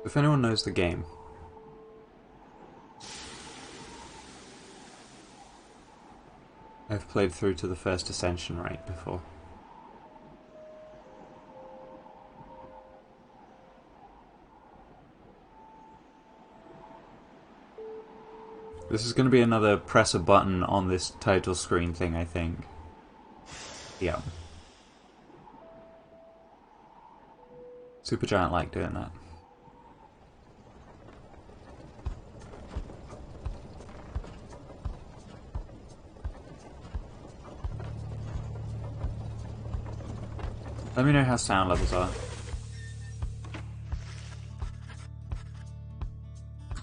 If anyone knows the game, I've played through to the first Ascension right before. This is going to be another press a button on this title screen thing, I think. Yeah. Supergiant like doing that. Let me know how sound levels are.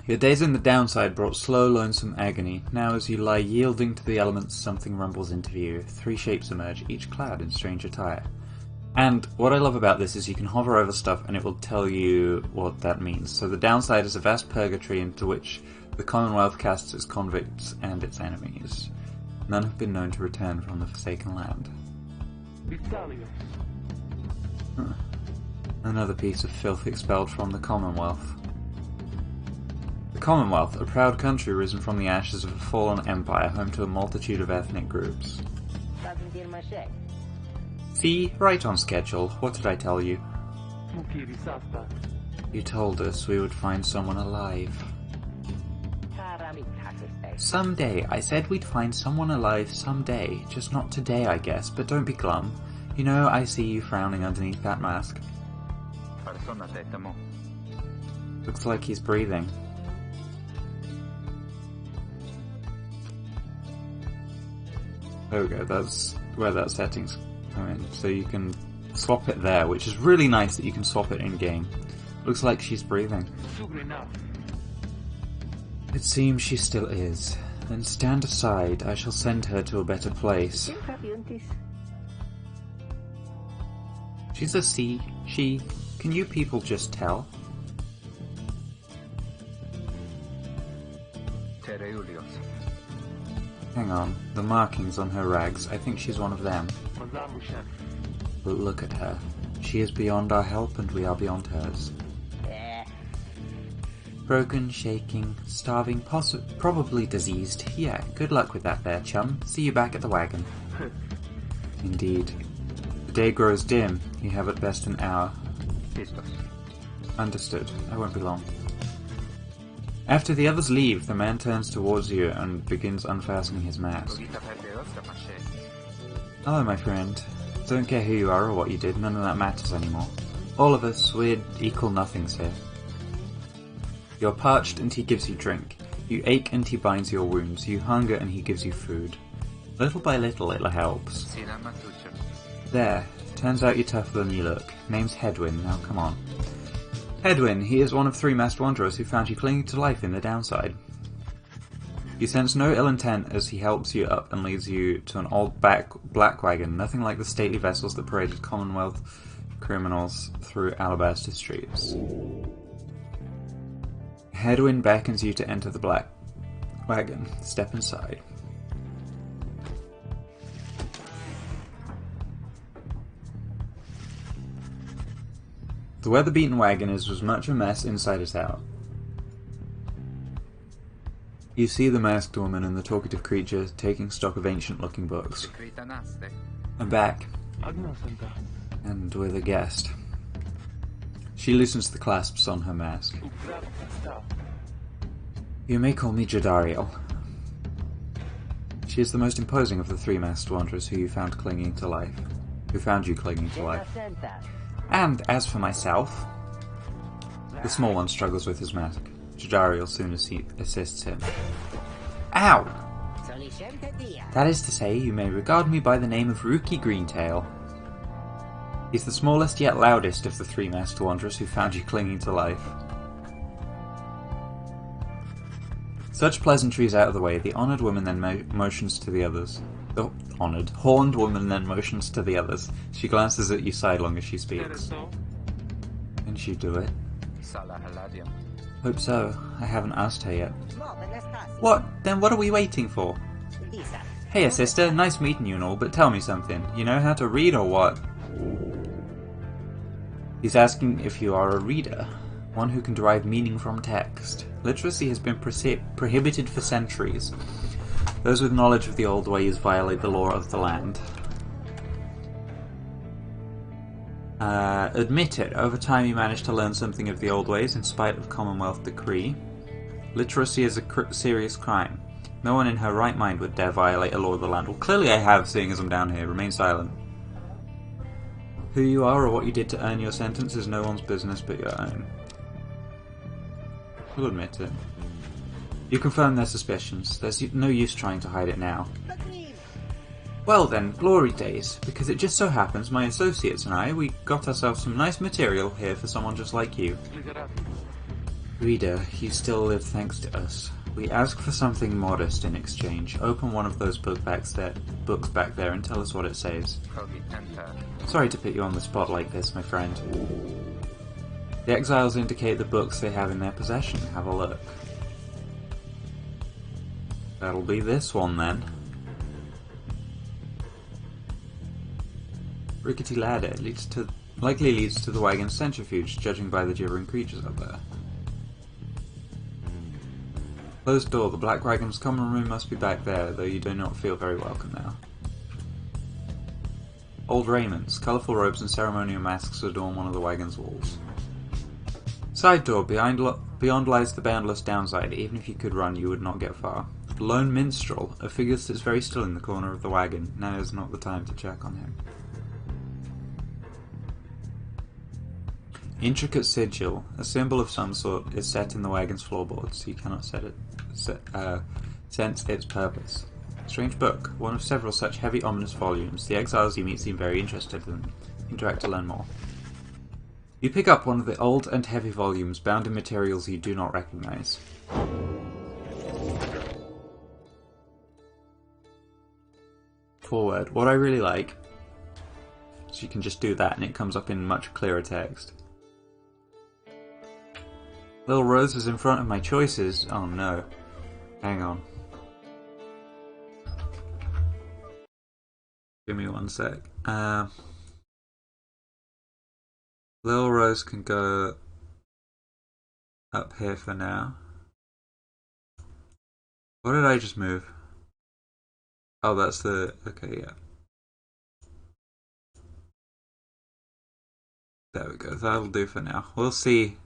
Your days in the downside brought slow, lonesome agony. Now as you lie yielding to the elements, something rumbles into view. 3 shapes emerge, each clad in strange attire. And what I love about this is you can hover over stuff and it will tell you what that means. So the downside is a vast purgatory into which the Commonwealth casts its convicts and its enemies. None have been known to return from the Forsaken Land. Another piece of filth expelled from the Commonwealth. The Commonwealth, a proud country risen from the ashes of a fallen empire, home to a multitude of ethnic groups. See, right on schedule. What did I tell you? You told us we would find someone alive. Someday. I said we'd find someone alive someday. Just not today, I guess, but don't be glum. You know, I see you frowning underneath that mask. Looks like he's breathing. There we go, that's where that setting's come in. So you can swap it there, which is really nice that you can swap it in-game. Looks like she's breathing. It seems she still is. Then stand aside, I shall send her to a better place. She's a she. Can you people just tell? Hang on, the markings on her rags, I think she's one of them. But look at her. She is beyond our help and we are beyond hers. Broken, shaking, starving, probably diseased. Yeah, good luck with that there, chum. See you back at the wagon. Indeed. The day grows dim. You have at best an hour. Understood. I won't be long. After the others leave, the man turns towards you and begins unfastening his mask. Hello, my friend. Don't care who you are or what you did, none of that matters anymore. All of us, we're equal nothings here. You're parched and he gives you drink. You ache and he binds your wounds. You hunger and he gives you food. Little by little it helps. There. Turns out you're tougher than you look. Name's Hedwyn, now come on. Hedwyn, he is one of 3 masked wanderers who found you clinging to life in the downside. You sense no ill intent as he helps you up and leads you to an old black wagon, nothing like the stately vessels that paraded Commonwealth criminals through alabaster streets. Hedwyn beckons you to enter the black wagon. Step inside. The weather-beaten wagon is as much a mess inside as out. You see the masked woman and the talkative creature taking stock of ancient-looking books. I'm back. And with a guest. She loosens the clasps on her mask. You may call me Jadariel. She is the most imposing of the 3 masked wanderers who you found clinging to life. Who found you clinging to life. And as for myself... The small one struggles with his mask. Jadariel soon assists him. Ow! That is to say, you may regard me by the name of Rookie Greentail. He's the smallest yet loudest of the 3 masked wanderers who found you clinging to life. Such pleasantries out of the way, the honoured woman then motions to the others. The horned woman then motions to the others. She glances at you sidelong as she speaks. Can she do it? Hope so. I haven't asked her yet. What? Then what are we waiting for? Hey, sister, nice meeting you and all, but tell me something. You know how to read or what? He's asking if you are a reader. one who can derive meaning from text. Literacy has been prohibited for centuries. Those with knowledge of the old ways violate the law of the land. Admit it. Over time you managed to learn something of the old ways in spite of Commonwealth decree. Literacy is a serious crime. No one in her right mind would dare violate a law of the land. Well, clearly I have, seeing as I'm down here. Remain silent. Who you are or what you did to earn your sentence is no one's business but your own. We'll admit it. You confirm their suspicions. There's no use trying to hide it now. Well then, glory days. Because it just so happens my associates and I, we got ourselves some nice material here for someone just like you. Reader, you still live thanks to us. We ask for something modest in exchange. Open one of those books back there and tell us what it says. Sorry to put you on the spot like this, my friend. The exiles indicate the books they have in their possession. Have a look. That'll be this one then. Rickety ladder likely leads to the wagon's centrifuge, judging by the gibbering creatures up there. Closed door. The Black Wagon's common room must be back there, though you do not feel very welcome now. Old raiments, colourful robes and ceremonial masks adorn one of the wagon's walls. Side door. Beyond lies the boundless downside. Even if you could run, you would not get far. Lone minstrel. A figure sits very still in the corner of the wagon. Now is not the time to check on him. Intricate sigil. A symbol of some sort is set in the wagon's floorboards. You cannot sense its purpose. Strange book. One of several such heavy, ominous volumes. The exiles you meet seem very interested in them. Interact to learn more. You pick up one of the old and heavy volumes bound in materials you do not recognize. Forward. What I really like is you can just do that and it comes up in much clearer text. Little Rose is in front of my choices. Oh no. Hang on. Give me one sec. Little Rose can go up here for now. What did I just move? Oh, that's the... okay, yeah. There we go. That'll do for now. We'll see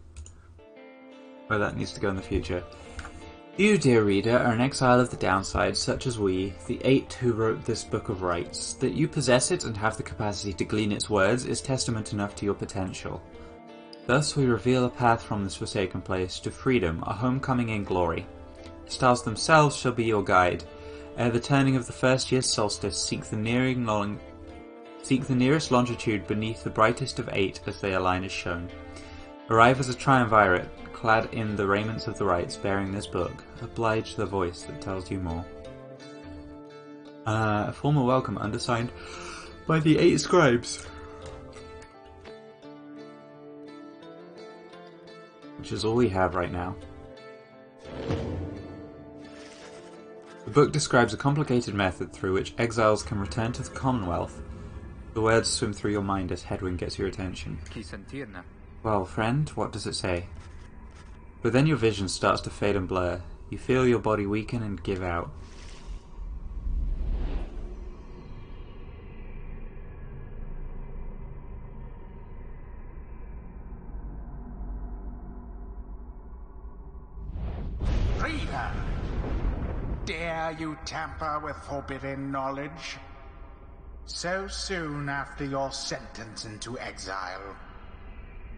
where that needs to go in the future. You, dear reader, are an exile of the downside, such as we, the 8 who wrote this book of rights. That you possess it and have the capacity to glean its words is testament enough to your potential. Thus we reveal a path from this forsaken place to freedom, a homecoming in glory. The stars themselves shall be your guide. Ere the turning of the first year's solstice, seek the nearest longitude beneath the brightest of 8 as they align as shown. Arrive as a triumvirate, clad in the raiments of the rights, bearing this book. Oblige the voice that tells you more. A formal welcome undersigned by the 8 scribes. Which is all we have right now. The book describes a complicated method through which exiles can return to the Commonwealth. The words swim through your mind as Hedwig gets your attention. Well, friend, what does it say? But then your vision starts to fade and blur. You feel your body weaken and give out. Reader! Dare you tamper with forbidden knowledge? So soon after your sentence into exile.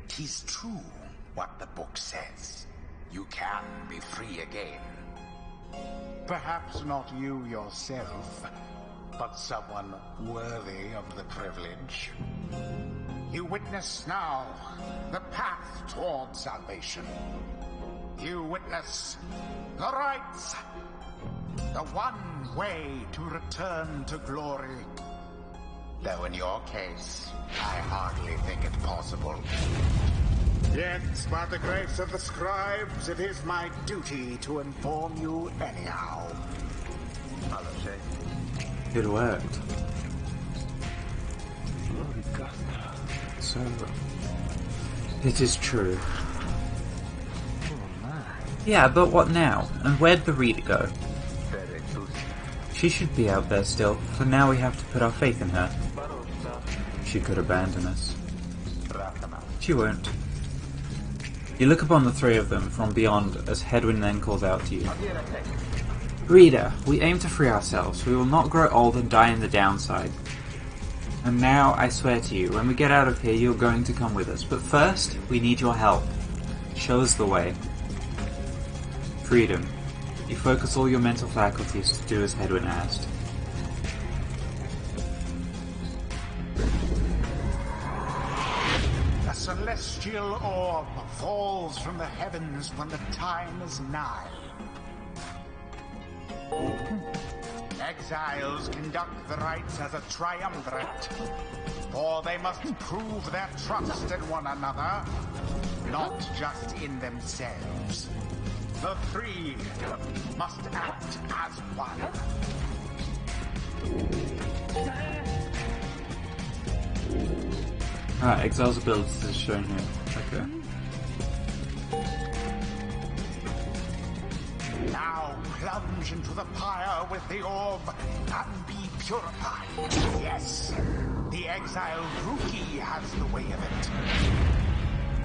'Tis true what the book says. You can be free again. Perhaps not you yourself, but someone worthy of the privilege. You witness now the path toward salvation. You witness the rights, the one way to return to glory. Though in your case, I hardly think it possible. Yet, by the grace of the scribes, it is my duty to inform you anyhow. It worked. So, it is true. Yeah, but what now? And where'd the reader go? She should be out there still, for now we have to put our faith in her. She could abandon us. She won't. You look upon the three of them from beyond as Hedwyn then calls out to you. Reader, we aim to free ourselves. We will not grow old and die in the downside. And now, I swear to you, when we get out of here, you're going to come with us. But first, we need your help. Show us the way. Freedom. You focus all your mental faculties to do as Hedwyn asked. A celestial orb falls from the heavens when the time is nigh. Exiles conduct the rites as a triumvirate, for they must prove their trust in one another, not just in themselves. The three must act as one. Alright, Exile's abilities is shown here. Okay. Now plunge into the pyre with the orb and be purified. Yes, the exiled rookie has the way of it.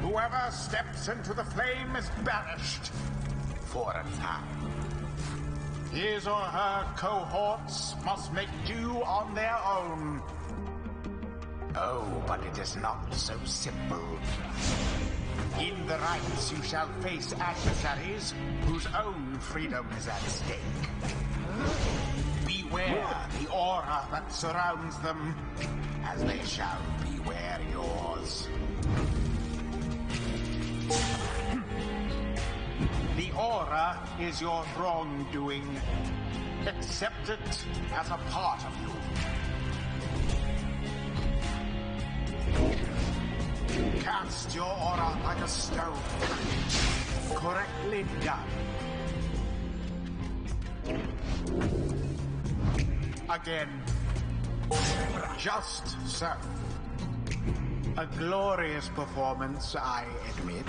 Whoever steps into the flame is banished for a time. His or her cohorts must make do on their own. Oh, but it is not so simple. In the rites you shall face adversaries whose own freedom is at stake. Beware the aura that surrounds them, as they shall beware yours. The aura is your wrongdoing. Accept it as a part of you. Cast your aura like a stone. Correctly done. Again. Just so. A glorious performance, I admit.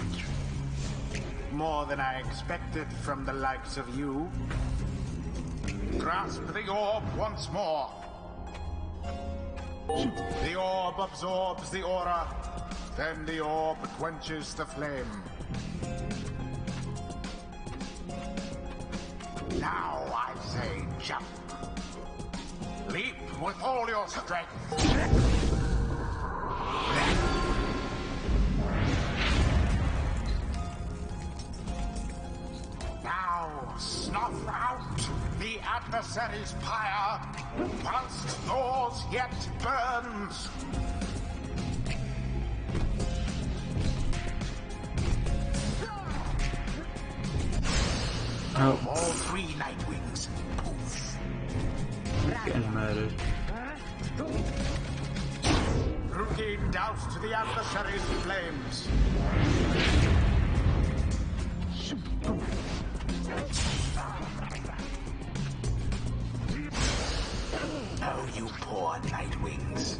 More than I expected from the likes of you. Grasp the orb once more. The orb absorbs the aura, then the orb quenches the flame. Now I say jump. Leap with all your strength. Now snuff out the adversary's pyre whilst yours yet burns. Oh. All three Nightwings. Poof. Getting murdered. Rookie doused the adversary's flames. Oh, you poor Nightwings.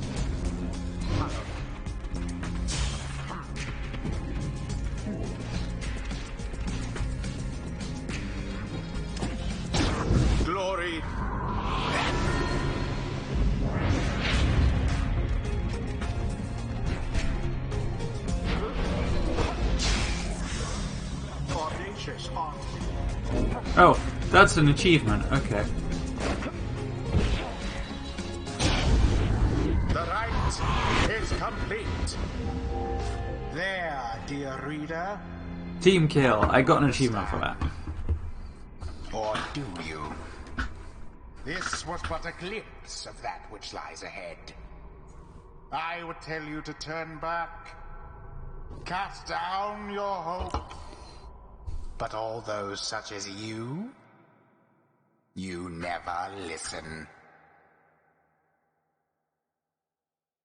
Glory. Audacious art. Oh, that's an achievement. Okay. The rite is complete. There, dear reader. Team kill. I got an achievement for that. Or do you? This was but a glimpse of that which lies ahead. I would tell you to turn back, cast down your hope. But all those such as you never listen.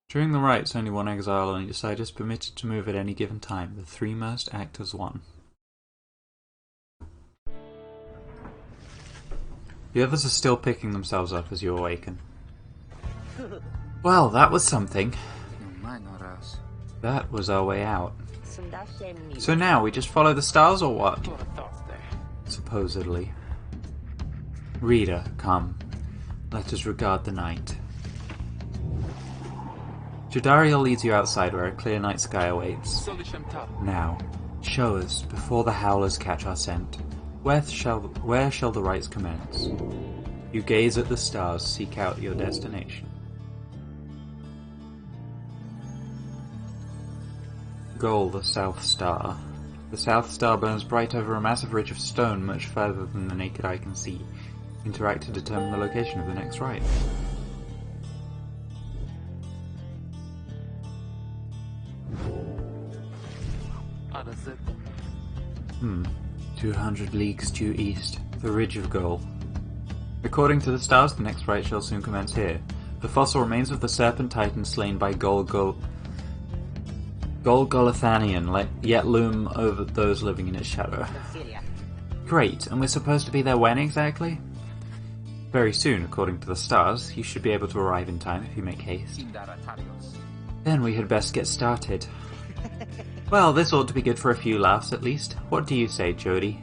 During the rites, only one exile on each side is permitted to move at any given time. The three must act as one. The others are still picking themselves up as you awaken. Well, that was something. That was our way out. So now, we just follow the stars or what? supposedly. Reader, come. Let us regard the night. Jadariel leads you outside where a clear night sky awaits. Now, show us, before the howlers catch our scent, where shall the rites commence? You gaze at the stars, seek out your destination. Goal, the South Star. The South Star burns bright over a massive ridge of stone much further than the naked eye can see. Interact to determine the location of the next rite. 200 leagues due east, the Ridge of Goal. According to the stars, the next rite shall soon commence here. The fossil remains of the serpent titan slain by Golgolothanian yet loom over those living in its shadow. Great, and we're supposed to be there when exactly? Very soon, according to the stars. You should be able to arrive in time if you make haste. Then we had best get started. Well, this ought to be good for a few laughs at least. What do you say, Jody?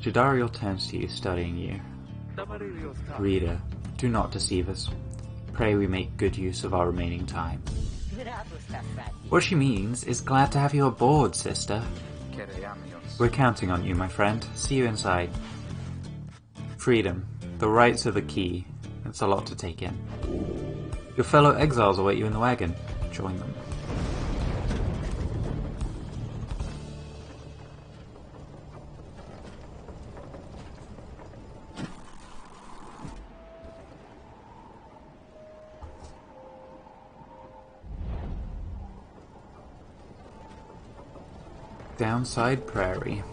Jadariel turns to you, studying you. Reader, do not deceive us. Pray we make good use of our remaining time. What she means is glad to have you aboard, sister. We're counting on you, my friend. See you inside. Freedom. The rights are the key. It's a lot to take in. Your fellow exiles await you in the wagon. Join them. Downside Prairie.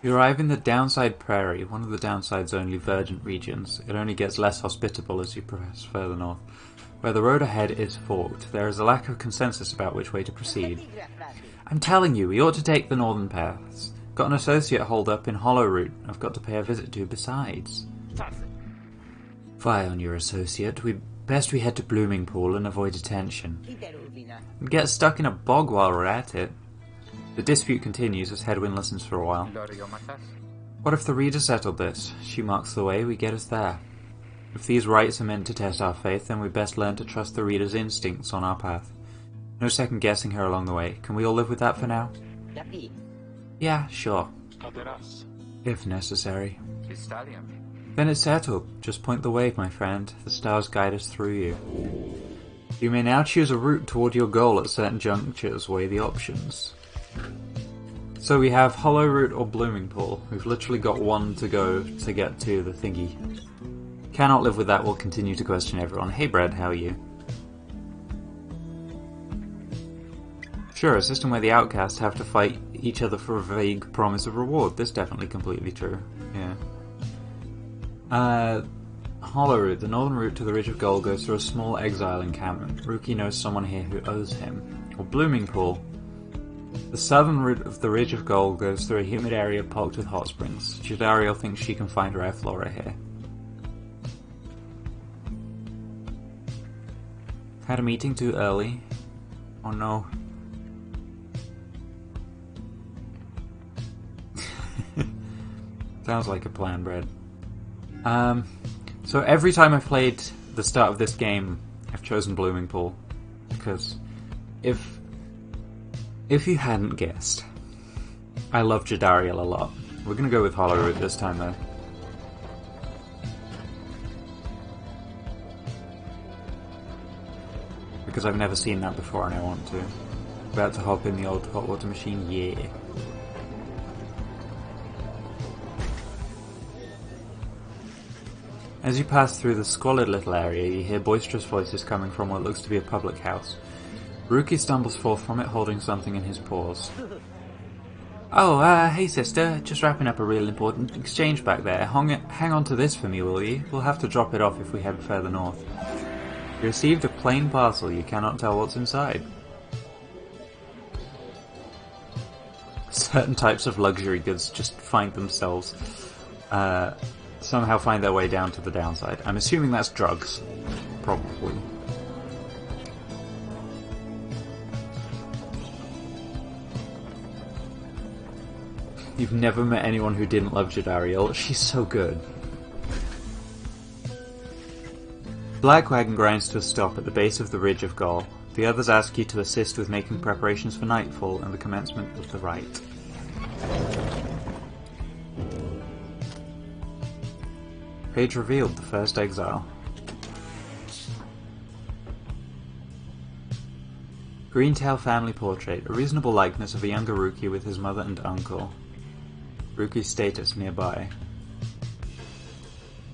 You arrive in the Downside Prairie, one of the Downside's only verdant regions. It only gets less hospitable as you progress further north. Where the road ahead is forked, there is a lack of consensus about which way to proceed. I'm telling you, we ought to take the northern paths. Got an associate holed up in Hollow Route I've got to pay a visit to besides. Fie on your associate. Best we head to Blooming Pool and avoid attention. And get stuck in a bog while we're at it. The dispute continues as Hedwyn listens for a while. What if the reader settled this? She marks the way, we get us there. If these rites are meant to test our faith, then we best learn to trust the reader's instincts on our path. No second guessing her along the way. Can we all live with that for now? Yeah, sure. If necessary. Then it's settled. Just point the way, my friend. The stars guide us through you. You may now choose a route toward your goal at certain junctures. Weigh the options. So we have Hollow Route or Blooming Pool. We've literally got one to go to get to the thingy. Cannot live with that, we'll continue to question everyone. Hey Brad, how are you? Sure, a system where the outcasts have to fight each other for a vague promise of reward. This definitely completely true. Yeah. Hollow Route. The northern route to the Ridge of Gold goes through a small exile encampment. Rookie knows someone here who owes him. Or Blooming Pool. The southern route of the Ridge of Gold goes through a humid area pocked with hot springs. Jadariel thinks she can find rare flora here. Had a meeting too early? Oh no. Sounds like a plan, Brad. So every time I've played the start of this game, I've chosen Blooming Pool. Because if you hadn't guessed, I love Jadariel a lot. We're gonna go with Hollow Route this time though. Because I've never seen that before and I want to. About to hop in the old hot water machine, yeah. As you pass through the squalid little area, you hear boisterous voices coming from what looks to be a public house. Rookie stumbles forth from it holding something in his paws. Oh, hey sister, just wrapping up a real important exchange back there. Hang on to this for me, will you? We'll have to drop it off if we head further north. You received a plain parcel, you cannot tell what's inside. Certain types of luxury goods just find themselves, somehow find their way down to the downside. I'm assuming that's drugs. Probably. You've never met anyone who didn't love Jadariel. She's so good. Black Wagon grinds to a stop at the base of the Ridge of Gaul. The others ask you to assist with making preparations for nightfall and the commencement of the rite. Page revealed: the first exile. Greentail family portrait, a reasonable likeness of a younger Rookie with his mother and uncle. Rookie's status nearby.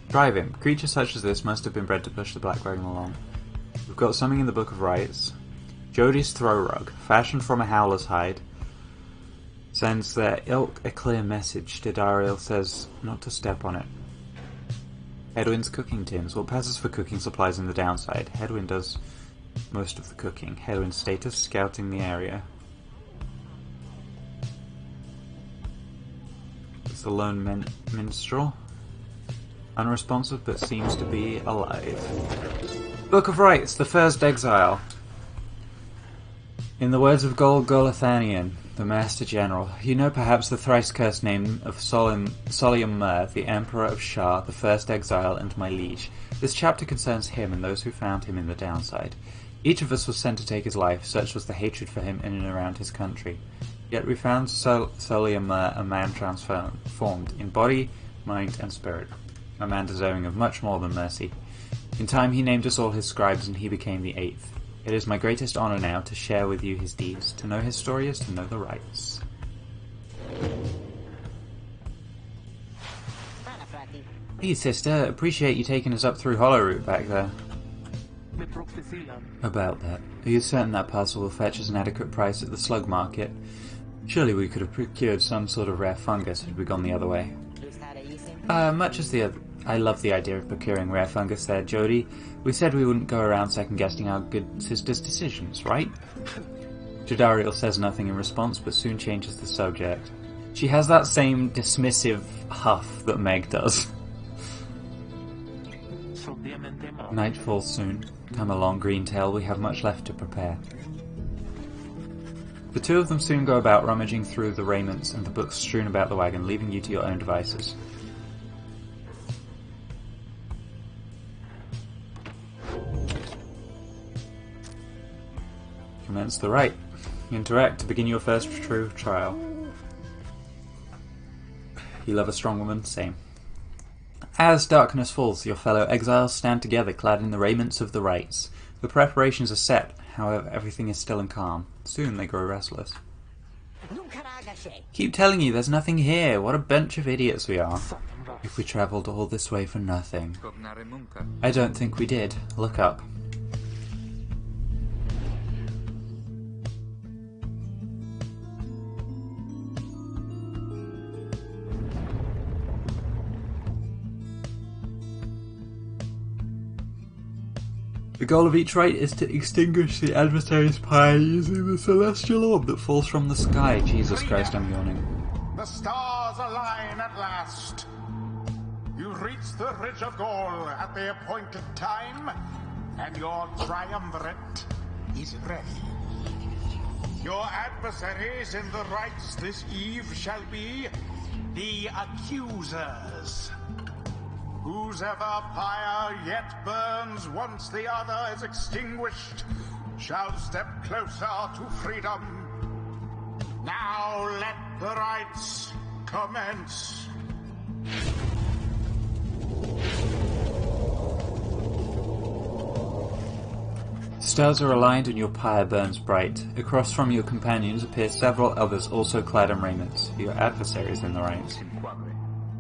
Drive him. Creatures such as this must have been bred to push the Black Wagon along. We've got something in the Book of Rites. Jody's throw rug, fashioned from a howler's hide, sends their ilk a clear message. Jadariel says not to step on it. Hedwin's cooking tins. What passes for cooking supplies in the downside? Hedwin does most of the cooking. Hedwin's status: scouting the area. It's the lone minstrel. Unresponsive, but seems to be alive. Book of Rites, the first exile. In the words of Golathanian, the Master General, you know perhaps the thrice-cursed name of Solium Mer, the Emperor of Shar, the first exile, and my liege. This chapter concerns him and those who found him in the downside. Each of us was sent to take his life, such was the hatred for him in and around his country. Yet we found Solium Mer a man transformed, in body, mind, and spirit. A man deserving of much more than mercy. In time he named us all his scribes, and he became the eighth. It is my greatest honor now to share with you his deeds. To know his story is to know the rites. Hey sister, appreciate you taking us up through Hollowroot back there. About that, are you certain that parcel will fetch us an adequate price at the slug market? Surely we could have procured some sort of rare fungus had we gone the other way. Much as the other... I love the idea of procuring rare fungus there, Jody. We said we wouldn't go around second-guessing our good sister's decisions, right? Jadariel says nothing in response, but soon changes the subject. She has that same dismissive huff that Meg does. Night falls soon. Come along, Greentail, we have much left to prepare. The two of them soon go about rummaging through the raiments and the books strewn about the wagon, leaving you to your own devices. Commence the rite. Interact to begin your first true trial. You love a strong woman? Same. As darkness falls, your fellow exiles stand together, clad in the raiments of the rites. The preparations are set, however, everything is still and calm. Soon they grow restless. Keep telling you there's nothing here. What a bunch of idiots we are. If we travelled all this way for nothing. I don't think we did. Look up. The goal of each rite is to extinguish the adversary's pyre using the celestial orb that falls from the sky. Jesus Christ, I'm yawning. The stars align at last. You reach the Ridge of Gaul at the appointed time, and your triumvirate is ready. Your adversaries in the rites this eve shall be the accusers. Whose ever pyre yet burns once the other is extinguished shall step closer to freedom. Now let the rites commence. Stars are aligned and your pyre burns bright. Across from your companions appear several others also clad in raiments, your adversaries in the rites.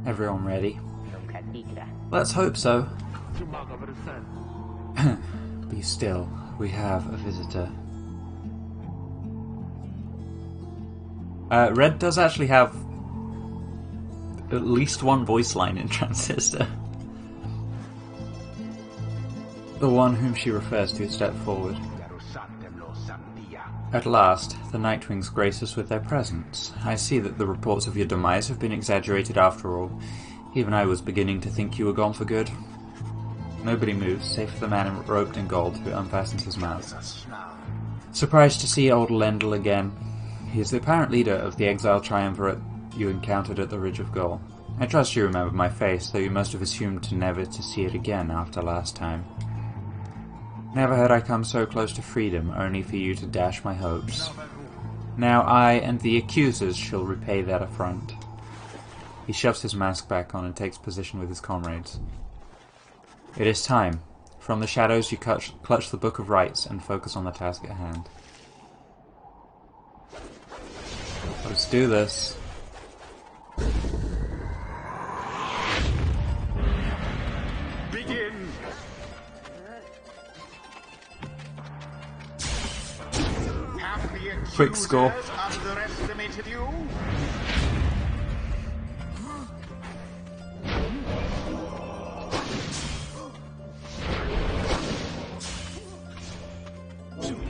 Everyone ready? Let's hope so. Be still. We have a visitor. Red does actually have at least one voice line in Transistor. The one whom she refers to stepped forward. At last, the Nightwings grace us with their presence. I see that the reports of your demise have been exaggerated after all. Even I was beginning to think you were gone for good. Nobody moves, save for the man robed in gold who unfastens his mouth. Surprised to see old Lendl again. He is the apparent leader of the exile triumvirate you encountered at the Ridge of Gold. I trust you remember my face, though you must have assumed never to see it again after last time. Never had I come so close to freedom, only for you to dash my hopes. Now I and the accusers shall repay that affront. He shoves his mask back on and takes position with his comrades. It is time. From the shadows you clutch the Book of Rites and focus on the task at hand. Let's do this. Begin! Have the Quick score. accusers underestimated you?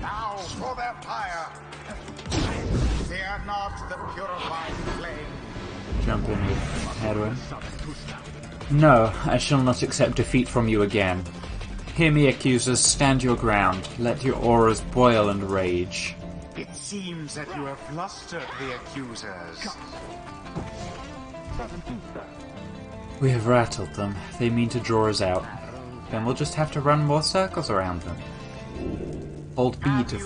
Now for their pyre! Fear not the purifying flame. Jump in with Edwin. No, I shall not accept defeat from you again. Hear me, accusers, stand your ground. Let your auras boil and rage. It seems that you have flustered the accusers. We have rattled them. They mean to draw us out. Then we'll just have to run more circles around them. Hold B to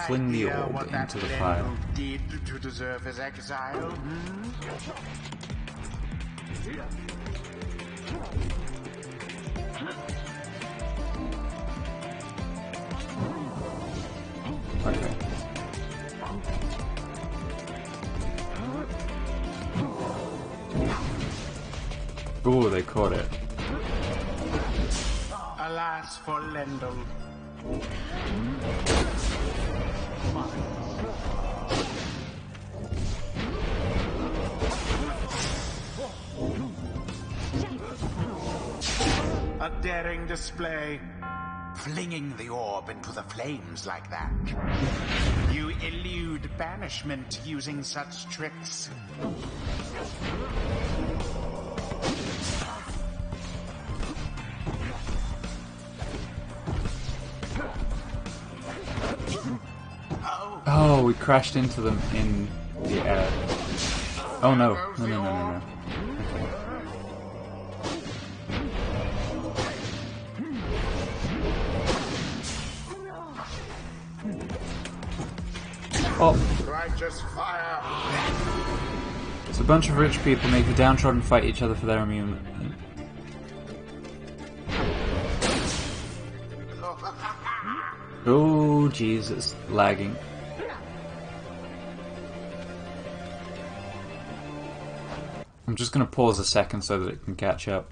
fling the orb into the fire. Did to deserve his exile? Okay. Ooh, they caught it. Alas for Lendl. A daring display. Flinging the orb into the flames like that. You elude banishment using such tricks. Oh, we crashed into them in the air. Oh no. No. Okay. Oh. Righteous fire. It's a bunch of rich people make the downtrodden fight each other for their immunity. Oh, Jesus, lagging. I'm just going to pause a second so that it can catch up.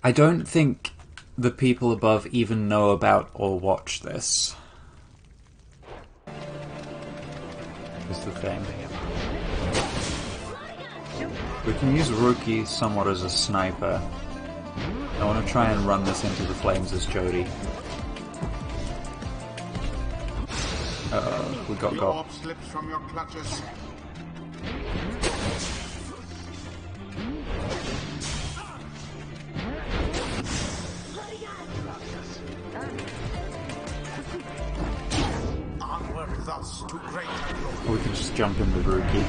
I don't think the people above even know about or watch this. Is the thing. We can use Rookie somewhat as a sniper. I want to try and run this into the flames as Jody. Uh-oh, we got The got. orb slips from your clutches. Onward thus to greater glory. Or we can just jump in with Rookie.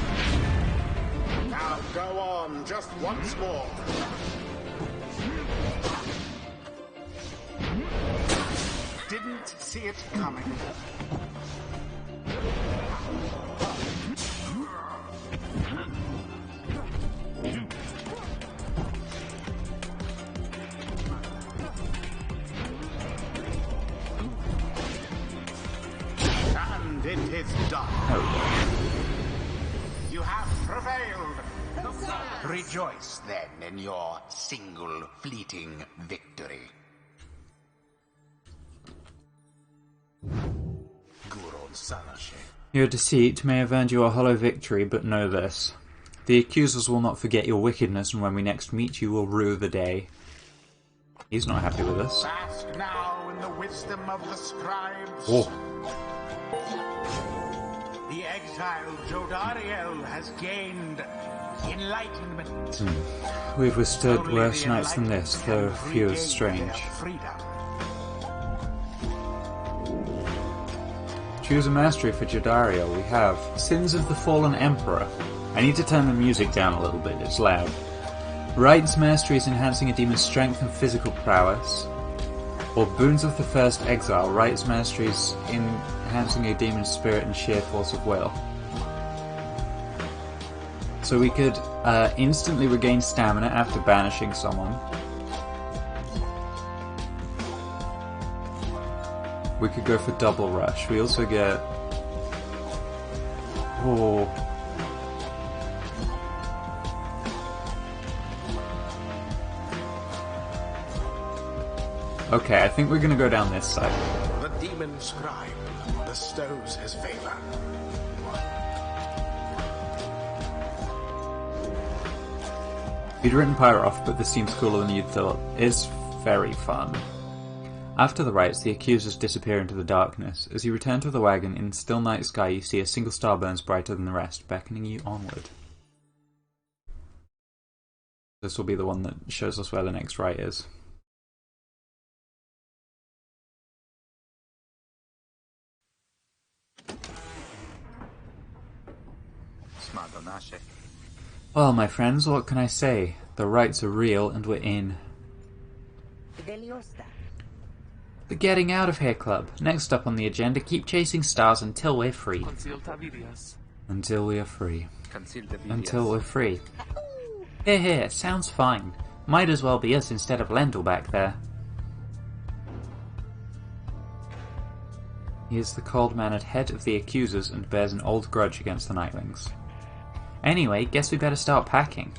Now go on, just once more. Didn't see it coming. And it is done. You have prevailed. Rejoice then in your single fleeting victory. Your deceit may have earned you a hollow victory, but know this. The accusers will not forget your wickedness, and when we next meet you will rue the day. He's not happy with us. Bask now in the wisdom of the scribes. Oh. The exiled Jodariel has gained enlightenment. We've withstood Only worse the nights than enlightened this, can though few regain is strange. their freedom. Choose a mastery for Jadario. We have Sins of the Fallen Emperor. I need to turn the music down a little bit, it's loud. Right's mastery is enhancing a demon's strength and physical prowess. Or Boons of the First Exile. Right's mastery is enhancing a demon's spirit and sheer force of will. So we could instantly regain stamina after banishing someone. We could go for double rush. We also get... Oh... Okay, I think we're gonna go down this side. The demon scribe bestows his favor. You'd written Pyre off, but this seems cooler than you'd thought. It's very fun. After the rites, the accusers disappear into the darkness. As you return to the wagon, in the still night sky you see a single star burns brighter than the rest, beckoning you onward. This will be the one that shows us where the next rite is. Well, my friends, what can I say? The rites are real and we're in. The Getting Out of Here Club. Next up on the agenda, keep chasing stars until we're free. Until we are free. Until we're free. Here, sounds fine. Might as well be us instead of Lendl back there. He is the cold-mannered head of the accusers and bears an old grudge against the Nightlings. Anyway, guess we better start packing.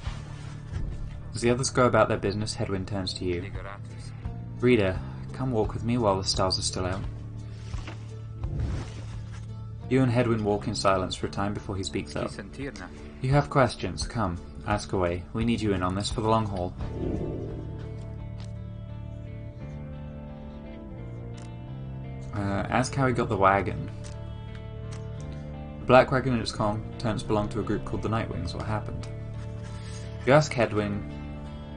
As the others go about their business, Hedwyn turns to you. Reader, come walk with me while the stars are still out. You and Hedwyn walk in silence for a time before he speaks up. You have questions, come, ask away. We need you in on this for the long haul. Ask how he got the wagon. The black wagon and its contents belong to a group called the Nightwings. What happened? You ask Hedwyn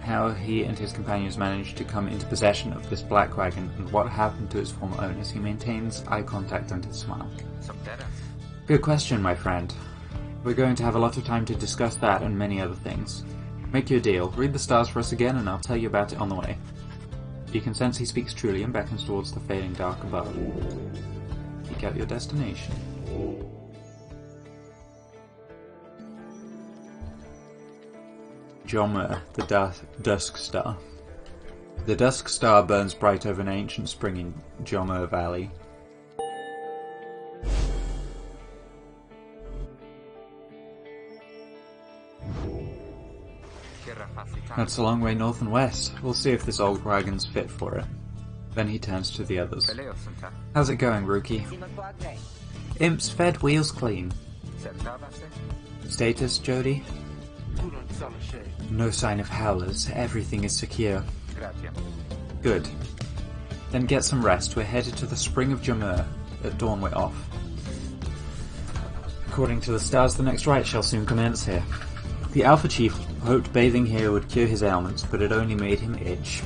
how he and his companions managed to come into possession of this black wagon and what happened to its former owners. He maintains eye contact and his smile. Good question, my friend. We're going to have a lot of time to discuss that and many other things. Make your deal. Read the stars for us again and I'll tell you about it on the way. You can sense he speaks truly and beckons towards the fading dark above. Seek out your destination. Jomur, the Dusk Star. The Dusk Star burns bright over an ancient spring in Jomur Valley. That's a long way north and west. We'll see if this old wagon's fit for it. Then he turns to the others. How's it going, rookie? Imps fed, wheels clean. Status, Jody? No sign of howlers. Everything is secure. Good. Then get some rest. We're headed to the Spring of Jomur. At dawn we're off. According to the stars, the next rite shall soon commence here. The Alpha Chief hoped bathing here would cure his ailments, but it only made him itch.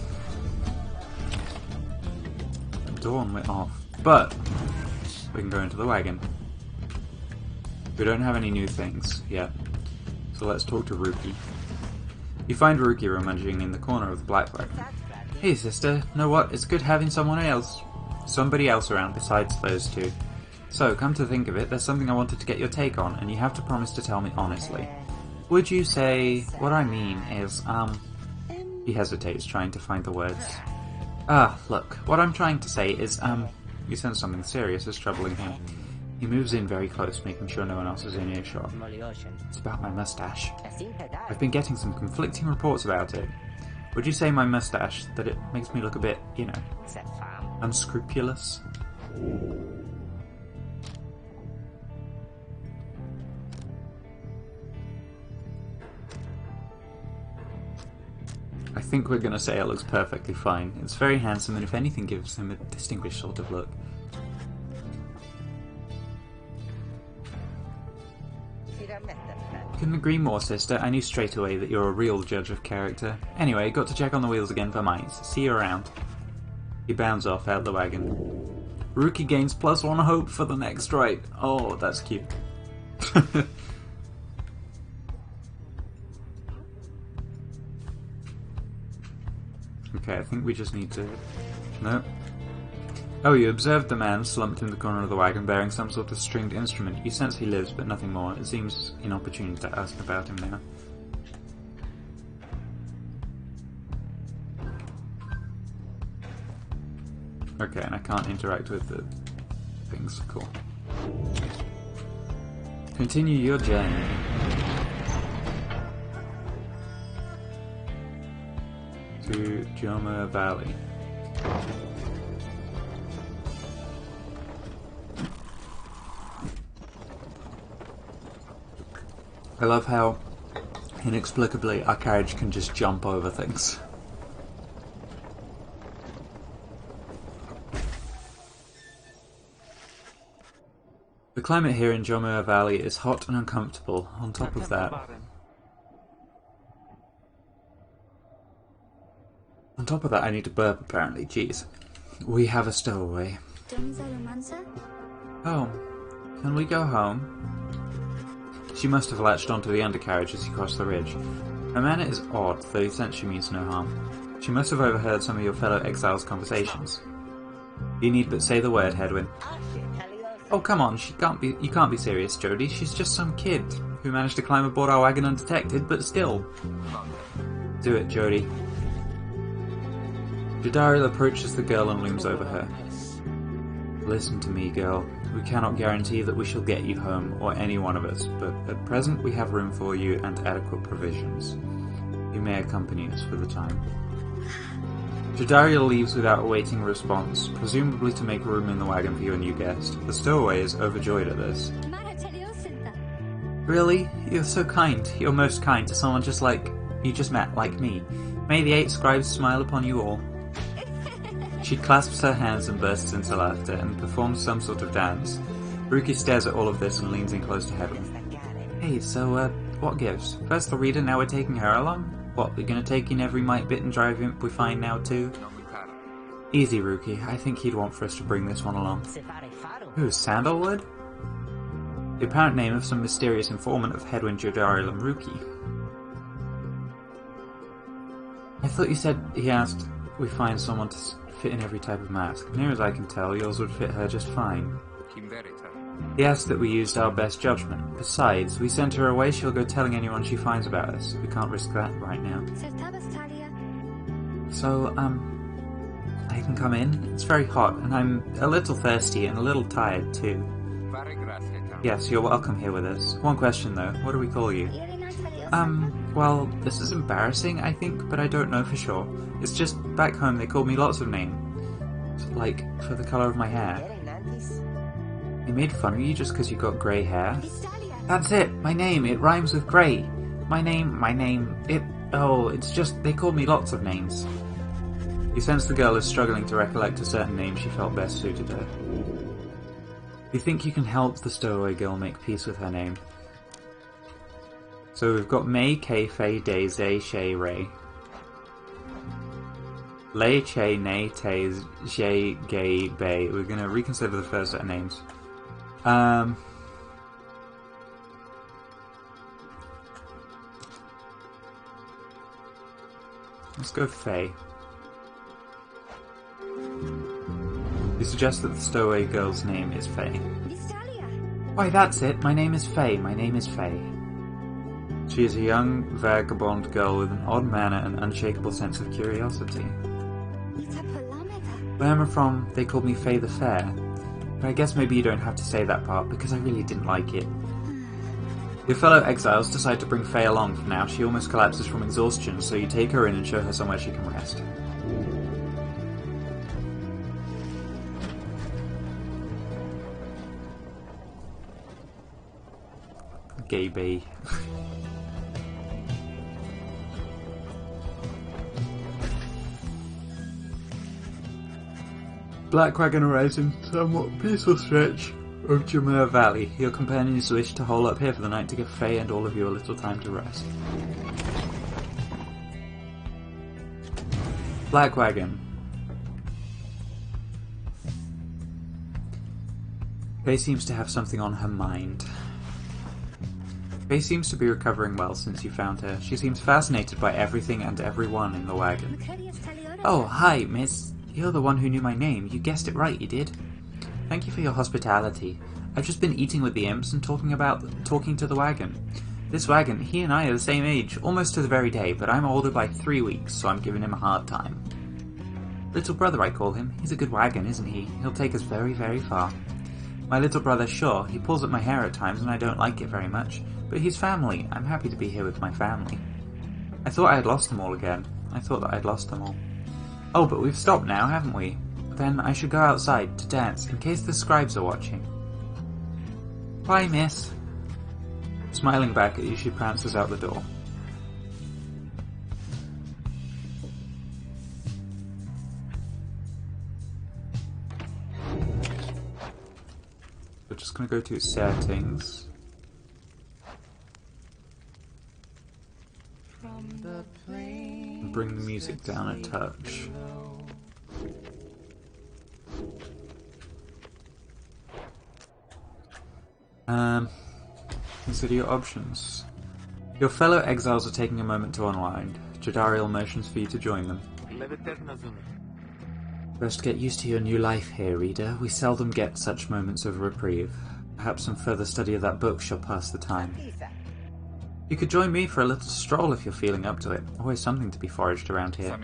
At dawn we're off. But we can go into the wagon. We don't have any new things yet. So let's talk to Rookie. You find Rookie rummaging in the corner of the black wagon. Hey sister, know what? It's good having somebody else around besides those two. So, come to think of it, there's something I wanted to get your take on, and you have to promise to tell me honestly. Would you say... what I mean is, He hesitates, trying to find the words. Look, what I'm trying to say is, You sense something serious is troubling him. He moves in very close, making sure no one else is in earshot. It's about my mustache. I've been getting some conflicting reports about it. Would you say my mustache, that it makes me look a bit, you know, unscrupulous? I think we're going to say it looks perfectly fine. It's very handsome and if anything gives him a distinguished sort of look. Couldn't agree more, sister. I knew straight away that you're a real judge of character. Anyway, got to check on the wheels again for mites. See you around. He bounds off out the wagon. Rookie gains +1 hope for the next rite. Oh, that's cute. Okay, I think we just need to... No. Oh, you observed the man slumped in the corner of the wagon bearing some sort of stringed instrument. You sense he lives, but nothing more. It seems inopportune to ask about him now. Okay, and I can't interact with the things. Cool. Continue your journey. To Joma Valley. I love how, inexplicably, our carriage can just jump over things. The climate here in Joma Valley is hot and uncomfortable. On top of that, I need to burp apparently. Jeez. We have a stowaway. Oh, can we go home? She must have latched onto the undercarriage as he crossed the ridge. Her manner is odd, though he says she means no harm. She must have overheard some of your fellow exiles' conversations. You need but say the word, Hedwyn. Oh, come on, you can't be serious, Jody. She's just some kid who managed to climb aboard our wagon undetected, but still. Do it, Jody. Jadariel approaches the girl and looms over her. Listen to me, girl. We cannot guarantee that we shall get you home, or any one of us, but at present we have room for you and adequate provisions. You may accompany us for the time. Jadariel leaves without awaiting a response, presumably to make room in the wagon for your new guest. The stowaway is overjoyed at this. Really? You're so kind. You're most kind to someone just like you just met, like me. May the 8 scribes smile upon you all. She clasps her hands and bursts into laughter and performs some sort of dance. Ruki stares at all of this and leans in close to Hedwyn. Hey, so, what gives? First the reader, now we're taking her along? What, we're gonna take in every mite bit and drive imp we find now too? Easy, Ruki. I think he'd want for us to bring this one along. Who, Sandalwood? The apparent name of some mysterious informant of Hedwyn, Jadariel and Ruki. I thought you said, he asked, we find someone to fit in every type of mask. Near as I can tell, yours would fit her just fine. He asked that we used our best judgment. Besides, we sent her away, she'll go telling anyone she finds about us. We can't risk that right now. So, I can come in? It's very hot, and I'm a little thirsty and a little tired too. Yes, you're welcome here with us. One question though, what do we call you? Well, this is embarrassing, I think, but I don't know for sure. It's just, back home they called me lots of names. Like, for the colour of my hair. They made fun of you just because you got grey hair? That's it! My name, it rhymes with grey! It's just, they called me lots of names. You sense the girl is struggling to recollect a certain name she felt best suited her. You think you can help the stowaway girl make peace with her name. So we've got May, Kay, Fei, Day, Zay, Shay, Ray. Lei, Che, Nay, Tay, Zhay, Gay, Bay. We're going to reconsider the first set of names. Let's go Fei. You suggest that the stowaway girl's name is Fei. Why, that's it. My name is Fei. My name is Fei. She is a young, vagabond girl with an odd manner and unshakable sense of curiosity. Where I'm from, they called me Fei the Fair. But I guess maybe you don't have to say that part, because I really didn't like it. Your fellow exiles decide to bring Fei along for now. She almost collapses from exhaustion, so you take her in and show her somewhere she can rest. Gay bee. Black Wagon arrives in somewhat peaceful stretch of Joma Valley. Your companions wish to hole up here for the night to give Fei and all of you a little time to rest. Black Wagon. Faye seems to have something on her mind. Faye seems to be recovering well since you found her. She seems fascinated by everything and everyone in the wagon. Oh, hi, miss. You're the one who knew my name. You guessed it right, you did. Thank you for your hospitality. I've just been eating with the imps and talking to the wagon. This wagon, he and I are the same age, almost to the very day, but I'm older by 3 weeks, so I'm giving him a hard time. Little brother, I call him. He's a good wagon, isn't he? He'll take us very, very far. My little brother, sure, he pulls at my hair at times and I don't like it very much, but he's family. I'm happy to be here with my family. I thought I had lost them all again. I thought that I'd lost them all. Oh, but we've stopped now, haven't we? Then I should go outside to dance, in case the scribes are watching. Bye, miss. Smiling back at you, she prances out the door. We're just going to go to settings. And bring the music down a touch. Consider your options. Your fellow exiles are taking a moment to unwind. Jadariel motions for you to join them. Best get used to your new life here, reader. We seldom get such moments of reprieve. Perhaps some further study of that book shall pass the time. You could join me for a little stroll if you're feeling up to it. Always something to be foraged around here.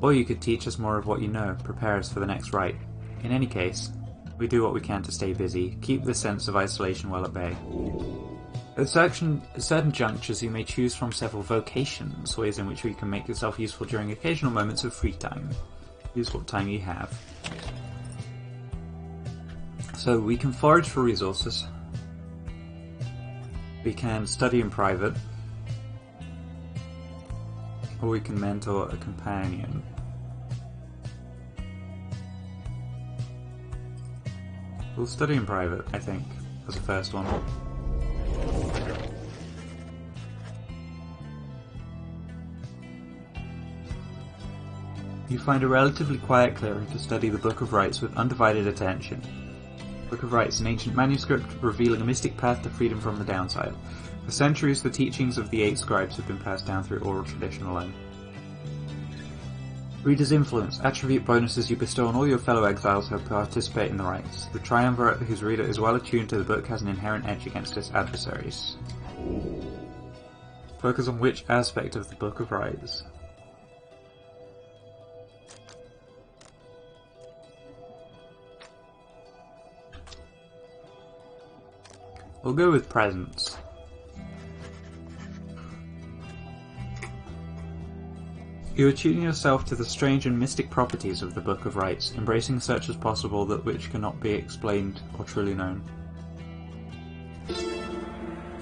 Or you could teach us more of what you know, prepare us for the next rite. In any case, we do what we can to stay busy, keep the sense of isolation well at bay. At certain junctures you may choose from several vocations, ways in which you can make yourself useful during occasional moments of free time. Use what time you have. So we can forage for resources. We can study in private. Or we can mentor a companion. We'll study in private, I think, as the first one. You find a relatively quiet clearing to study the Book of Rites with undivided attention. Book of Rites, an ancient manuscript revealing a mystic path to freedom from the downside. For centuries, the teachings of the 8 scribes have been passed down through oral tradition alone. Reader's influence, attribute bonuses you bestow on all your fellow exiles who participate in the rites. The triumvirate whose reader is well attuned to the book has an inherent edge against its adversaries. Focus on which aspect of the Book of Rites? We'll go with presents. You attune yourself to the strange and mystic properties of the Book of Rites, embracing such as possible that which cannot be explained or truly known.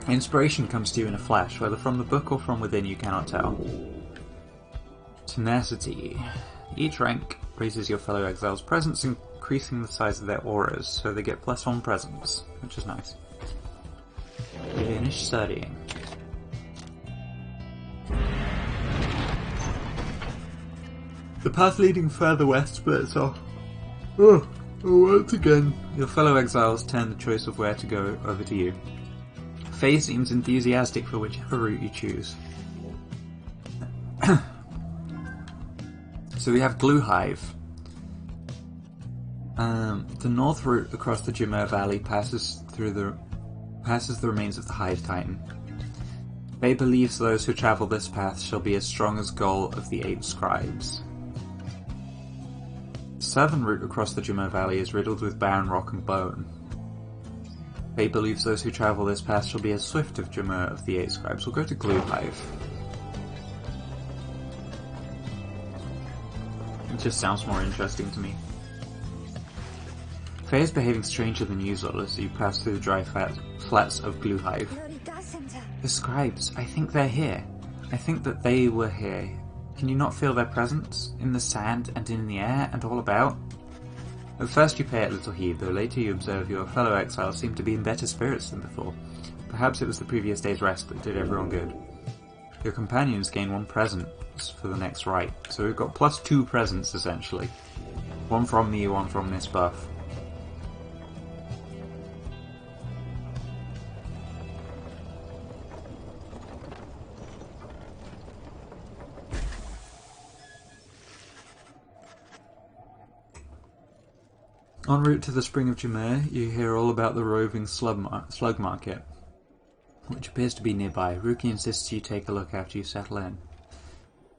Inspiration comes to you in a flash, whether from the book or from within you cannot tell. Tenacity. Each rank raises your fellow exiles' presence, increasing the size of their auras, so they get +1 presence, which is nice. Finish studying. The path leading further west splits off. Once again, your fellow exiles turn the choice of where to go over to you. Faye seems enthusiastic for whichever route you choose. So we have Glue Hive. The north route across the Jimmer Valley passes the remains of the Hive Titan. Faye believes those who travel this path shall be as strong as Goal of the 8 scribes. The southern route across the Jimmer Valley is riddled with barren rock and bone. Faye believes those who travel this path shall be as swift of Jimmer of the 8 scribes. We'll go to Glue Hive. It just sounds more interesting to me. Faye is behaving stranger than usual as you pass through the dry flats of Glue Hive. The scribes, I think they're here. I think that they were here. Can you not feel their presence? In the sand and in the air and all about? At first you pay it little heed, though later you observe your fellow exiles seem to be in better spirits than before. Perhaps it was the previous day's rest that did everyone good. Your companions gain 1 presence for the next rite, so we've got +2 presents essentially. 1 from me, 1 from this buff. En route to the Spring of Jameer, you hear all about the roving slug market, which appears to be nearby. Rookie insists you take a look after you settle in.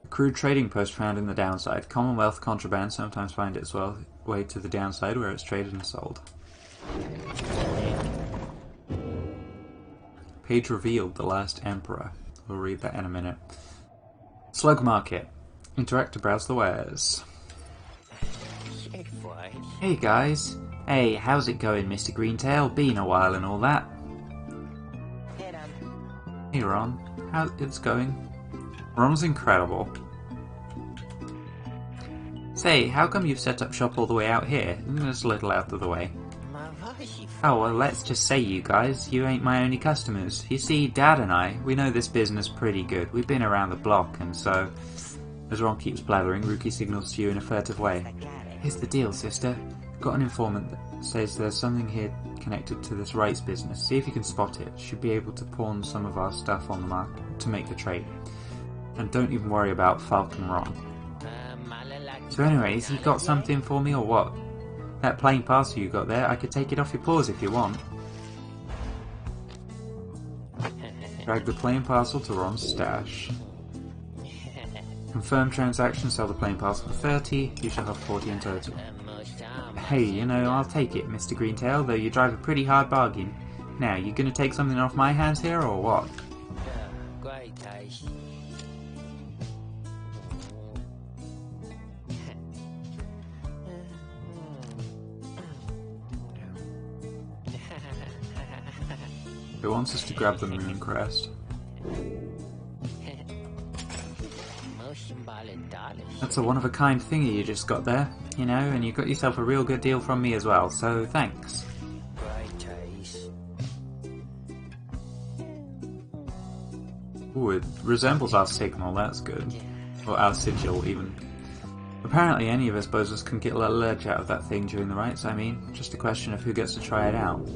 A crude trading post found in the downside. Commonwealth contraband sometimes find its way to the downside where it's traded and sold. Page revealed, the last emperor. We'll read that in a minute. Slug market. Interact to browse the wares. Hey guys. Hey, how's it going, Mr. Greentail? Been a while and all that. Hey Ron, how's it's going? Ron's incredible. Say, how come you've set up shop all the way out here? Just a little out of the way. Oh, well, let's just say, you guys, you ain't my only customers. You see, Dad and I, we know this business pretty good. We've been around the block, and so... As Ron keeps blathering, Rookie signals to you in a furtive way. Here's the deal, sister. Got an informant that says there's something here connected to this rights business. See if you can spot it. Should be able to pawn some of our stuff on the market to make the trade. And don't even worry about Falcon Ron. So anyways, you got something for me or what? That plain parcel you got there, I could take it off your paws if you want. Drag the plain parcel to Ron's stash. Confirm transaction, sell the plain parcel for 30, you shall have 40 in total. Hey, you know, I'll take it, Mr. Greentail, though you drive a pretty hard bargain. Now, you gonna take something off my hands here, or what? It wants us to grab the moon crest. That's a one-of-a-kind thingy you just got there, you know, and you got yourself a real good deal from me as well, so thanks. Ooh, it resembles our signal, that's good. Or our sigil, even. Apparently any of us bozos can get a little ledge out of that thing during the rites, I mean, just a question of who gets to try it out.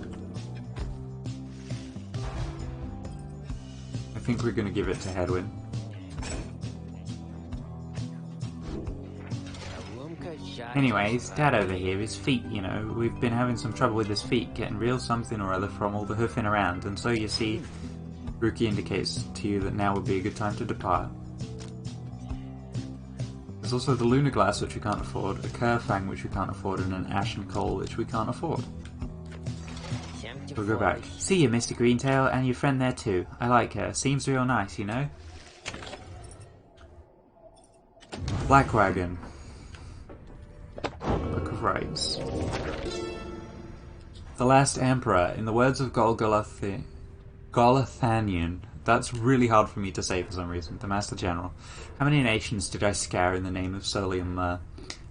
I think we're going to give it to Hedwyn. Anyways, Dad over here, his feet, you know, we've been having some trouble with his feet, getting real something or other from all the hoofing around, and so you see, Rookie indicates to you that now would be a good time to depart. There's also the lunar glass, which we can't afford, a Kerfang, which we can't afford, and an ashen coal, which we can't afford. We'll go back. See you, Mr. Greentail, and your friend there too. I like her. Seems real nice, you know? Black Wagon. Book of Rights. The Last Emperor, in the words of Golgothanian. That's really hard for me to say for some reason. The Master General. How many nations did I scour in the name of Solium Mur?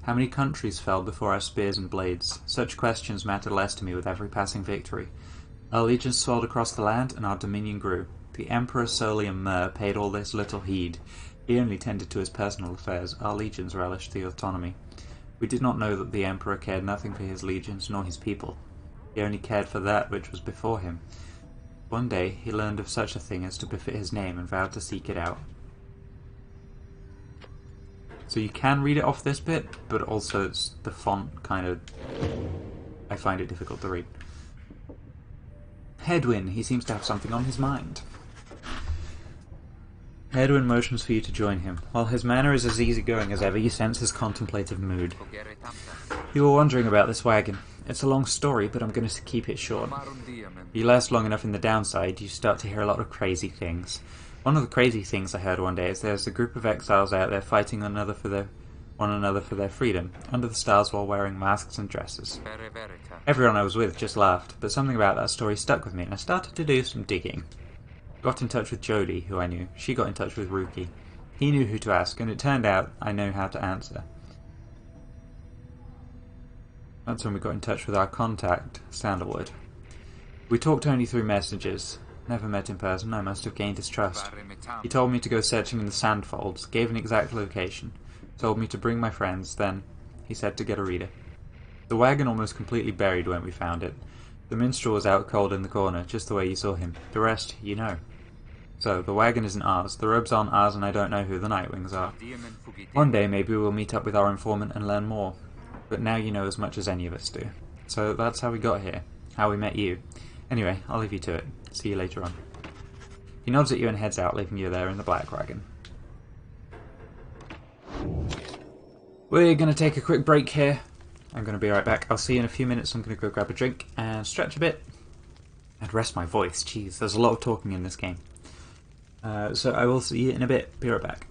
How many countries fell before our spears and blades? Such questions mattered less to me with every passing victory. Our legions swelled across the land, and our dominion grew. The Emperor Solium Mur paid all this little heed. He only tended to his personal affairs. Our legions relished the autonomy. We did not know that the Emperor cared nothing for his legions nor his people. He only cared for that which was before him. One day he learned of such a thing as to befit his name and vowed to seek it out. So you can read it off this bit, but also it's the font kind of... I find it difficult to read. Hedwyn, he seems to have something on his mind. Hedwyn motions for you to join him. While his manner is as easygoing as ever, you sense his contemplative mood. You were wondering about this wagon. It's a long story, but I'm going to keep it short. You last long enough in the downside, you start to hear a lot of crazy things. One of the crazy things I heard one day is there's a group of exiles out there fighting one another for their freedom, under the stars while wearing masks and dresses. Everyone I was with just laughed, but something about that story stuck with me, and I started to do some digging. Got in touch with Jodie, who I knew. She got in touch with Rookie. He knew who to ask, and it turned out I know how to answer. That's when we got in touch with our contact, Sandalwood. We talked only through messages. Never met in person, I must have gained his trust. He told me to go searching in the sandfolds, gave an exact location, told me to bring my friends, then he said to get a reader. The wagon almost completely buried when we found it. The minstrel was out cold in the corner, just the way you saw him. The rest, you know. So, the wagon isn't ours, the robes aren't ours, and I don't know who the Nightwings are. One day maybe we'll meet up with our informant and learn more. But now you know as much as any of us do. So that's how we got here, how we met you. Anyway, I'll leave you to it. See you later on. He nods at you and heads out, leaving you there in the black wagon. We're going to take a quick break here. I'm going to be right back. I'll see you in a few minutes. I'm going to go grab a drink and stretch a bit and rest my voice. Jeez, there's a lot of talking in this game. So I will see you in a bit. Be right back.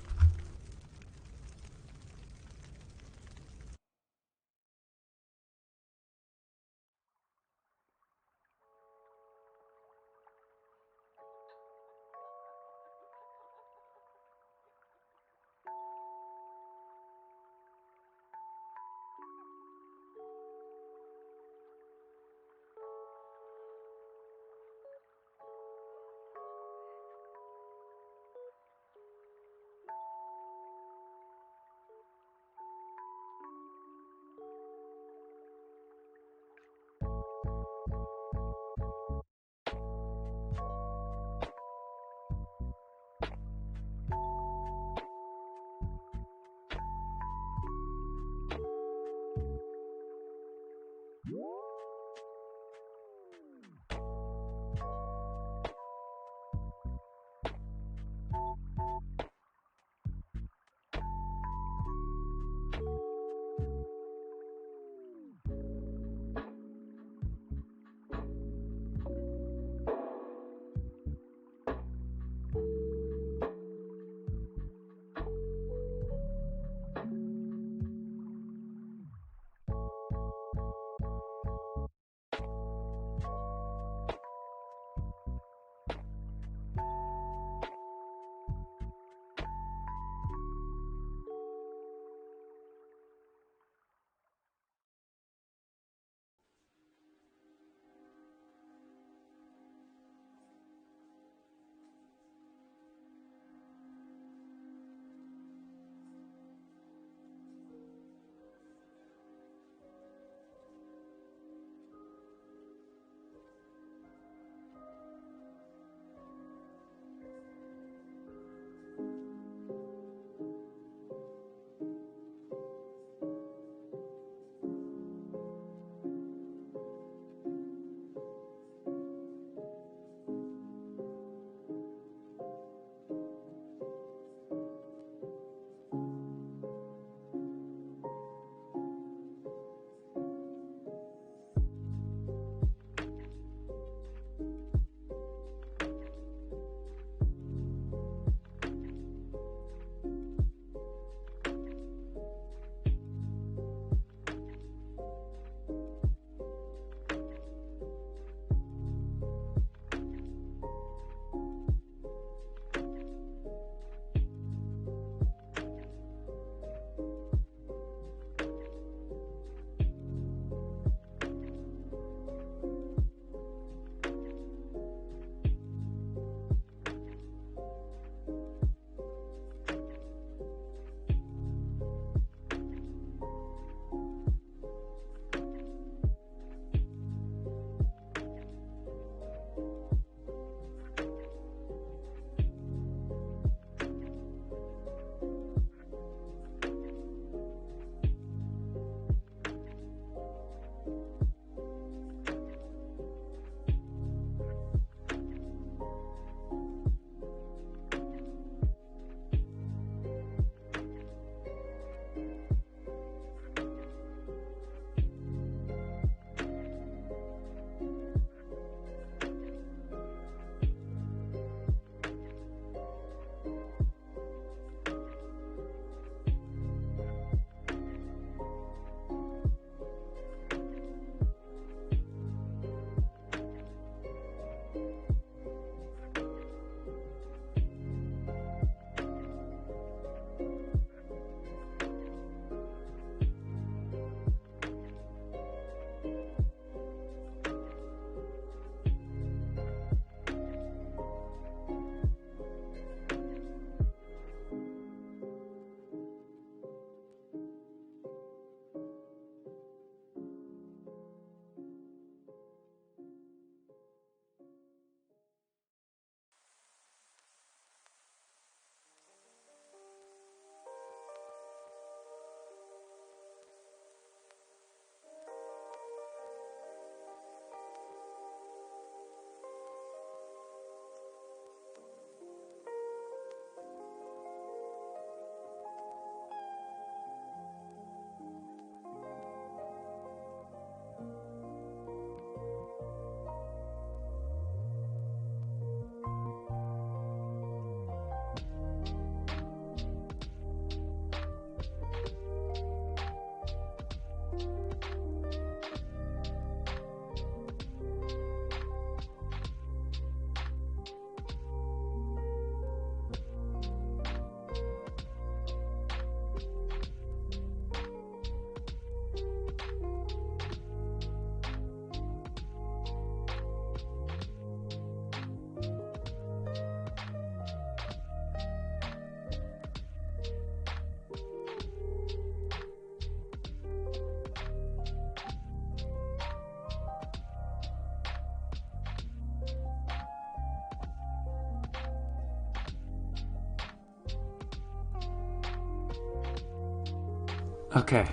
Okay.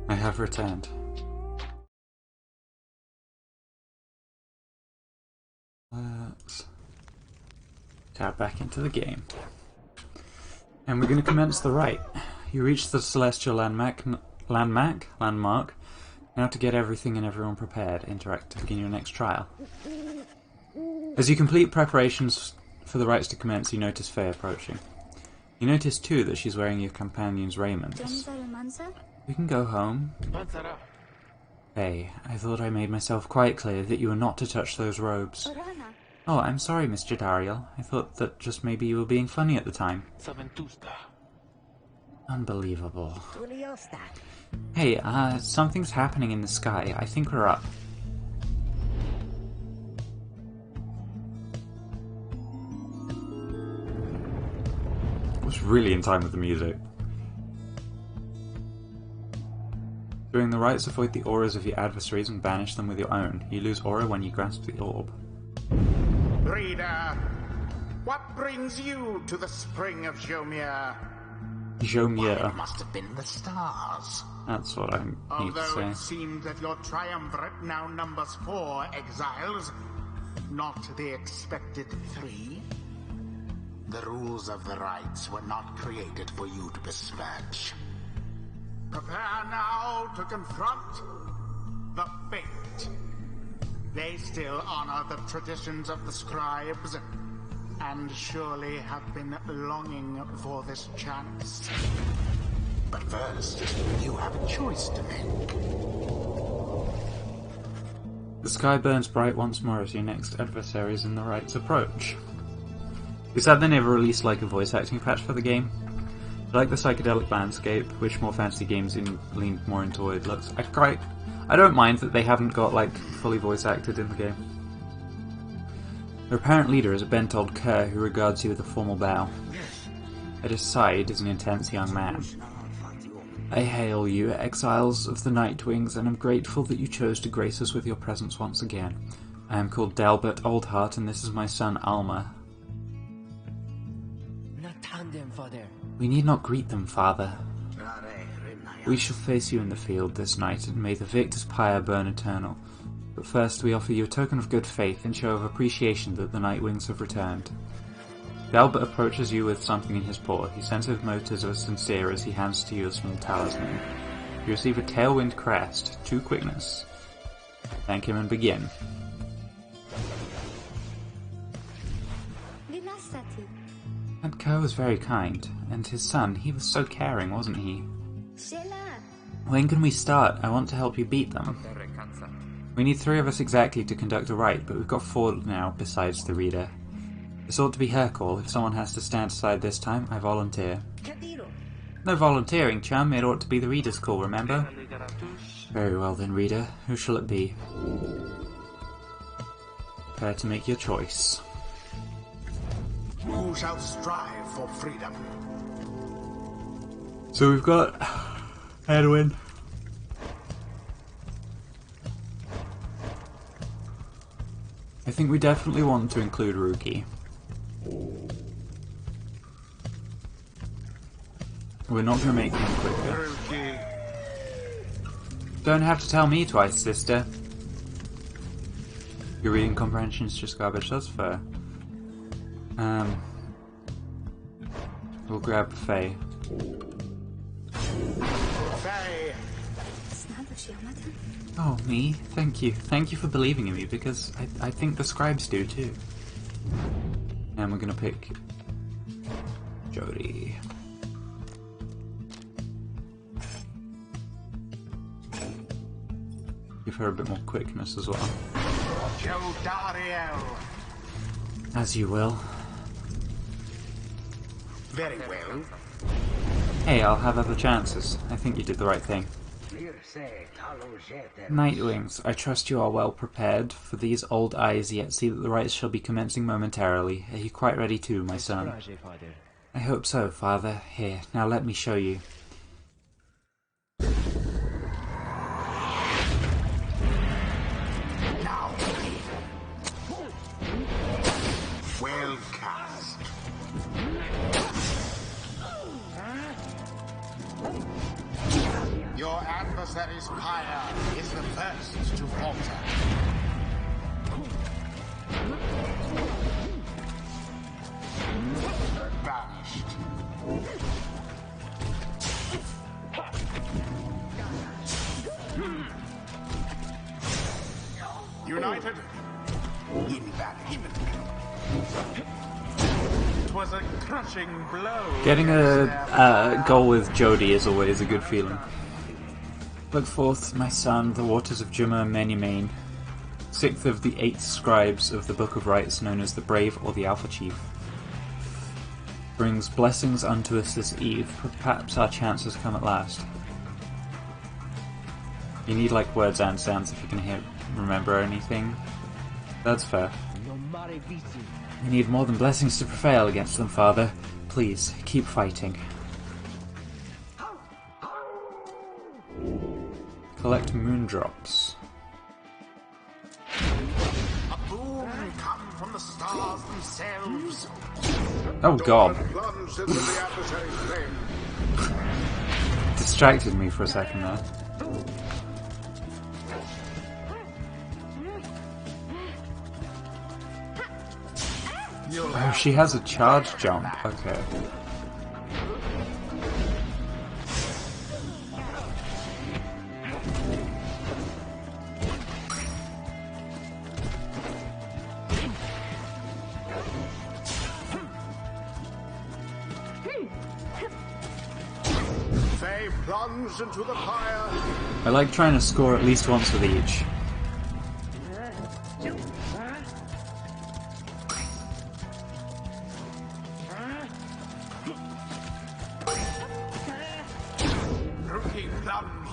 I have returned. Let's tab back into the game. And we're going to commence the rite. You reach the celestial landmark. Now to get everything and everyone prepared, interact to begin your next trial. As you complete preparations for the rites to commence, you notice Faye approaching. You notice too that she's wearing your companion's raiments. We can go home. Faye, I thought I made myself quite clear that you were not to touch those robes. Oh, I'm sorry, Miss Jadariel. I thought that just maybe you were being funny at the time. Unbelievable. Hey, something's happening in the sky. I think we're up. I was really in time with the music. During the rites, avoid the auras of your adversaries and banish them with your own. You lose aura when you grasp the orb. Reader, what brings you to the spring of Jomir? Jomir. It must have been the stars. That's what I need to say. Although it seems that your triumvirate now numbers 4 exiles, not the expected 3. The rules of the rites were not created for you to besmirch. Prepare now to confront the Fate. They still honor the traditions of the scribes, and surely have been longing for this chance. But first, you have a choice to make. The sky burns bright once more as your next adversaries in the rites approach. Is that they never released like a voice acting patch for the game? I like the psychedelic landscape, which more fantasy games leaned more into it looks. I don't mind that they haven't got like fully voice acted in the game. Their apparent leader is a bent old cur who regards you with a formal bow. At his side is an intense young man. I hail you, exiles of the Nightwings, and am grateful that you chose to grace us with your presence once again. I am called Dalbert Oldheart, and this is my son Alma. We need not greet them, father. We shall face you in the field this night, and may the victor's pyre burn eternal. But first we offer you a token of good faith and show of appreciation that the Nightwings have returned. Dalbert approaches you with something in his paw. His sensitive motives are sincere as he hands to you some talisman. You receive a Tailwind Crest, 2 quickness. Thank him and begin. That cur was very kind, and his son, he was so caring, wasn't he? When can we start? I want to help you beat them. We need 3 of us exactly to conduct a rite, but we've got 4 now besides the reader. This ought to be her call. If someone has to stand aside this time, I volunteer. No volunteering, chum. It ought to be the reader's call, remember? Very well then, reader. Who shall it be? Prepare to make your choice. Who shall strive for freedom? So we've got Edwin. I think we definitely want to include Ruki. We're not going to make him quicker. Ruki. Don't have to tell me twice, sister. Your reading comprehension is just garbage, that's fair. We'll grab Faye. Faye. Oh, me? Thank you. Thank you for believing in me, because I think the scribes do too. And we're gonna pick Jody. Give her a bit more quickness as well. Jodariel. As you will. Very well. Hey, I'll have other chances. I think you did the right thing. Nightwings, I trust you are well prepared, for these old eyes yet see that the rites shall be commencing momentarily. Are you quite ready too, my son? I hope so, father. Here, now let me show you. Now, well cast. Pyre is the first to falter. Vanished. United. Invalid. It was a crushing blow. Getting a goal with Jody is always a good feeling. Look forth, my son, the waters of Juma Many Main, 6th of the 8 scribes of the Book of Rites, known as the Brave or the Alpha Chief. Brings blessings unto us this eve, perhaps our chance has come at last. You need like words and sounds if you can remember anything. That's fair. We need more than blessings to prevail against them, Father. Please, keep fighting. Collect moondrops. A boon come from the stars themselves. Oh god. Plunge into the adversary's flame. Distracted me for a second there. Oh, she has a charge jump. Okay. They plunge into the fire. I like trying to score at least once with each.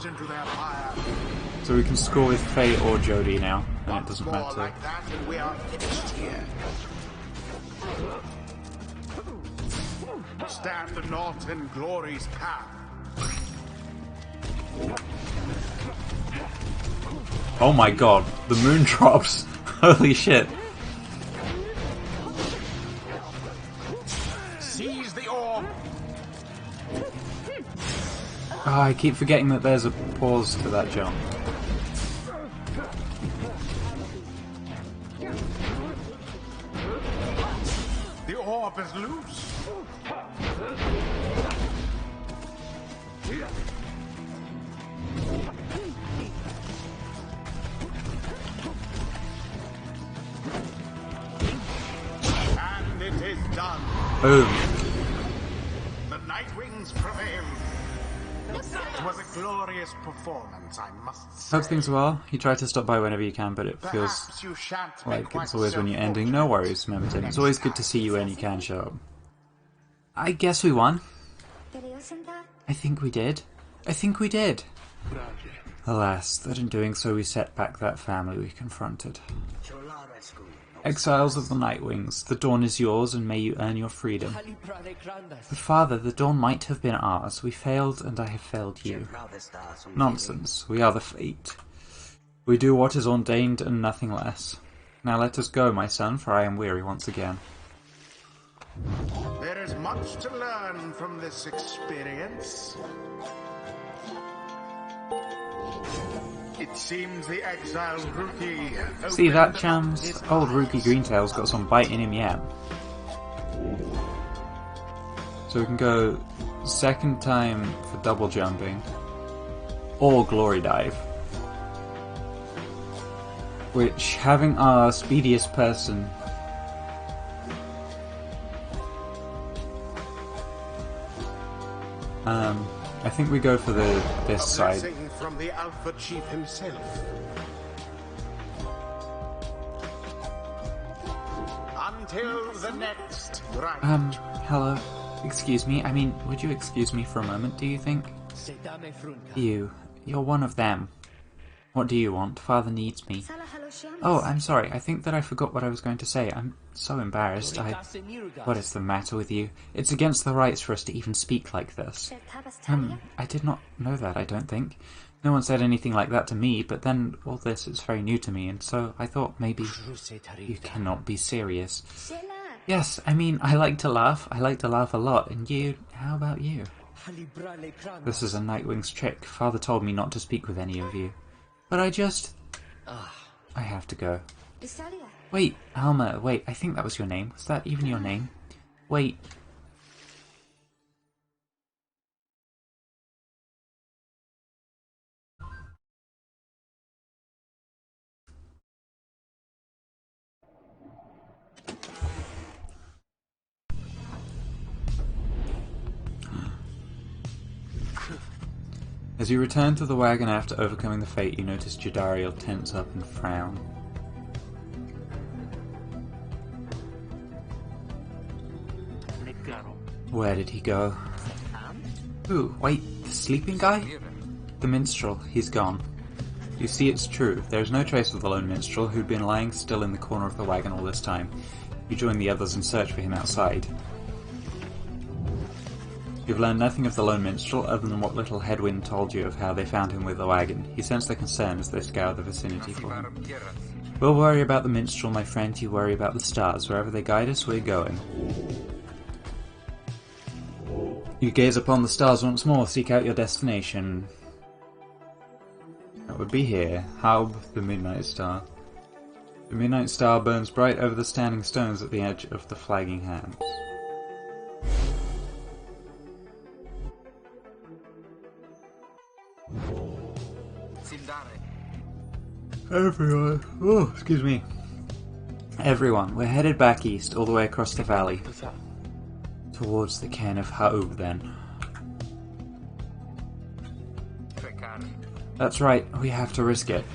Into their fire. So we can score with Faye or Jody now, and it doesn't More matter. like that, and we are finished here. Stand not in glory's path. Oh my god, the moon drops! Holy shit. Seize the orb. Oh, I keep forgetting that there's a pause to that jump. The orb is loose. And it is done. Boom. The Nightwings prevailed. It was a glorious performance, I must say. Hope things are well. You try to stop by whenever you can, but it feels Perhaps you shan't be like quite it's always so when you're ending. No worries, Memeton. It's always good to see you when you can show up. I guess we won. I think we did. I think we did. Alas, that in doing so we set back that family we confronted. Exiles of the Nightwings, the dawn is yours and may you earn your freedom. But father, the dawn might have been ours. We failed and I have failed you. Nonsense, we are the fate. We do what is ordained and nothing less. Now let us go, my son, for I am weary once again. There is much to learn from this experience. It seems the exiled rookie... See that, chums? Old rookie Greentail's got some bite in him yet. So we can go second time for double jumping. Or glory dive. Which, having our speediest person... I think we go for this side. From the Alpha Chief himself. Until the next right. Hello. Excuse me. I mean, would you excuse me for a moment, do you think? You're one of them. What do you want? Father needs me. Oh, I'm sorry. I think that I forgot what I was going to say. I'm so embarrassed. What is the matter with you? It's against the rights for us to even speak like this. I did not know that, I don't think. No one said anything like that to me, but then all this is very new to me, and so I thought maybe... You cannot be serious. Yes, I mean, I like to laugh. I like to laugh a lot. And you? How about you? This is a Nightwing's trick. Father told me not to speak with any of you. But I have to go. Wait, Alma, wait, I think that was your name. Was that even your name? Wait. As you return to the wagon after overcoming the fate, you notice Jadariel tense up and frown. Where did he go? Ooh, wait, the sleeping guy? The minstrel, he's gone. You see, it's true. There is no trace of the lone minstrel, who'd been lying still in the corner of the wagon all this time. You join the others and search for him outside. You've learned nothing of the lone minstrel, other than what little Headwind told you of how they found him with the wagon. You sense their concern as they scour the vicinity for him. We'll worry about the minstrel, my friend. You worry about the stars. Wherever they guide us, we're going. You gaze upon the stars once more, seek out your destination. That would be here. Haub, the Midnight Star. The Midnight Star burns bright over the standing stones at the edge of the flagging hands. Everyone. Oh, excuse me. Everyone, we're headed back east, all the way across the valley. Towards the cairn of Haub, then. That's right, we have to risk it.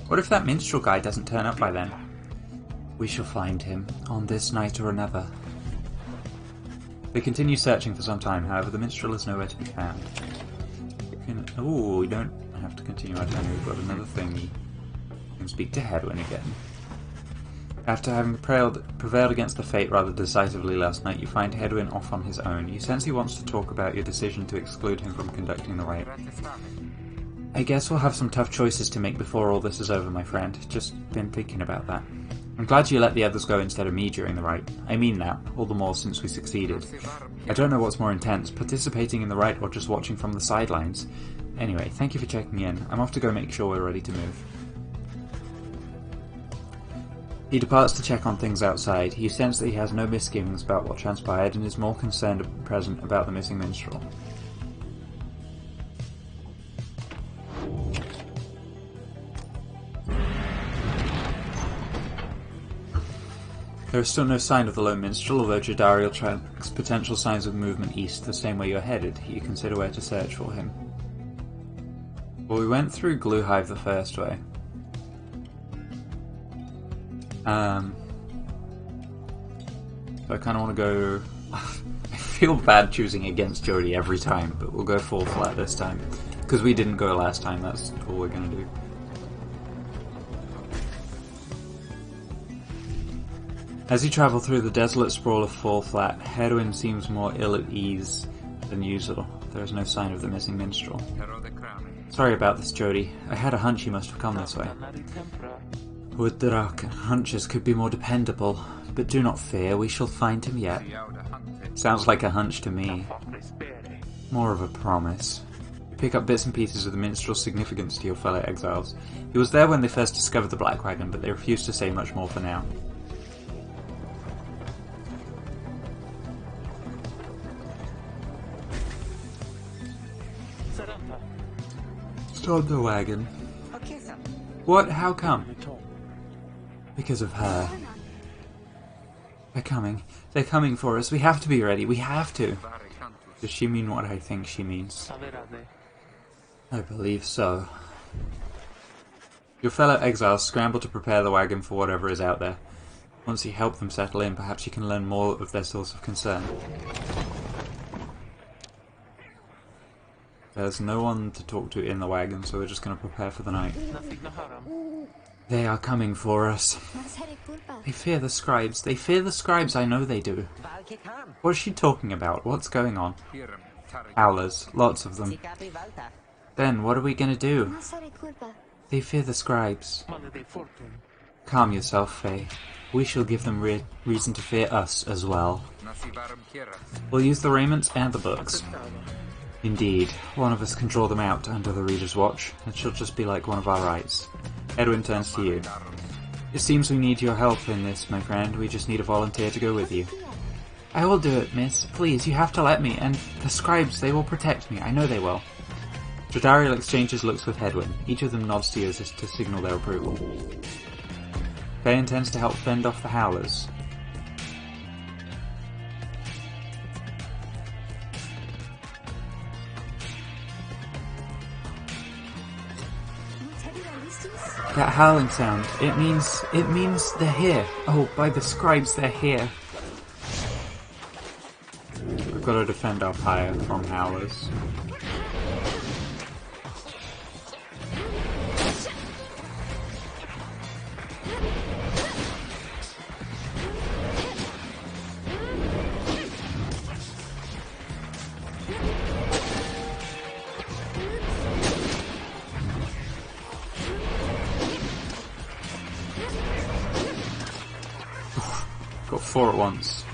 What if that minstrel guy doesn't turn up by then? We shall find him, on this night or another. They continue searching for some time, however the minstrel is nowhere to be found. Ooh, we don't have to continue our journey, we've got another thingy. We can speak to Headwind again. After having prevailed against the fate rather decisively last night, you find Headwind off on his own. You sense he wants to talk about your decision to exclude him from conducting the rite. I guess we'll have some tough choices to make before all this is over, my friend. Just been thinking about that. I'm glad you let the others go instead of me during the rite. I mean that, all the more since we succeeded. I don't know what's more intense, participating in the rite or just watching from the sidelines. Anyway, thank you for checking in. I'm off to go make sure we're ready to move. He departs to check on things outside. You sense that he has no misgivings about what transpired and is more concerned at present about the missing minstrel. There is still no sign of the lone minstrel, although Jadariel tracks potential signs of movement east the same way you're headed. You consider where to search for him. Well, we went through Gluehive the first way. So I kind of want to go... I feel bad choosing against Jodie every time, but we'll go full flat this time. Because we didn't go last time, that's all we're going to do. As you travel through the desolate sprawl of Fall Flat, Headwind seems more ill at ease than usual. There is no sign of the missing minstrel. Sorry about this, Jodie. I had a hunch you must have come this way. Would that our hunches could be more dependable, but do not fear, we shall find him yet. Sounds like a hunch to me. More of a promise. You pick up bits and pieces of the minstrel's significance to your fellow exiles. He was there when they first discovered the Black Wagon, but they refused to say much more for now. Stop the wagon. What? How come? Because of her. They're coming. They're coming for us. We have to be ready. We have to. Does she mean what I think she means? I believe so. Your fellow exiles scramble to prepare the wagon for whatever is out there. Once you help them settle in, perhaps you can learn more of their source of concern. There's no one to talk to in the wagon, so we're just going to prepare for the night. They are coming for us. They fear the scribes. They fear the scribes, I know they do. What is she talking about? What's going on? Owlers. Lots of them. Then, what are we going to do? They fear the scribes. Calm yourself, Faye. We shall give them reason to fear us as well. We'll use the raiments and the books. Indeed, one of us can draw them out under the Reader's watch. It shall just be like one of our rights. Edwin turns to you. It seems we need your help in this, my friend. We just need a volunteer to go with you. I will do it, miss. Please, you have to let me. And the scribes, they will protect me. I know they will. Jodariel exchanges looks with Edwin. Each of them nods to you as if to signal their approval. Faye intends to help fend off the Howlers. That howling sound, it means they're here. Oh, by the scribes, they're here. We've got to defend our Pyre from Howlers. Got 4 at once.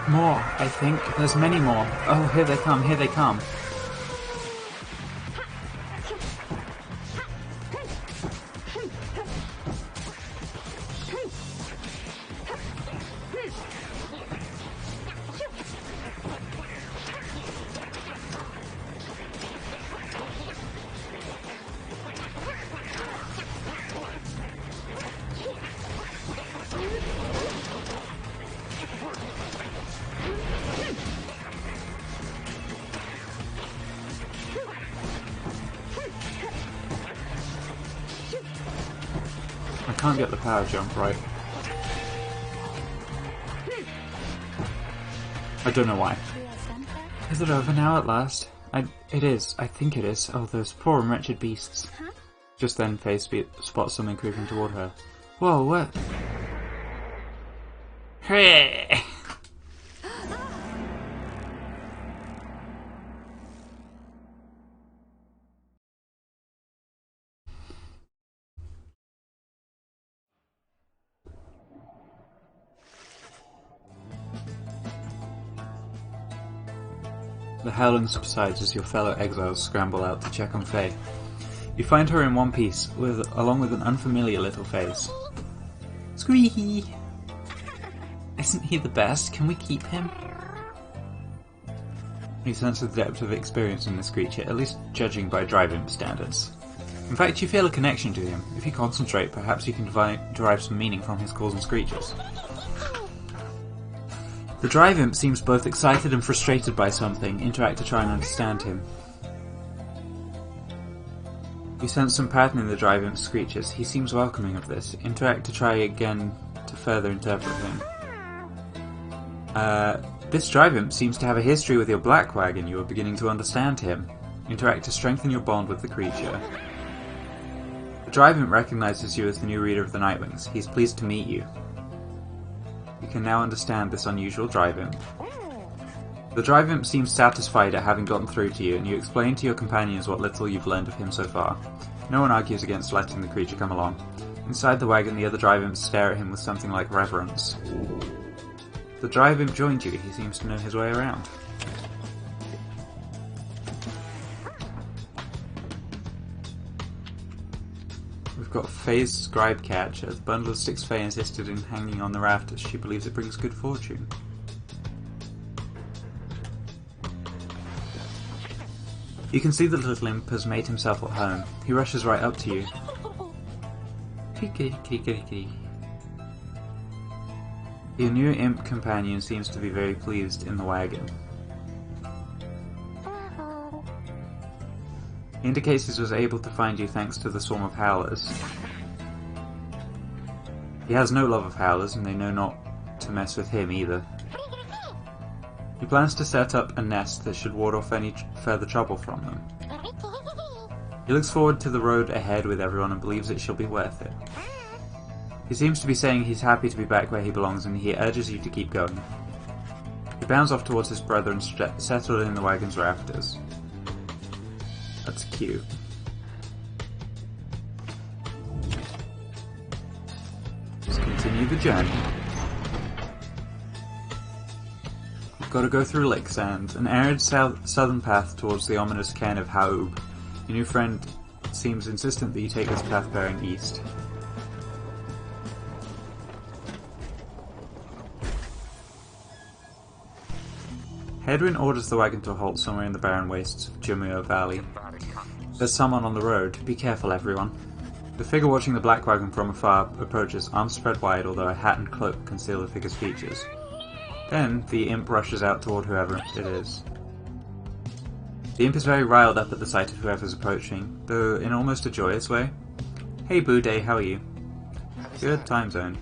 More, I think. There's many more. Oh, here they come, here they come. I can't get the power jump right. I don't know why. Is it over now at last? It is. I think it is. Oh, those poor and wretched beasts. Just then, Faye spots something creeping toward her. Whoa, what? Hey! The howling subsides as your fellow exiles scramble out to check on Faye. You find her in one piece, along with an unfamiliar little face. Squeaky! Isn't he the best? Can we keep him? You sense the depth of experience in this creature, at least judging by Drive-Imp standards. In fact, you feel a connection to him. If you concentrate, perhaps you can derive some meaning from his calls and screeches. The Drive-Imp seems both excited and frustrated by something. Interact to try and understand him. You sense some pattern in the Drive-Imp's screeches. He seems welcoming of this. Interact to try again to further interpret him. This Drive-Imp seems to have a history with your Black Wagon. You are beginning to understand him. Interact to strengthen your bond with the creature. The Drive-Imp recognizes you as the new reader of the Nightwings. He is pleased to meet you. You can now understand this unusual Drive-Imp. The Drive-Imp seems satisfied at having gotten through to you, and you explain to your companions what little you've learned of him so far. No one argues against letting the creature come along. Inside the wagon, the other Drive-Imps stare at him with something like reverence. The Drive-Imp joined you. He seems to know his way around. We've got Faye's scribe catch. As the bundle of sticks Faye insisted in hanging on the rafters, she believes it brings good fortune. You can see the little imp has made himself at home. He rushes right up to you. Your new imp companion seems to be very pleased in the wagon. He indicates he was able to find you thanks to the swarm of howlers. He has no love of howlers, and they know not to mess with him either. He plans to set up a nest that should ward off any further trouble from them. He looks forward to the road ahead with everyone and believes it shall be worth it. He seems to be saying he's happy to be back where he belongs, and he urges you to keep going. He bounds off towards his brother and settled in the wagon's rafters. That's cute. Let's continue the journey. We've got to go through Lake Sand, an arid southern path towards the ominous cairn of Haub. Your new friend seems insistent that you take this path bearing east. Hedwyn orders the wagon to a halt somewhere in the barren wastes of Jumur Valley. There's someone on the road. Be careful, everyone. The figure watching the black wagon from afar approaches, arms spread wide, although a hat and cloak conceal the figure's features. Then, the imp rushes out toward whoever it is. The imp is very riled up at the sight of whoever's approaching, though in almost a joyous way. Hey Boudet, how are you? Good time zone.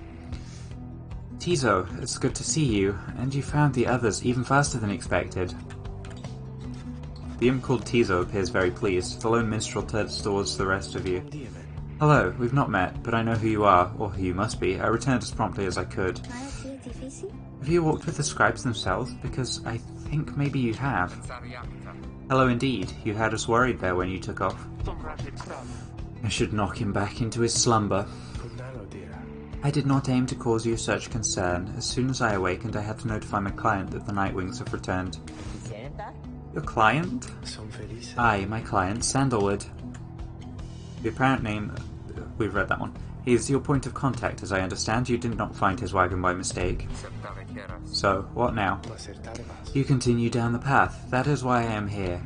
Tizo, it's good to see you, and you found the others even faster than expected. The imp called Tizo appears very pleased. The lone minstrel turns towards the rest of you. Hello, we've not met, but I know who you are, or who you must be. I returned as promptly as I could. Have you walked with the scribes themselves? Because I think maybe you have. Hello indeed. You had us worried there when you took off. I should knock him back into his slumber. I did not aim to cause you such concern. As soon as I awakened, I had to notify my client that the Nightwings have returned. Your client? Aye, my client, Sandalwood. The apparent name... we've read that one. He is your point of contact, as I understand. You did not find his wagon by mistake. So, what now? You continue down the path. That is why I am here.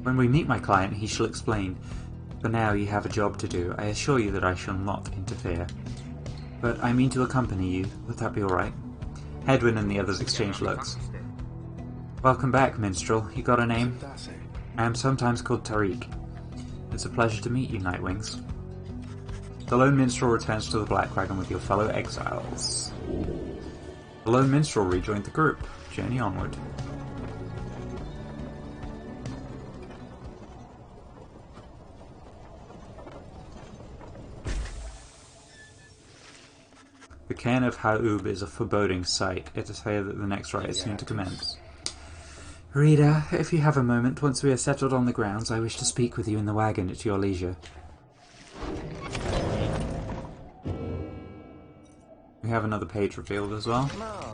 When we meet my client, he shall explain. For now, you have a job to do. I assure you that I shall not interfere. But I mean to accompany you. Would that be alright? Hedwyn and the others exchange looks. Welcome back, minstrel. You got a name? I am sometimes called Tariq. It's a pleasure to meet you, Nightwings. The lone minstrel returns to the black wagon with your fellow exiles. The lone minstrel rejoined the group. Journey onward. The cairn of Haub is a foreboding sight. It is here that the next rite is soon to commence. Reader, if you have a moment, once we are settled on the grounds, I wish to speak with you in the wagon at your leisure. We have another page revealed as well. Oh,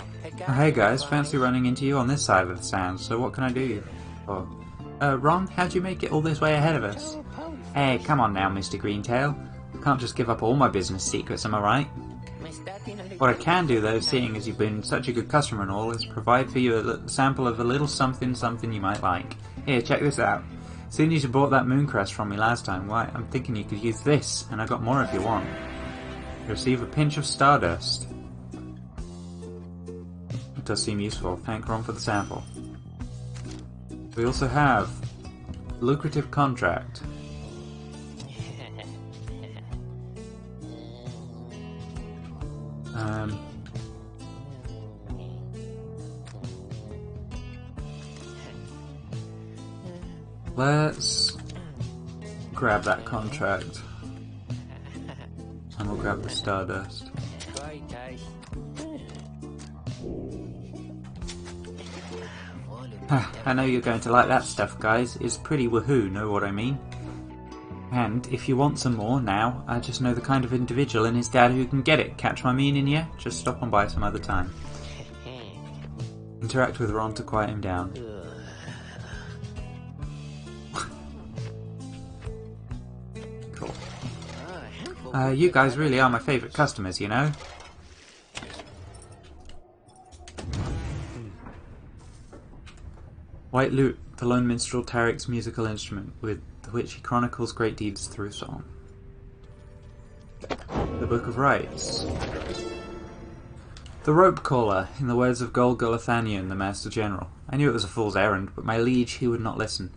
hey guys, fancy running into you on this side of the sand, so what can I do for? Ron, how'd you make it all this way ahead of us? Hey, come on now, Mr. Greentail. I can't just give up all my business secrets, am I right? What I can do, though, seeing as you've been such a good customer and all, is provide for you a sample of a little something you might like. Here, check this out. Seeing as you bought that mooncrest from me last time, why, I'm thinking you could use this, and I got more if you want. You receive a pinch of stardust. It does seem useful. Thank Ron for the sample. We also have lucrative contract. Let's grab that contract. And we'll grab the stardust. I know you're going to like that stuff, guys. It's pretty woohoo, know what I mean? And if you want some more now, I just know the kind of individual and his dad who can get it. Catch my meaning, yeah? Just stop on by some other time. Interact with Ron to quiet him down. Cool. You guys really are my favourite customers, you know? White lute, the lone minstrel Tariq's musical instrument, with which he chronicles great deeds through song. The Book of Rites. The rope caller, in the words of Gol Gulathanian, the Master General. I knew it was a fool's errand, but my liege, he would not listen.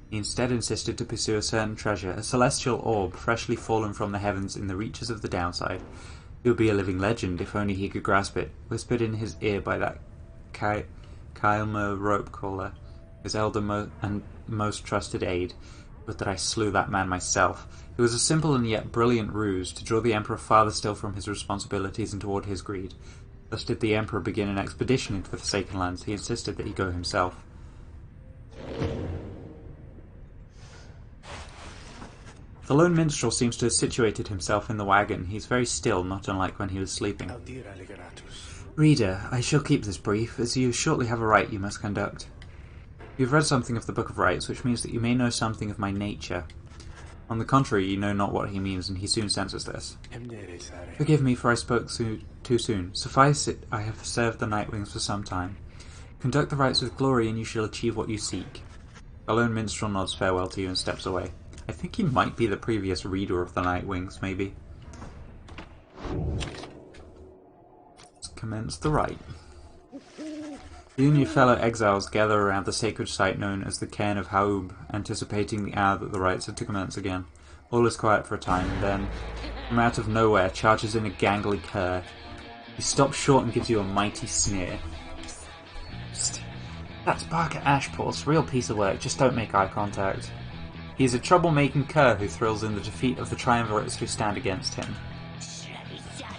He instead insisted to pursue a certain treasure, a celestial orb freshly fallen from the heavens in the reaches of the downside. He would be a living legend if only he could grasp it, whispered in his ear by that Kailmer rope caller, his elder and most trusted aide, but that I slew that man myself. It was a simple and yet brilliant ruse to draw the Emperor farther still from his responsibilities and toward his greed. Thus did the Emperor begin an expedition into the Forsaken Lands. He insisted that he go himself. The lone minstrel seems to have situated himself in the wagon. He's very still, not unlike when he was sleeping. Reader, I shall keep this brief, as you shortly have a rite you must conduct. You have read something of the Book of Rites, which means that you may know something of my nature. On the contrary, you know not what he means, and he soon senses this. Forgive me, for I spoke too soon. Suffice it, I have served the Nightwings for some time. Conduct the rites with glory, and you shall achieve what you seek. The lone minstrel nods farewell to you and steps away. I think he might be the previous reader of the Nightwings, maybe. Let's commence the rite. You and your fellow exiles gather around the sacred site known as the Cairn of Haub, anticipating the hour that the rites are to commence again. All is quiet for a time, and then, from out of nowhere, charges in a gangly cur. He stops short and gives you a mighty sneer. That's Parker Ashport's real piece of work, just don't make eye contact. He is a troublemaking cur who thrills in the defeat of the triumvirates who stand against him.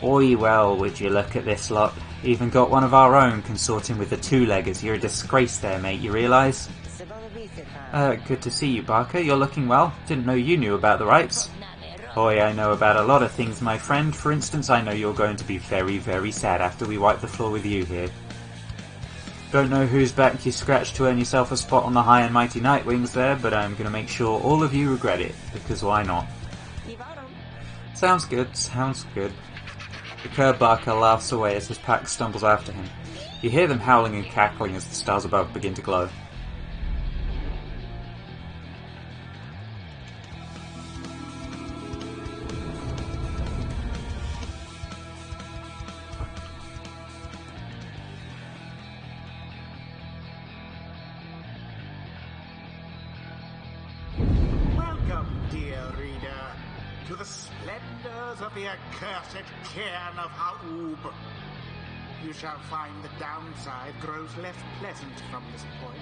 Oi, well, would you look at this lot? Even got one of our own consorting with the two-leggers. You're a disgrace there, mate, you realise? Good to see you, Barker. You're looking well. Didn't know you knew about the rites. Oi, I know about a lot of things, my friend. For instance, I know you're going to be very, very sad after we wipe the floor with you here. Don't know whose back you scratched to earn yourself a spot on the high and mighty Nightwings there, but I'm going to make sure all of you regret it, because why not? Sounds good, sounds good. The cur Barker laughs away as his pack stumbles after him. You hear them howling and cackling as the stars above begin to glow. Welcome, dear reader, to the splendors of the accursed Cairn of Haub. You shall find the downside grows less pleasant from this point.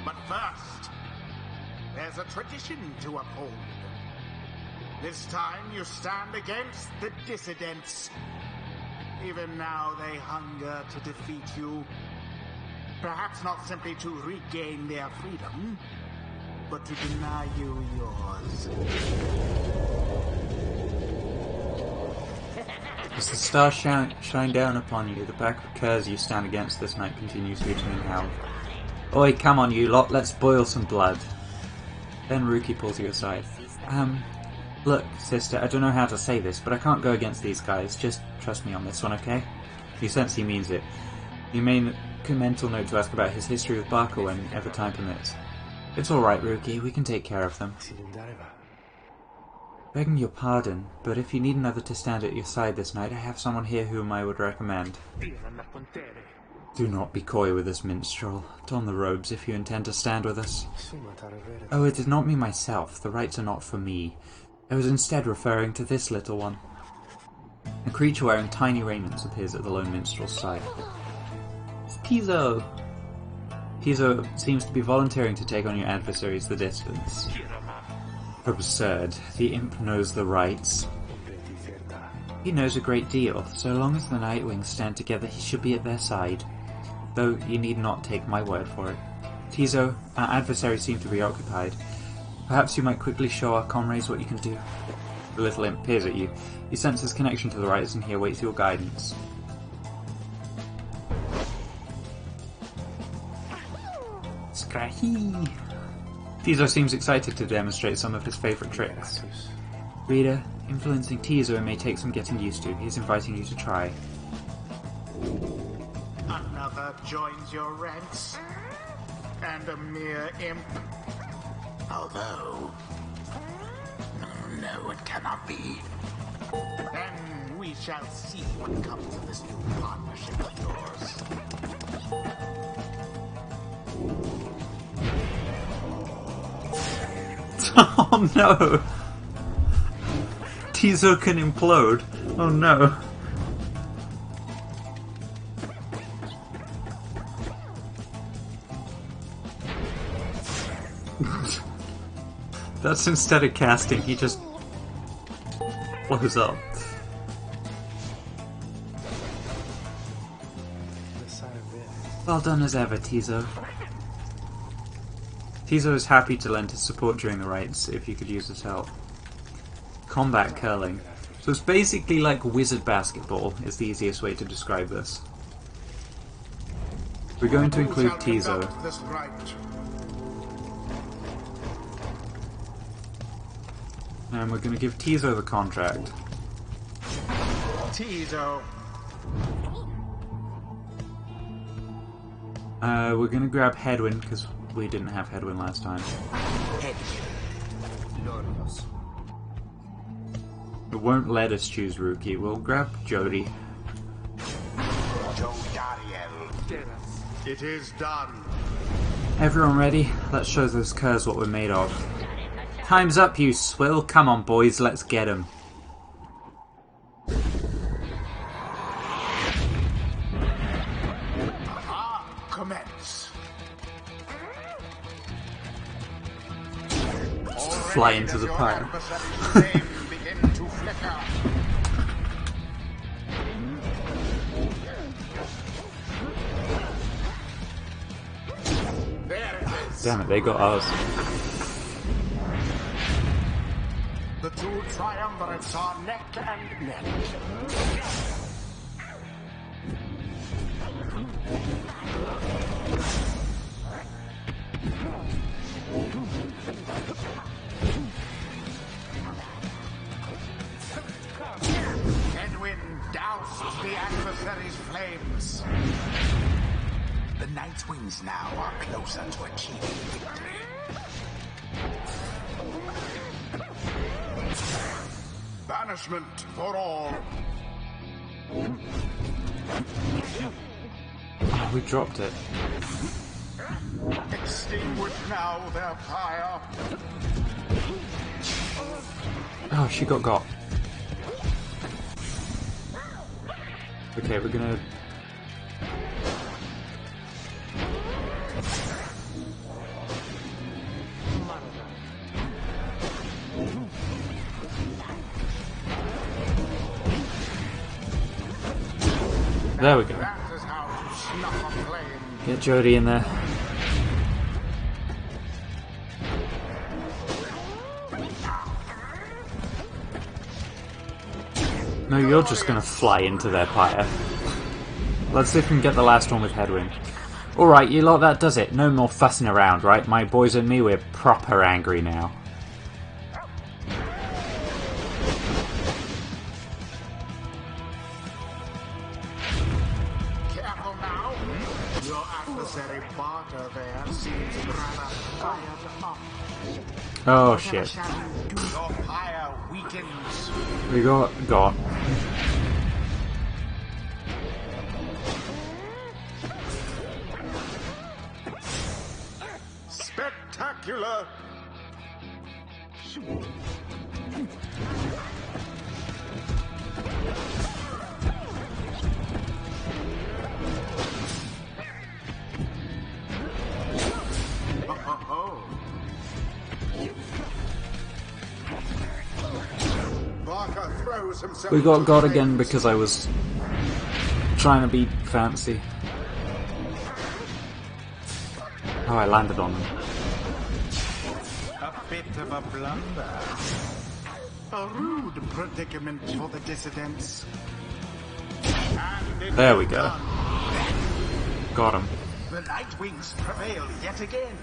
But first, there's a tradition to uphold. This time you stand against the dissidents. Even now they hunger to defeat you. Perhaps not simply to regain their freedom, but to deny you yours. As the stars shine down upon you, the pack of curs you stand against this night continues hooting and howling. Oi, come on you lot, let's boil some blood. Then Rookie pulls you aside. Look, sister, I don't know how to say this, but I can't go against these guys. Just trust me on this one, okay? You sense he means it. You may make a mental note to ask about his history with Barker whenever time permits. It's alright, Rookie, we can take care of them. Begging your pardon, but if you need another to stand at your side this night, I have someone here whom I would recommend. Do not be coy with us, minstrel. Don the robes if you intend to stand with us. Oh, it is not me myself. The rites are not for me. I was instead referring to this little one. A creature wearing tiny raiments appears at the lone minstrel's side. It's Tizo! Tizo seems to be volunteering to take on your adversaries the distance. Absurd. The imp knows the rites. He knows a great deal. So long as the Nightwings stand together, he should be at their side. Though you need not take my word for it. Tizo, our adversaries seem to be occupied. Perhaps you might quickly show our comrades what you can do. The little imp peers at you. He senses connection to the rites and he awaits your guidance. Scrahi! Tizo seems excited to demonstrate some of his favourite tricks. Reader, influencing Tizo may take some getting used to. He's inviting you to try. Another joins your ranks, and a mere imp. Although, no, it cannot be. Then we shall see what comes of this new partnership of yours. Oh no! Tizo can implode. Oh no. That's instead of casting, he just blows up. Well done as ever, Tizo. Tizo is happy to lend his support during the raids if you could use his help. Combat curling. So it's basically like wizard basketball is the easiest way to describe this. We're going to include Tizo. And we're going to give Tizo the contract. Tizo. We're going to grab Headwind because we didn't have Headwind last time. It won't let us choose Rookie. We'll grab Jody. It is done. Everyone ready? Let's show those curs what we're made of. Time's up, you swill. Come on, boys, let's get 'em. Commence. Fly into the pyre. Begin to flicker. There it is. Damn it, they got ours. The two triumvirates are neck and neck. Edwin doused the adversary's flames. The Night's Wings now are closer to achieving victory. Banishment for all. Oh, we dropped it. Extinguish now their fire. Oh, she got. Okay, we're gonna... There we go. That is how to snuff a flame. Get Jody in there. No, you're just gonna fly into their pyre. Let's see if we can get the last one with Headwind. Alright, you lot, that does it. No more fussing around, right? My boys and me, we're proper angry now. Careful now. Your adversary Barker there seems rather fired up. Oh shit. Your fire weakens. We got. Spectacular. Barker throws himself. We got God again because I was trying to be fancy. Oh, I landed on them. A bit of a blunder. A rude predicament for the dissidents. And There we go. Got him. the Nightwings prevail yet again.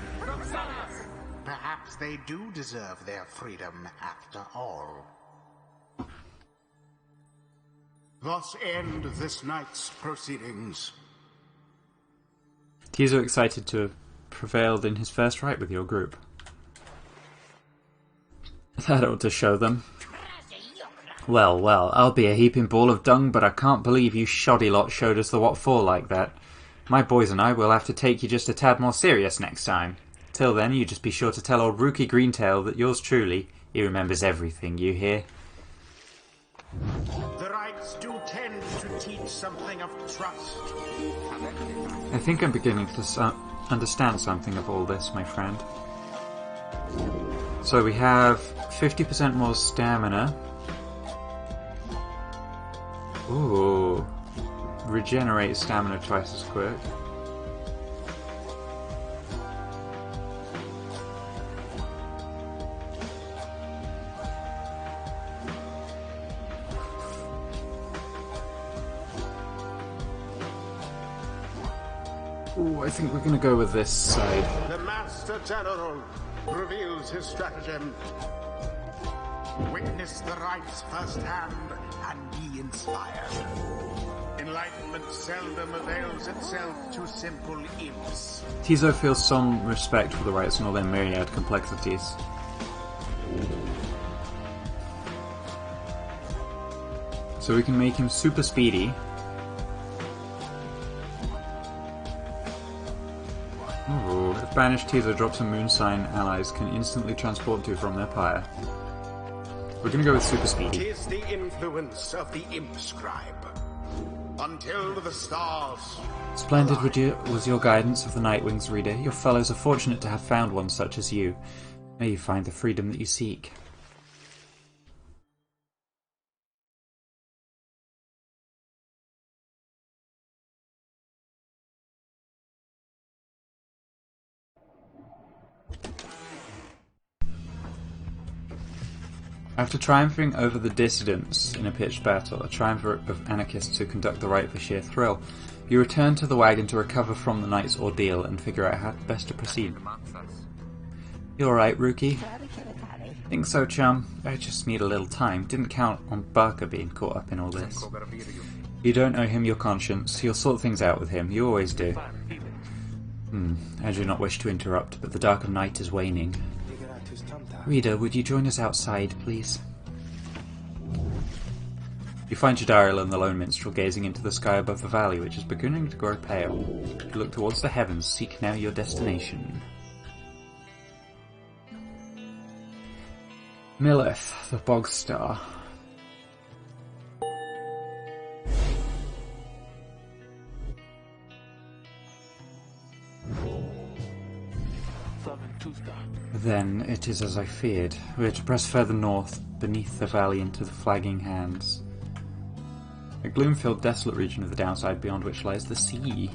Perhaps they do deserve their freedom after all. Thus end this night's proceedings. Tizo excited to have prevailed in his first fight with your group. That ought to show them. Well, I'll be a heaping ball of dung, but I can't believe you shoddy lot showed us the what for like that. My boys and I will have to take you just a tad more serious next time. Till then, you just be sure to tell old Rookie Greentail that yours truly, he remembers everything, you hear? The something of trust. I think I'm beginning to understand something of all this, my friend. So we have 50% more stamina. Ooh. Regenerate stamina twice as quick. Ooh, I think we're gonna go with this side. The Master General reveals his stratagem. Witness the rites firsthand and be inspired. Enlightenment seldom avails itself to simple imps. Tizo feels some respect for the rites and all their myriad complexities. So we can make him super speedy. Ooh, if banished Tizo drops a moon sign, allies can instantly transport to from their pyre. We're gonna go with super speedy. Tis the influence of the imp scribe. Until the stars. Splendid was your guidance of the Nightwing's reader. Your fellows are fortunate to have found one such as you. May you find the freedom that you seek. After triumphing over the dissidents in a pitched battle, a triumvirate of anarchists who conduct the rite for sheer thrill, you return to the wagon to recover from the night's ordeal and figure out how best to proceed. You alright, Rookie? Think so, chum. I just need a little time. Didn't count on Barker being caught up in all this. You don't owe him your conscience. You'll sort things out with him. You always do. I do not wish to interrupt, but the dark of night is waning. Reader, would you join us outside, please? You find Jadariel and the lone minstrel gazing into the sky above the valley, which is beginning to grow pale. You look towards the heavens, seek now your destination. Millith, the Bog Star. Then it is as I feared. We are to press further north, beneath the valley into the flagging hands. A gloom-filled, desolate region of the downside beyond which lies the sea.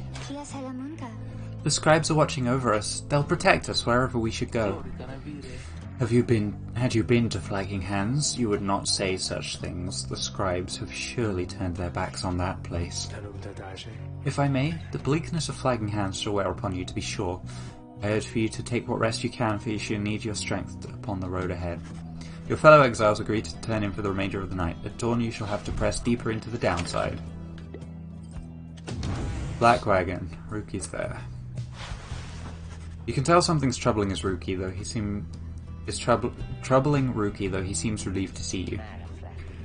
The scribes are watching over us. They'll protect us wherever we should go. Had you been to Flagging Hands, you would not say such things. The scribes have surely turned their backs on that place. If I may, the bleakness of Flagging Hands shall wear upon you, to be sure. I urge for you to take what rest you can, for you shall need your strength upon the road ahead. Your fellow exiles agree to turn in for the remainder of the night. At dawn you shall have to press deeper into the downside. Black Wagon. Rookie's there. You can tell something's troubling his Rookie, though he seems relieved to see you.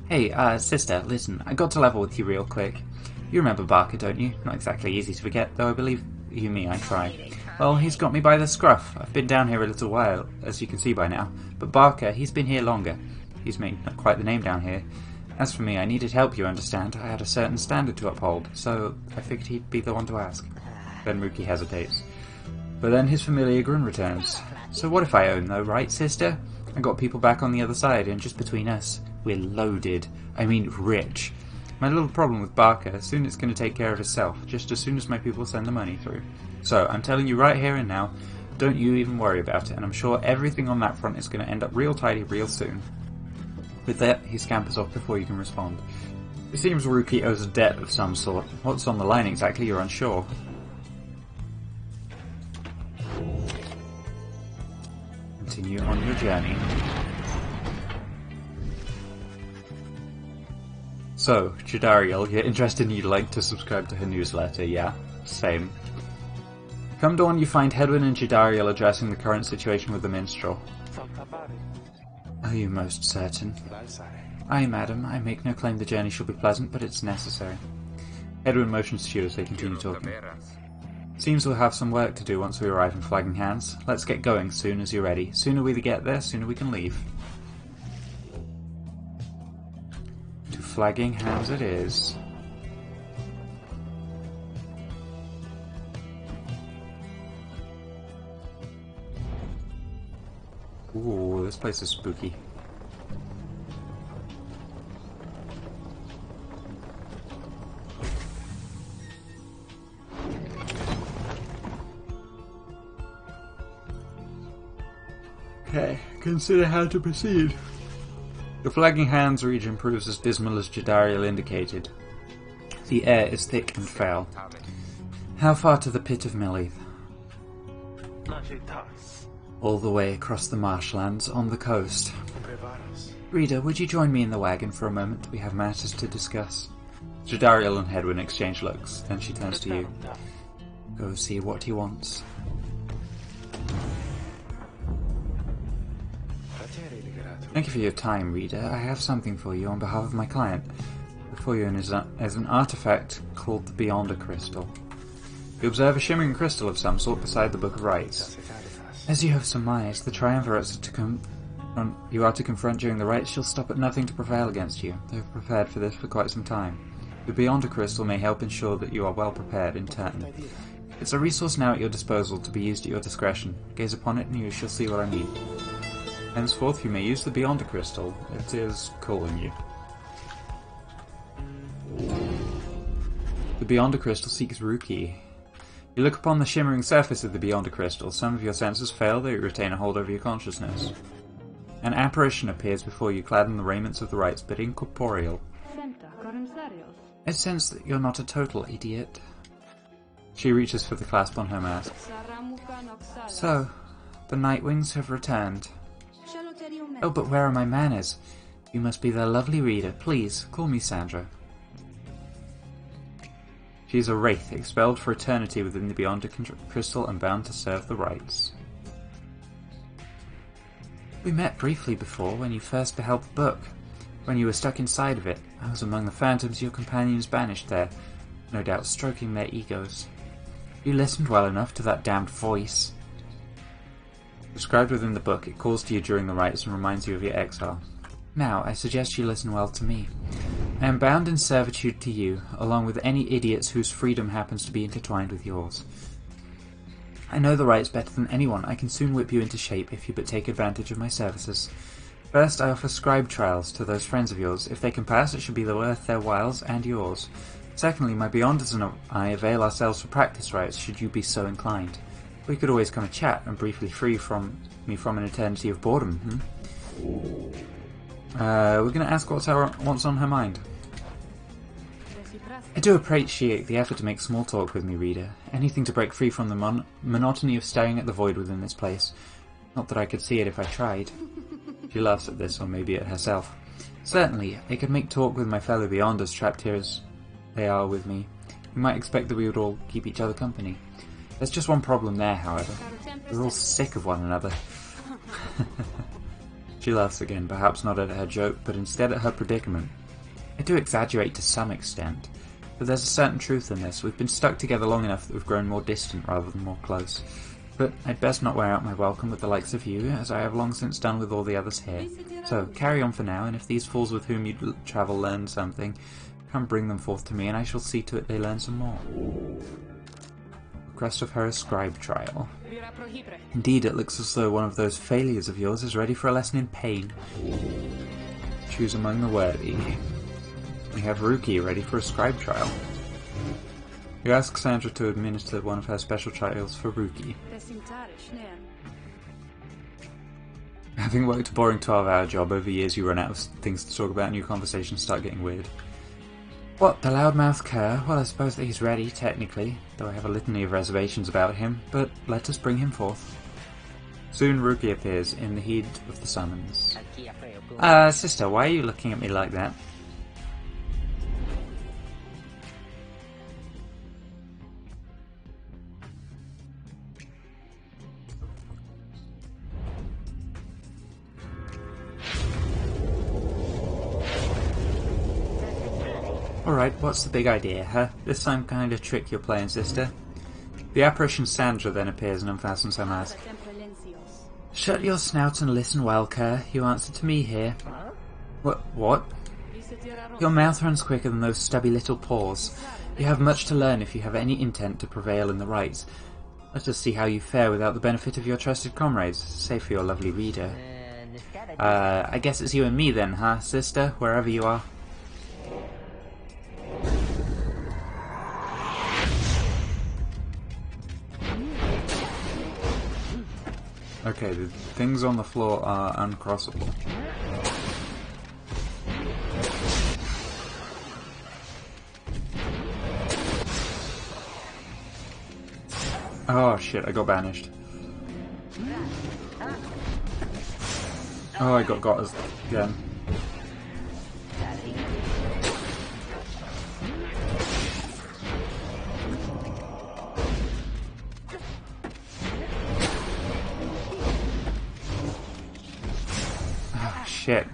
Hey, sister, listen, I got to level with you real quick. You remember Barker, don't you? Not exactly easy to forget, though I believe you me, I try. Well, he's got me by the scruff. I've been down here a little while, as you can see by now. But Barker, he's been here longer. He's made quite the name down here. As for me, I needed help, you understand. I had a certain standard to uphold, so I figured he'd be the one to ask. Then Rookie hesitates. But then his familiar grin returns. So what if I own, though, right, sister? I got people back on the other side, and just between us, we're loaded. I mean, rich. My little problem with Barker, soon it's going to take care of itself, just as soon as my people send the money through. So, I'm telling you right here and now, don't you even worry about it, and I'm sure everything on that front is going to end up real tidy real soon. With that, he scampers off before you can respond. It seems Rookie owes a debt of some sort. What's on the line exactly, you're unsure. Continue on your journey. So, Jadariel, you're interested and you'd like to subscribe to her newsletter, yeah? Same. Come dawn, you find Hedwyn and Jadariel addressing the current situation with the minstrel. Are you most certain? Aye, madam. I make no claim the journey shall be pleasant, but it's necessary. Hedwyn motions to you as they continue talking. Seems we'll have some work to do once we arrive in Flagging Hands. Let's get going soon as you're ready. Sooner we get there, sooner we can leave. To Flagging Hands it is. Ooh, this place is spooky. Okay, consider how to proceed. The Flagging Hands region proves as dismal as Jadariel indicated. The air is thick and foul. How far to the pit of Melith? All the way across the marshlands on the coast. Reader, would you join me in the wagon for a moment? We have matters to discuss. Jadariel and Hedwyn exchange looks, then she turns to you. Go see what he wants. Thank you for your time, reader. I have something for you on behalf of my client. Before you is an artifact called the Beyonder Crystal. You observe a shimmering crystal of some sort beside the Book of Rites. As you have surmised, the triumvirates you are to confront during the rites shall stop at nothing to prevail against you. They have prepared for this for quite some time. The Beyonder Crystal may help ensure that you are well prepared in turn. It's a resource now at your disposal to be used at your discretion. Gaze upon it and you shall see what I mean. Henceforth you may use the Beyonder Crystal. It is calling you. The Beyonder Crystal seeks Ruki. You look upon the shimmering surface of the Beyonder Crystal. Some of your senses fail, though you retain a hold over your consciousness. An apparition appears before you, clad in the raiments of the rites, but incorporeal. I sense that you're not a total idiot. She reaches for the clasp on her mask. So, the Nightwings have returned. Oh, but where are my manners? You must be their lovely reader. Please, call me Sandra. She is a wraith, expelled for eternity within the Beyonder Crystal and bound to serve the rites. We met briefly before, when you first beheld the book. When you were stuck inside of it, I was among the phantoms your companions banished there, no doubt stroking their egos. You listened well enough to that damned voice. Described within the book, it calls to you during the rites and reminds you of your exile. Now, I suggest you listen well to me. I am bound in servitude to you, along with any idiots whose freedom happens to be intertwined with yours. I know the rites better than anyone. I can soon whip you into shape if you but take advantage of my services. First, I offer scribe trials to those friends of yours. If they can pass, it should be worth their whiles and yours. Secondly, my Beyonders and I avail ourselves for practice rites, should you be so inclined. We could always come and chat and briefly free me from an eternity of boredom, We're going to ask what's on her mind. I do appreciate the effort to make small talk with me, reader. Anything to break free from the monotony of staring at the void within this place. Not that I could see it if I tried. She laughs at this, or maybe at herself. Certainly, I could make talk with my fellow Beyonders trapped here as they are with me. You might expect that we would all keep each other company. There's just one problem there, however. We're all sick of one another. She laughs again, perhaps not at her joke, but instead at her predicament. I do exaggerate to some extent, but there's a certain truth in this. We've been stuck together long enough that we've grown more distant rather than more close. But I'd best not wear out my welcome with the likes of you, as I have long since done with all the others here. So, carry on for now, and if these fools with whom you travel learn something, come bring them forth to me, and I shall see to it they learn some more. Request of her a scribe trial. Indeed, it looks as though one of those failures of yours is ready for a lesson in pain. Choose among the worthy. We have Ruki ready for a scribe trial. You ask Sandra to administer one of her special trials for Ruki. Having worked a boring 12-hour job over years, you run out of things to talk about and your conversations start getting weird. What, the loudmouth cur? Well, I suppose that he's ready, technically, though I have a litany of reservations about him, but let us bring him forth. Soon Ruki appears in the heat of the summons. Sister, why are you looking at me like that? Alright, what's the big idea, huh? This some kind of trick you're playing, sister? The apparition Sandra then appears and unfastens her mask. Shut your snout and listen well, cur. You answer to me here. What? Your mouth runs quicker than those stubby little paws. You have much to learn if you have any intent to prevail in the rites. Let's just see how you fare without the benefit of your trusted comrades. Save for your lovely reader. I guess it's you and me then, huh, sister? Wherever you are. Okay, the things on the floor are uncrossable. Oh shit, I got banished. Oh, I got us again. Oh shit.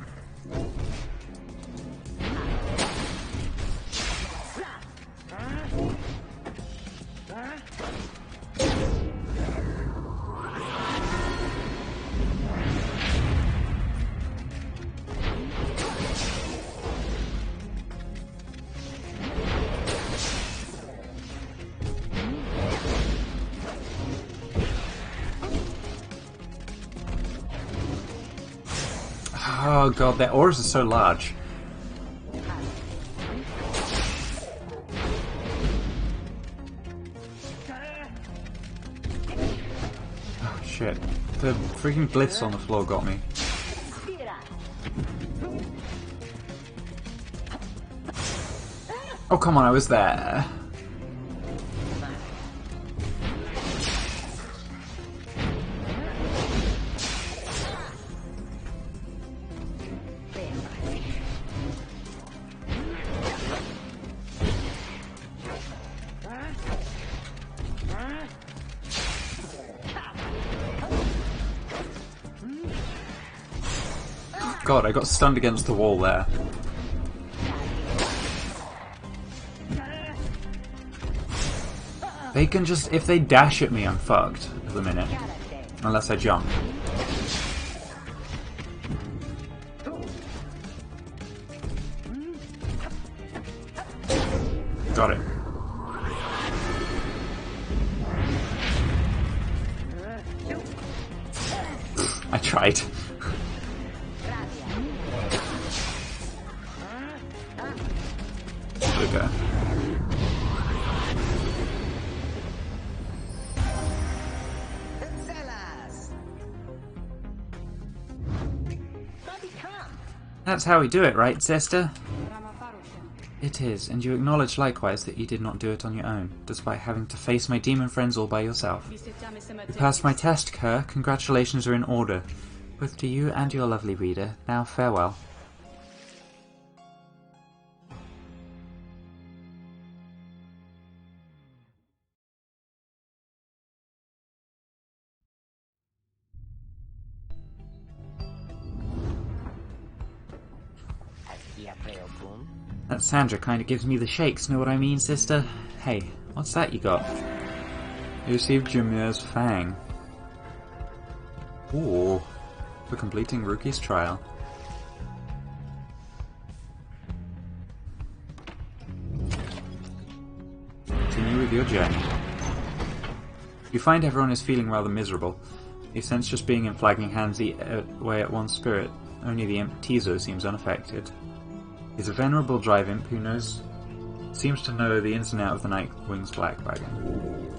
Oh god, their auras are so large. Oh shit. The freaking glyphs on the floor got me. Oh come on, I was there. God, I got stunned against the wall there. They can just... if they dash at me, I'm fucked at the minute. Unless I jump. Got it. I tried. Okay. That's how we do it, right, sister? It is, and you acknowledge likewise that you did not do it on your own, despite having to face my demon friends all by yourself. You passed my test, Kerr. Congratulations are in order. Both to you and your lovely reader. Now farewell. That Sandra kinda gives me the shakes, know what I mean, sister? Hey, what's that you got? You received Jameer's Fang. Ooh, for completing Rookie's trial. Continue with your journey. You find everyone is feeling rather miserable. You sense just being in Flagging Hands eat away at one's spirit. Only the imp Tizo seems unaffected. He's a venerable drive imp who seems to know the ins and outs of the Nightwing's Black Wagon.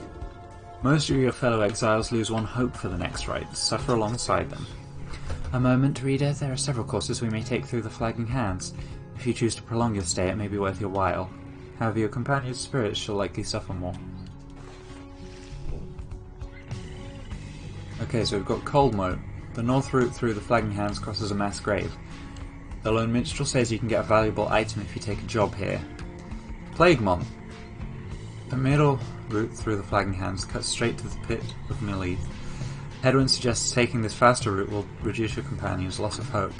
Most of your fellow exiles lose one hope for the next rite, suffer alongside them. A moment, reader, there are several courses we may take through the Flagging Hands. If you choose to prolong your stay, it may be worth your while. However, your companion's spirits shall likely suffer more. Okay, so we've got Cold Moat. The north route through the Flagging Hands crosses a mass grave. The Lone Minstrel says you can get a valuable item if you take a job here. Plaguemon. The middle route through the Flagging Hands cuts straight to the pit of Millheath. Edwin suggests taking this faster route will reduce your companion's loss of hope.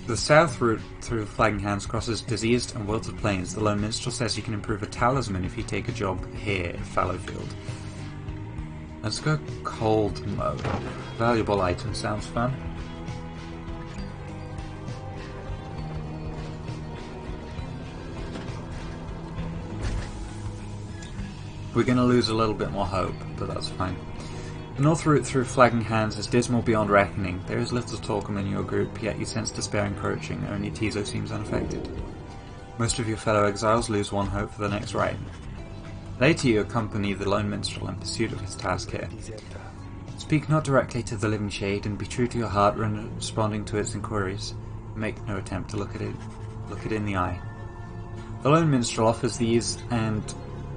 The south route through the Flagging Hands crosses diseased and wilted plains. The Lone Minstrel says you can improve a talisman if you take a job here at Fallowfield. Let's go Cold Mode. Valuable item sounds fun. We're going to lose a little bit more hope, but that's fine. The North route through flagging hands is dismal beyond reckoning. There is little talk among your group, yet you sense despair encroaching. Only Tizo seems unaffected. Most of your fellow exiles lose one hope for the next rite. Later you accompany the lone minstrel in pursuit of his task here. Speak not directly to the living shade, and be true to your heart when responding to its inquiries. Make no attempt to look it in the eye. The lone minstrel offers these and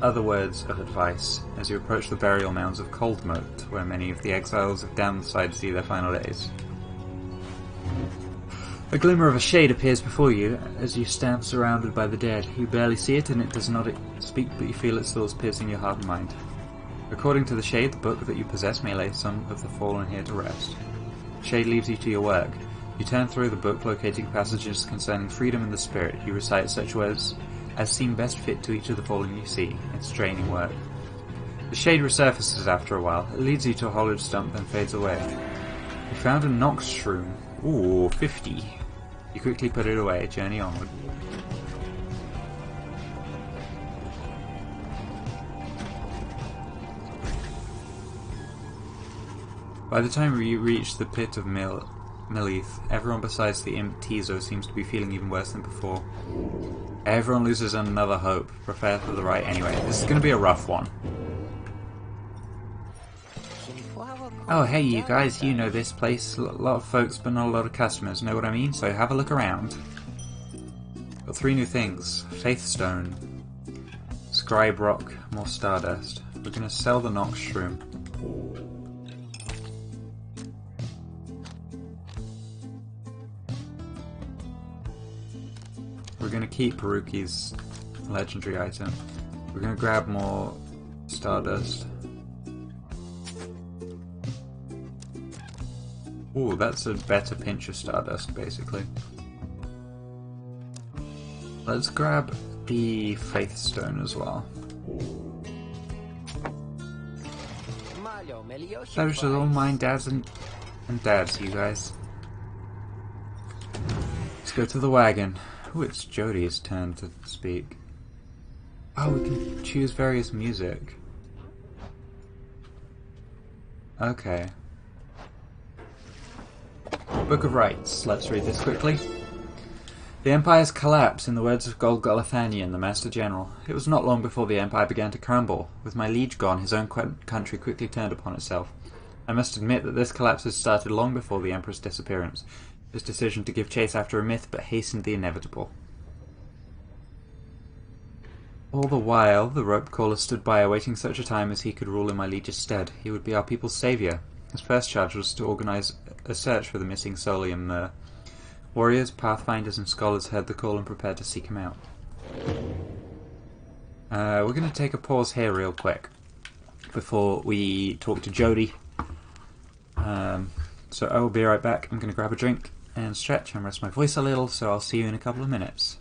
other words of advice as you approach the burial mounds of Coldmoat, where many of the exiles of Downside see their final days. A glimmer of a shade appears before you as you stand surrounded by the dead. You barely see it, and it does not speak, but you feel its thoughts piercing your heart and mind. According to the shade, the book that you possess may lay some of the fallen here to rest. The shade leaves you to your work. You turn through the book, locating passages concerning freedom and the spirit. You recite such words as seem best fit to each of the fallen you see. It's draining work. The shade resurfaces after a while. It leads you to a hollowed stump, then fades away. You found a Nox shroom. Ooh, 50. You quickly put it away, journey onward. By the time you reach the pit of Millith, everyone besides the imp Tizo seems to be feeling even worse than before. Everyone loses another hope. Prepare for the rite anyway. This is going to be a rough one. Oh hey you guys, you know this place. A lot of folks but not a lot of customers, know what I mean? So have a look around. Got 3 new things. Faith Stone, Scribe Rock, more Stardust. We're going to sell the Nox Shroom. We're going to keep Haruki's legendary item. We're going to grab more Stardust. Ooh, that's a better pinch of Stardust, basically. Let's grab the Faith Stone as well. Those are all mine, dads and dads, you guys. Let's go to the wagon. Ooh, it's Jodie's turn to speak. Oh, we can choose various music. Okay. Book of Rites. Let's read this quickly. The Empire's collapse, in the words of Golgolathanian, the Master General. It was not long before the Empire began to crumble. With my liege gone, his own country quickly turned upon itself. I must admit that this collapse had started long before the Emperor's disappearance. His decision to give chase after a myth but hastened the inevitable. All the while, the rope caller stood by, awaiting such a time as he could rule in my liege's stead. He would be our people's saviour. His first charge was to organise a search for the missing Solium Myr. Warriors, pathfinders and scholars heard the call and prepared to seek him out. We're going to take a pause here real quick before we talk to Jodie. So I will be right back. I'm going to grab a drink and stretch and rest my voice a little, so I'll see you in a couple of minutes.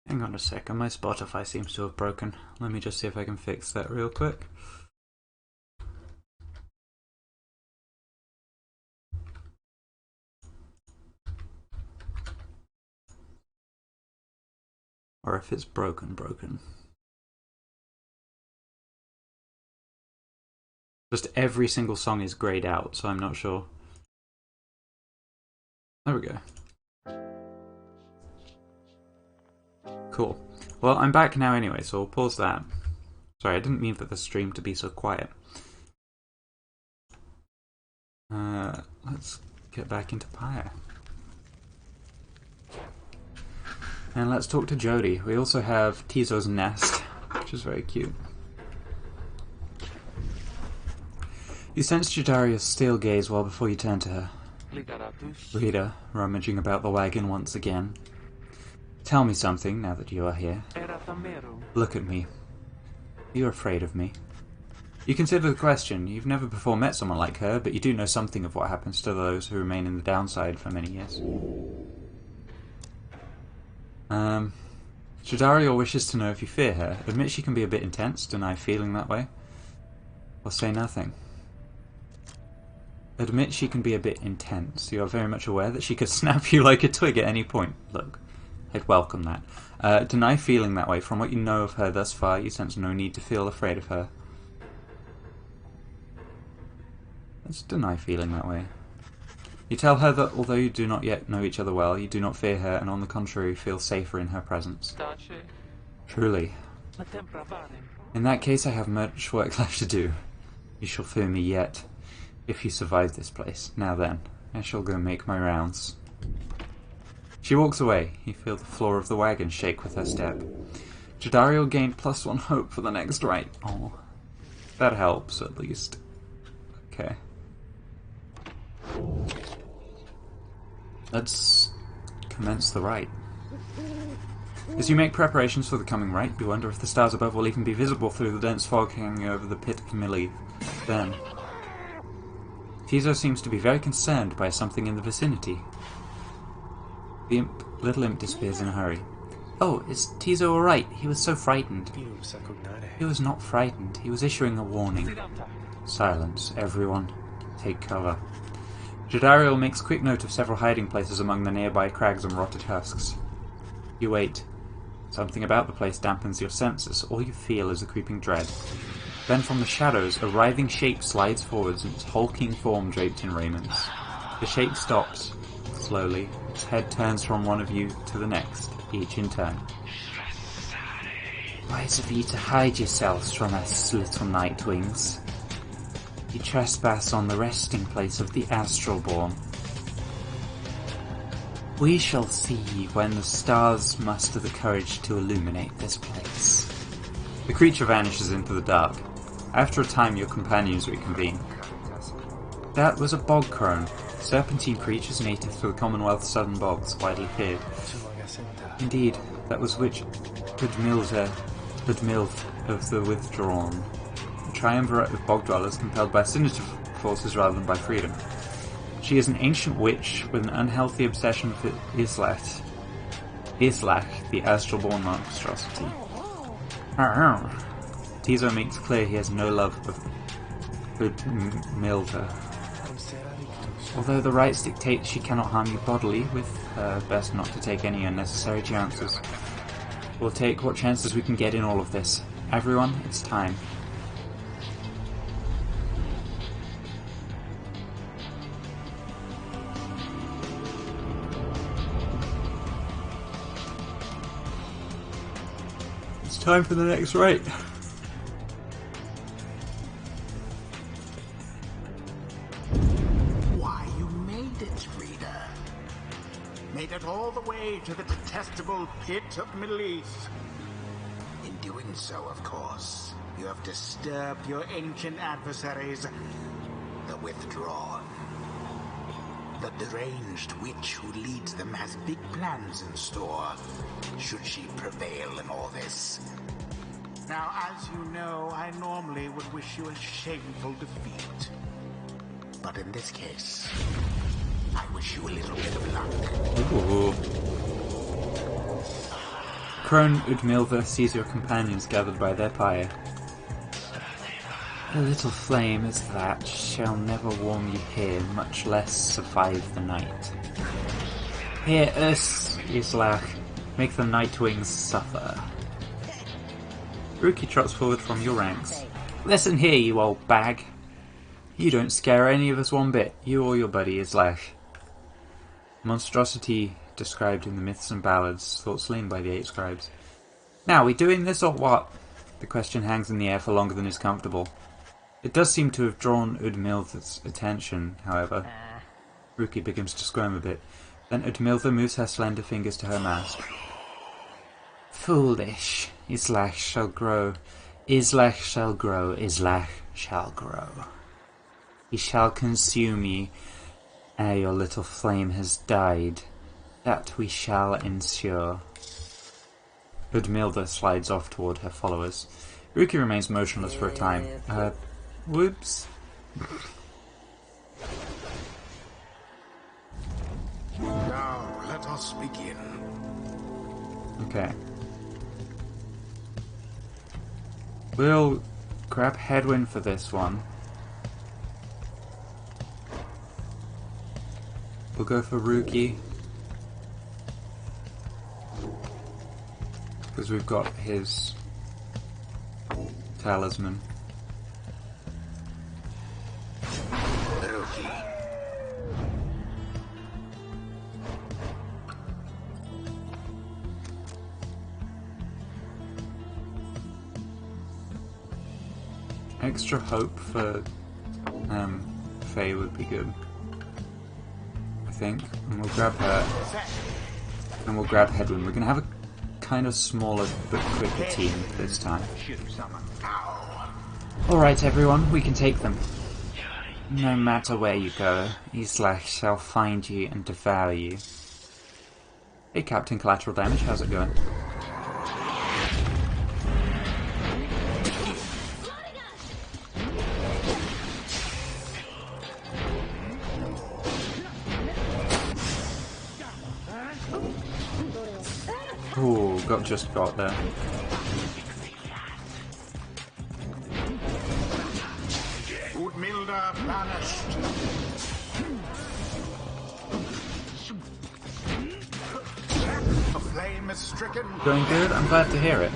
Hang on a second, my Spotify seems to have broken. Let me just see if I can fix that real quick. Or if it's broken. Just every single song is grayed out, so I'm not sure. There we go. Cool. Well, I'm back now anyway, so we'll pause that. Sorry, I didn't mean for the stream to be so quiet. Let's get back into Pyre. And let's talk to Jody. We also have Tizo's nest, which is very cute. You sensed Jadaria's steel gaze well before you turned to her. Rita, rummaging about the wagon once again. Tell me something now that you are here. Look at me. You're afraid of me. You consider the question. You've never before met someone like her, but you do know something of what happens to those who remain in the downside for many years. Jadaria wishes to know if you fear her. Admit she can be a bit intense, deny feeling that way, or say nothing. Admit she can be a bit intense. You are very much aware that she could snap you like a twig at any point. Look, I'd welcome that. Deny feeling that way. From what you know of her thus far, you sense no need to feel afraid of her. Let's deny feeling that way. You tell her that although you do not yet know each other well, you do not fear her, and on the contrary, feel safer in her presence. Truly. In that case, I have much work left to do. You shall fear me yet, if you survive this place. Now then, I shall go make my rounds. She walks away. You feel the floor of the wagon shake with her step. Jadario gained +1 hope for the next right. Oh, that helps, at least. Okay. Let's commence the rite. As you make preparations for the coming rite, you wonder if the stars above will even be visible through the dense fog hanging over the pit of Miliv. Then, Tizo seems to be very concerned by something in the vicinity. The little imp disappears in a hurry. Oh, is Tizo alright? He was so frightened. He was not frightened. He was issuing a warning. Silence, everyone. Take cover. Jadariel makes quick note of several hiding places among the nearby crags and rotted husks. You wait. Something about the place dampens your senses. All you feel is a creeping dread. Then from the shadows, a writhing shape slides forwards, its hulking form draped in raiments. The shape stops. Slowly, its head turns from one of you to the next, each in turn. Wise of you to hide yourselves from us, little nightwings. You trespass on the resting place of the Astralborn. We shall see when the stars muster the courage to illuminate this place. The creature vanishes into the dark. After a time, your companions reconvene. That was a bog crone, serpentine creatures native to the Commonwealth's southern bogs, widely feared. Indeed, that was which Udmilth of the Withdrawn. A triumvirate of bog dwellers compelled by sinister forces rather than by freedom. She is an ancient witch with an unhealthy obsession for Islach, the Astralborn monstrosity. Tizo makes clear he has no love of Udmilth. Although the rites dictate she cannot harm you bodily, with best not to take any unnecessary chances. We'll take what chances we can get in all of this. Everyone, it's time. It's time for the next rite. All the way to the detestable pit of Miliv. In doing so, of course, you have disturbed your ancient adversaries, the Withdrawn. The deranged witch who leads them has big plans in store, should she prevail in all this. Now, as you know, I normally would wish you a shameful defeat. But in this case, I wish you a little bit of luck. Ooh. crone Udmilva sees your companions gathered by their pyre. A little flame as that shall never warm you here, much less survive the night. Here, Islach, make the night wings suffer. Ruki trots forward from your ranks. Listen here, you old bag. You don't scare any of us one bit, you or your buddy Islach. Monstrosity described in the myths and ballads, thought slain by the 8 scribes. Now, we doing this or what? The question hangs in the air for longer than is comfortable. It does seem to have drawn Udmilva's attention, however. Ruki begins to squirm a bit. Then Udmilva moves her slender fingers to her mask. Foolish. Islach shall grow. Islach shall grow. Islach shall grow. He shall consume ye ere your little flame has died. That we shall ensure. Udmilva slides off toward her followers. Ruki remains motionless for a time. Whoops. Now, let us begin. Okay. We'll grab Headwind for this one. We'll go for Ruki. Because we've got his talisman. Extra hope for Faye would be good, I think. And we'll grab her. And we'll grab Headwind. We're going to have a kind of smaller but quicker team this time. Alright everyone, we can take them. No matter where you go, Islach shall find you and devour you. Hey Captain Collateral Damage, how's it going? Ooh, just got there. Udmilda banished. The flame is stricken. Going good? I'm glad to hear it.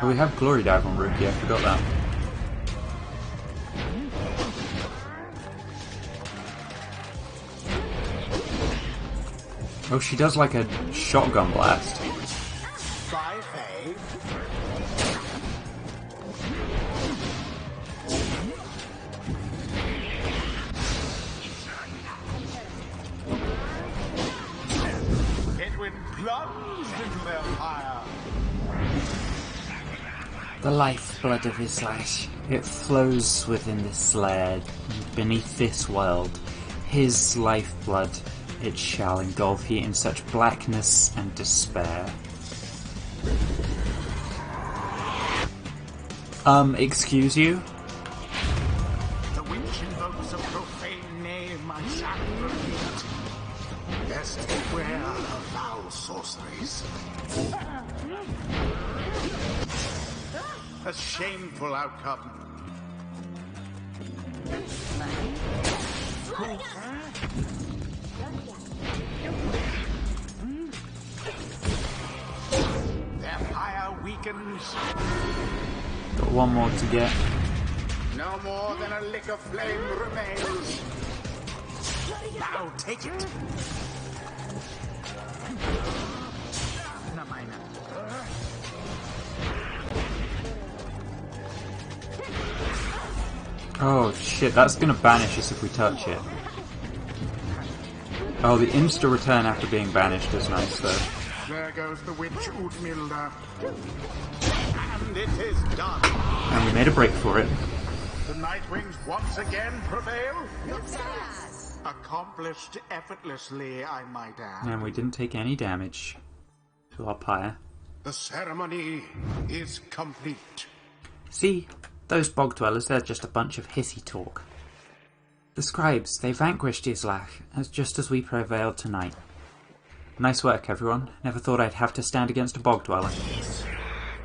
Oh, we have Glory Dive on Ruki, I forgot that. Oh, she does like a shotgun blast. Bye, Faye. Headwind plunged into their fire. The lifeblood of Islach, it flows within this lair, beneath this world. His lifeblood, it shall engulf ye in such blackness and despair. Excuse you? The witch invokes a profane name, I shall repeat. Best beware of foul sorceries. A shameful outcome. Their fire weakens. Got one more to get. No more than a lick of flame remains. Now take it. Oh shit, that's gonna banish us if we touch it. Oh, the insta return after being banished is nice though. There goes the witch Udmilda. And it is done. And we made a break for it. The Nightwings once again prevail. Accomplished effortlessly, I might add. And we didn't take any damage to our pyre. The ceremony is complete. See, those bog dwellers, they're just a bunch of hissy talk. The scribes, they vanquished Islach, just as we prevailed tonight. Nice work, everyone. Never thought I'd have to stand against a bog dweller.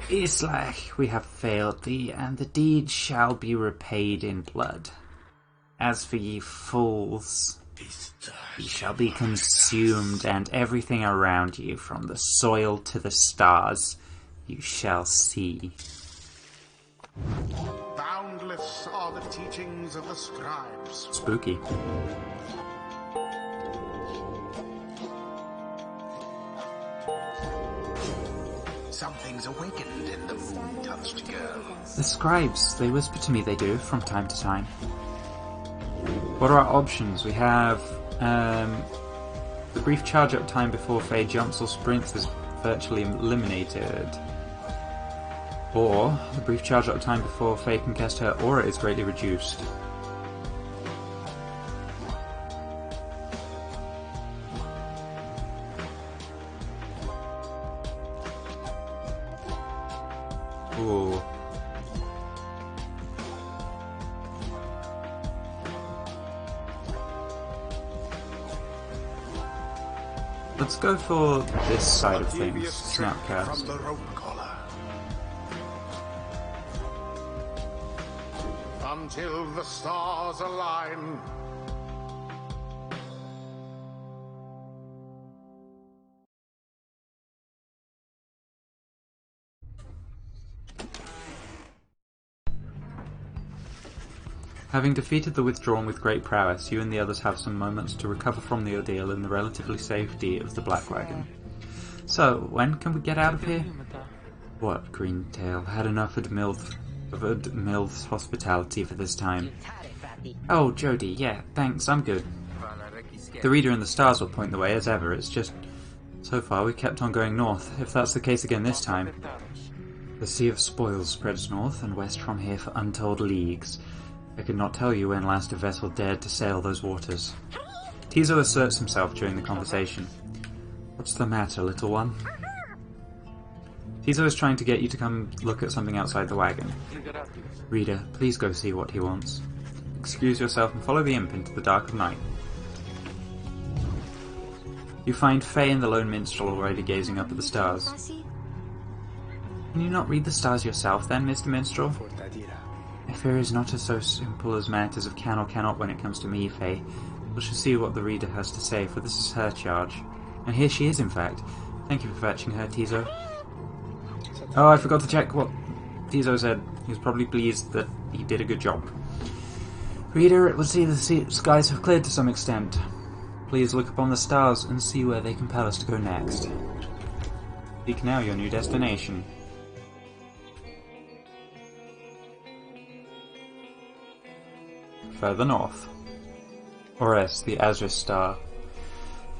Islach, we have failed thee, and the deed shall be repaid in blood. As for ye fools, ye shall be consumed, and everything around you, from the soil to the stars, you shall see. Boundless are the teachings of the scribes. Spooky. Something's awakened in the moon-touched girl. The scribes, they whisper to me they do, from time to time. What are our options? We have the brief charge-up time before Faye jumps or sprints is virtually eliminated. Or the brief charge-up time before Faye can cast her aura is greatly reduced. Ooh. Let's go for this side of things, Snapcast. From the rope collar. Until the stars align. Having defeated the Withdrawn with great prowess, you and the others have some moments to recover from the ordeal in the relatively safety of the Black Wagon. So, when can we get out of here? What, Greentail? Had enough of Milth's hospitality for this time. Oh, Jody, yeah, thanks, I'm good. The Reader and the Stars will point the way as ever, it's just... So far we've kept on going north, if that's the case again this time. The Sea of Spoils spreads north and west from here for untold leagues. I could not tell you when last a vessel dared to sail those waters. Tizo asserts himself during the conversation. What's the matter, little one? Tizo is trying to get you to come look at something outside the wagon. Reader, please go see what he wants. Excuse yourself and follow the imp into the dark of night. You find Faye and the lone minstrel already gazing up at the stars. Can you not read the stars yourself then, Mr. Minstrel? Fear is not so simple as matters of can or cannot when it comes to me, Faye. We shall see what the Reader has to say, for this is her charge. And here she is, in fact. Thank you for fetching her, Tizo. Oh, I forgot to check what Tizo said. He was probably pleased that he did a good job. Reader, it would seem the skies have cleared to some extent. Please look upon the stars and see where they compel us to go next. Seek now your new destination. Further north. Ores, the Azure Star.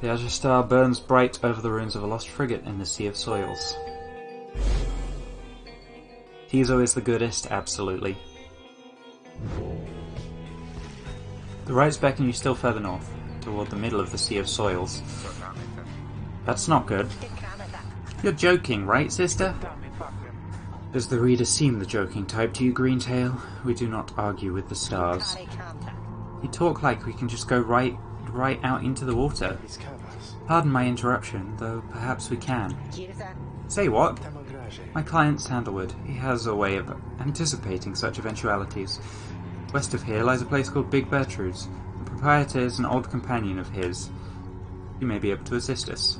The Azure Star burns bright over the ruins of a lost frigate in the Sea of Soils. Tizo is the goodest, absolutely. The rights beckon you still further north, toward the middle of the Sea of Soils. That's not good. You're joking, right, sister? Does the Reader seem the joking type to you, Greentail? We do not argue with the stars. You talk like we can just go right out into the water. Pardon my interruption, though perhaps we can. Say what? My client Sandalwood. He has a way of anticipating such eventualities. West of here lies a place called Big Bertrude's. The proprietor is an old companion of his. You may be able to assist us.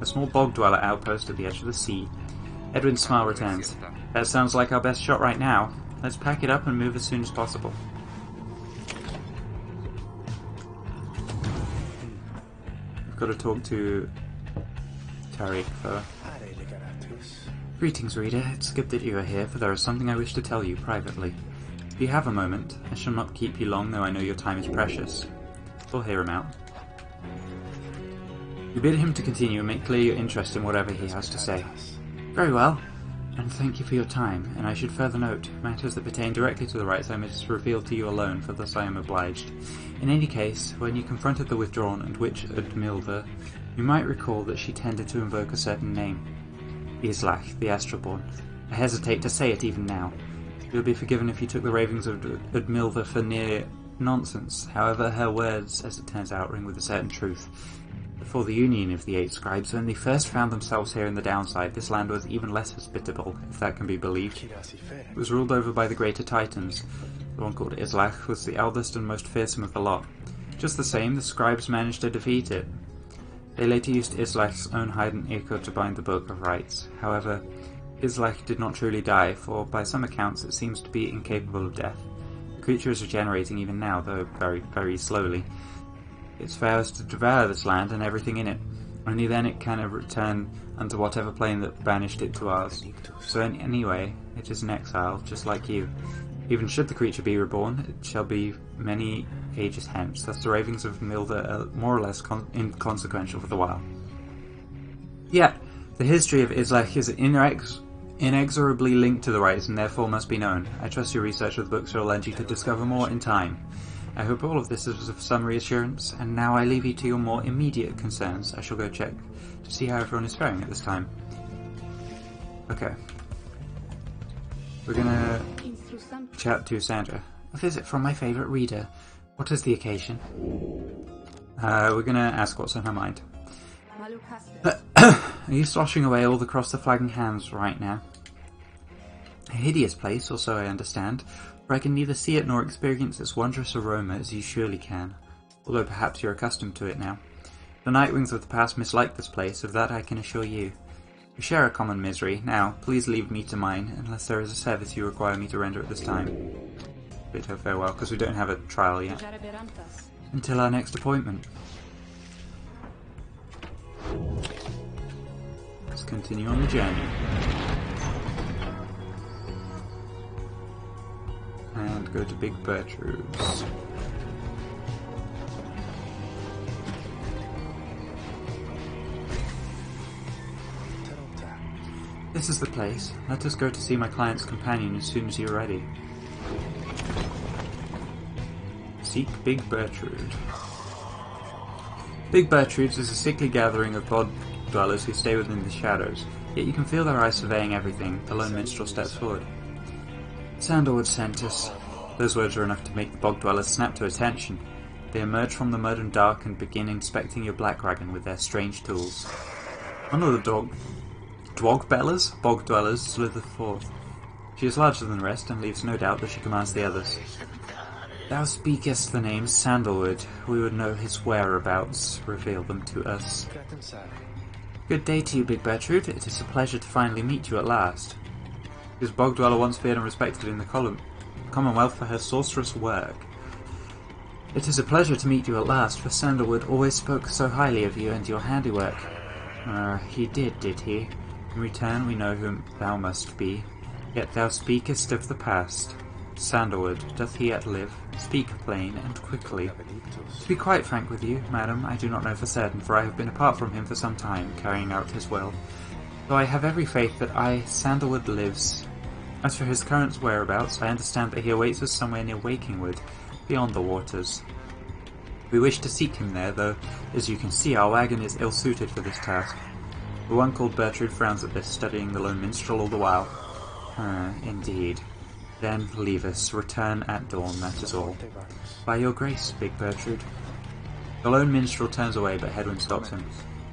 A small bog-dweller outpost at the edge of the sea. Edwin's smile returns. That sounds like our best shot right now. Let's pack it up and move as soon as possible. I've got to talk to Tariq though. Greetings, Reader. It's good that you are here, for there is something I wish to tell you privately. If you have a moment, I shall not keep you long, though I know your time is precious. We'll hear him out. You bid him to continue and make clear your interest in whatever he has to say. Very well. And thank you for your time, and I should further note, matters that pertain directly to the rites I must reveal to you alone, for thus I am obliged. In any case, when you confronted the withdrawn and witch Udmilda, you might recall that she tended to invoke a certain name. Islach, the Astralborn. I hesitate to say it even now. You will be forgiven if you took the ravings of Udmilda for near nonsense. However, her words, as it turns out, ring with a certain truth. Before the union of the 8 scribes, when they first found themselves here in the downside, this land was even less hospitable, if that can be believed. It was ruled over by the greater titans. The one called Islach was the eldest and most fearsome of the lot. Just the same, the scribes managed to defeat it. They later used Islach's own hidden echo to bind the Book of Rites. However, Islach did not truly die, for by some accounts it seems to be incapable of death. The creature is regenerating even now, though very, very slowly. Its vow is to devour this land and everything in it. Only then it can return unto whatever plane that banished it to ours. So anyway, it is in exile, just like you. Even should the creature be reborn, it shall be many ages hence. Thus the ravings of Milda are more or less inconsequential for the while. Yet, the history of Islach is inexorably linked to the rites and therefore must be known. I trust your research of the books will lend you to discover more in time. I hope all of this is of some reassurance, and now I leave you to your more immediate concerns. I shall go check to see how everyone is faring at this time. Okay. We're gonna chat to Sandra. A visit from my favourite reader. What is the occasion? We're gonna ask what's on her mind. Are you sloshing away all across the flagging hands right now? A hideous place, or so I understand, for I can neither see it nor experience its wondrous aroma as you surely can, although perhaps you're accustomed to it now. The Nightwings of the past misliked this place, of that I can assure you. We share a common misery. Now, please leave me to mine, unless there is a service you require me to render at this time. Bid her farewell, because we don't have a trial yet. Until our next appointment. Let's continue on the journey. And go to Big Bertrude's. This is the place. Let us go to see my client's companion as soon as you're ready. Seek Big Bertrude. Big Bertrude's is a sickly gathering of bog dwellers who stay within the shadows, yet you can feel their eyes surveying everything. The lone minstrel steps forward. Sandalwood sent us. Those words are enough to make the bog dwellers snap to attention. They emerge from the mud and dark and begin inspecting your black wagon with their strange tools. One of the bog dwellers slither forth. She is larger than the rest and leaves no doubt that she commands the others. Thou speakest the name Sandalwood. We would know his whereabouts. Reveal them to us. Good day to you, Big Bertrude. It is a pleasure to finally meet you at last. This bog dweller once feared and respected in the Commonwealth for her sorcerous work. It is a pleasure to meet you at last, for Sandalwood always spoke so highly of you and your handiwork. He did he? In return we know whom thou must be. Yet thou speakest of the past. Sandalwood, doth he yet live? Speak plain and quickly. To be quite frank with you, madam, I do not know for certain, for I have been apart from him for some time, carrying out his will. Though I have every faith that Sandalwood, lives. As for his current whereabouts, I understand that he awaits us somewhere near Wakingwood, beyond the waters. We wish to seek him there, though, as you can see, our wagon is ill-suited for this task. The one called Bertrude frowns at this, studying the lone minstrel all the while. Indeed. Then leave us. Return at dawn, that is all. By your grace, Big Bertrude. The lone minstrel turns away, but Hedwyn stops him.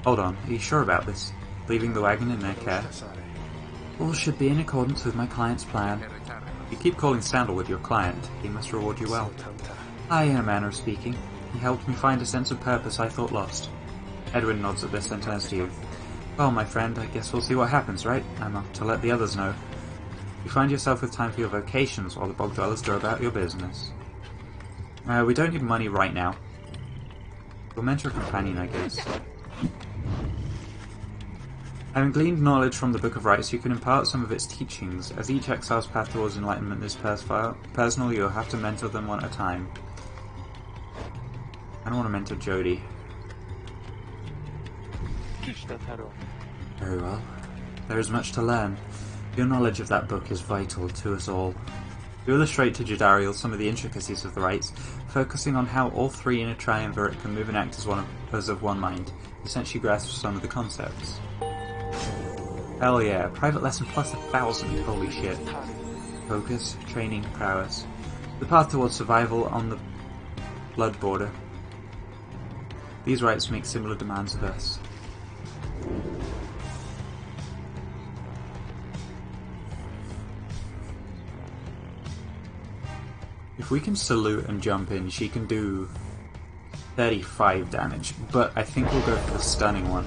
Hold on, are you sure about this? Leaving the wagon in their care? All should be in accordance with my client's plan. If you keep calling Sandalwood your client, he must reward you well. Aye, in a manner of speaking. He helped me find a sense of purpose I thought lost. Edwin nods at this and turns to you. Well, my friend, I guess we'll see what happens, right? I'm off to let the others know. You find yourself with time for your vocations while the bog dwellers go about your business. We don't need money right now. We'll mentor a companion, I guess. Having gleaned knowledge from the Book of Rites, you can impart some of its teachings. As each exile's path towards enlightenment is personal, you'll have to mentor them one at a time. I don't want to mentor Jodie. Very well. There is much to learn. Your knowledge of that book is vital to us all. You illustrate to Jadariel some of the intricacies of the rites, focusing on how all three in a triumvirate can move and act as of one mind. You essentially grasp some of the concepts. Hell yeah, private lesson plus 1,000, holy shit. Focus, training, prowess. The path towards survival on the blood border. These rites make similar demands of us. If we can salute and jump in, she can do 35 damage, but I think we'll go for the stunning one.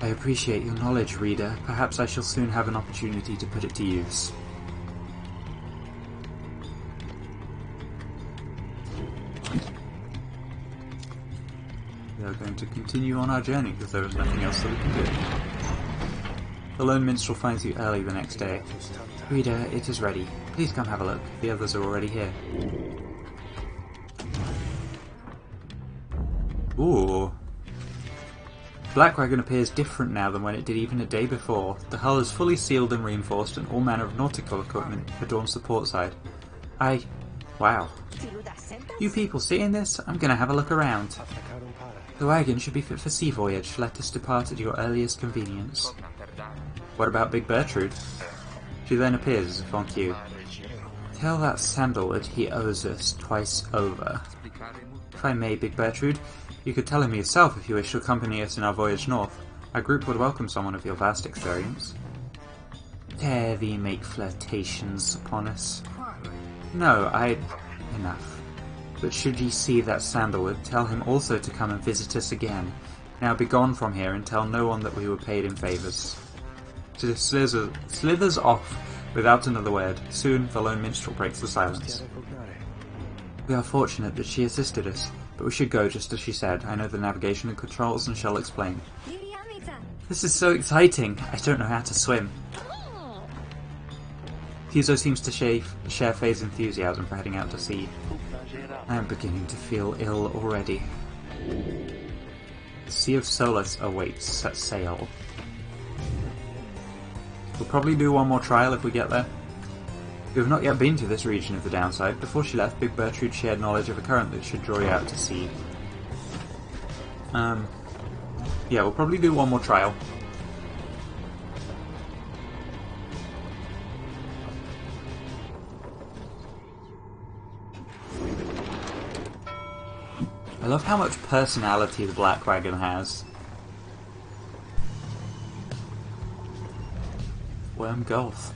I appreciate your knowledge, reader. Perhaps I shall soon have an opportunity to put it to use. We are going to continue on our journey because there is nothing else that we can do. The lone minstrel finds you early the next day. Reader, it is ready. Please come have a look. The others are already here. Ooh. Black Wagon appears different now than when it did even a day before. The hull is fully sealed and reinforced, and all manner of nautical equipment adorns the port side. Wow. You people seeing this? I'm gonna have a look around. The wagon should be fit for sea voyage. Let us depart at your earliest convenience. What about Big Bertrude? She then appears as if on cue. Tell that Sandalwood he owes us twice over. If I may, Big Bertrude, you could tell him yourself if you wish to accompany us in our voyage north. Our group would welcome someone of your vast experience. Dare thee make flirtations upon us? No, enough. But should ye see that Sandalwood, tell him also to come and visit us again. Now be gone from here and tell no one that we were paid in favours. She slithers off without another word. Soon the lone minstrel breaks the silence. We are fortunate that she assisted us, but we should go just as she said. I know the navigation and controls and shall explain. This is so exciting! I don't know how to swim. Fuso seems to share Faye's enthusiasm for heading out to sea. I am beginning to feel ill already. The Sea of Solace awaits. Set sail. We'll probably do one more trial if we get there. We have not yet been to this region of the downside. Before she left, Big Bertrude shared knowledge of a current that should draw you out to sea. Yeah, we'll probably do one more trial. I love how much personality the Black Wagon has. Worm Gulf.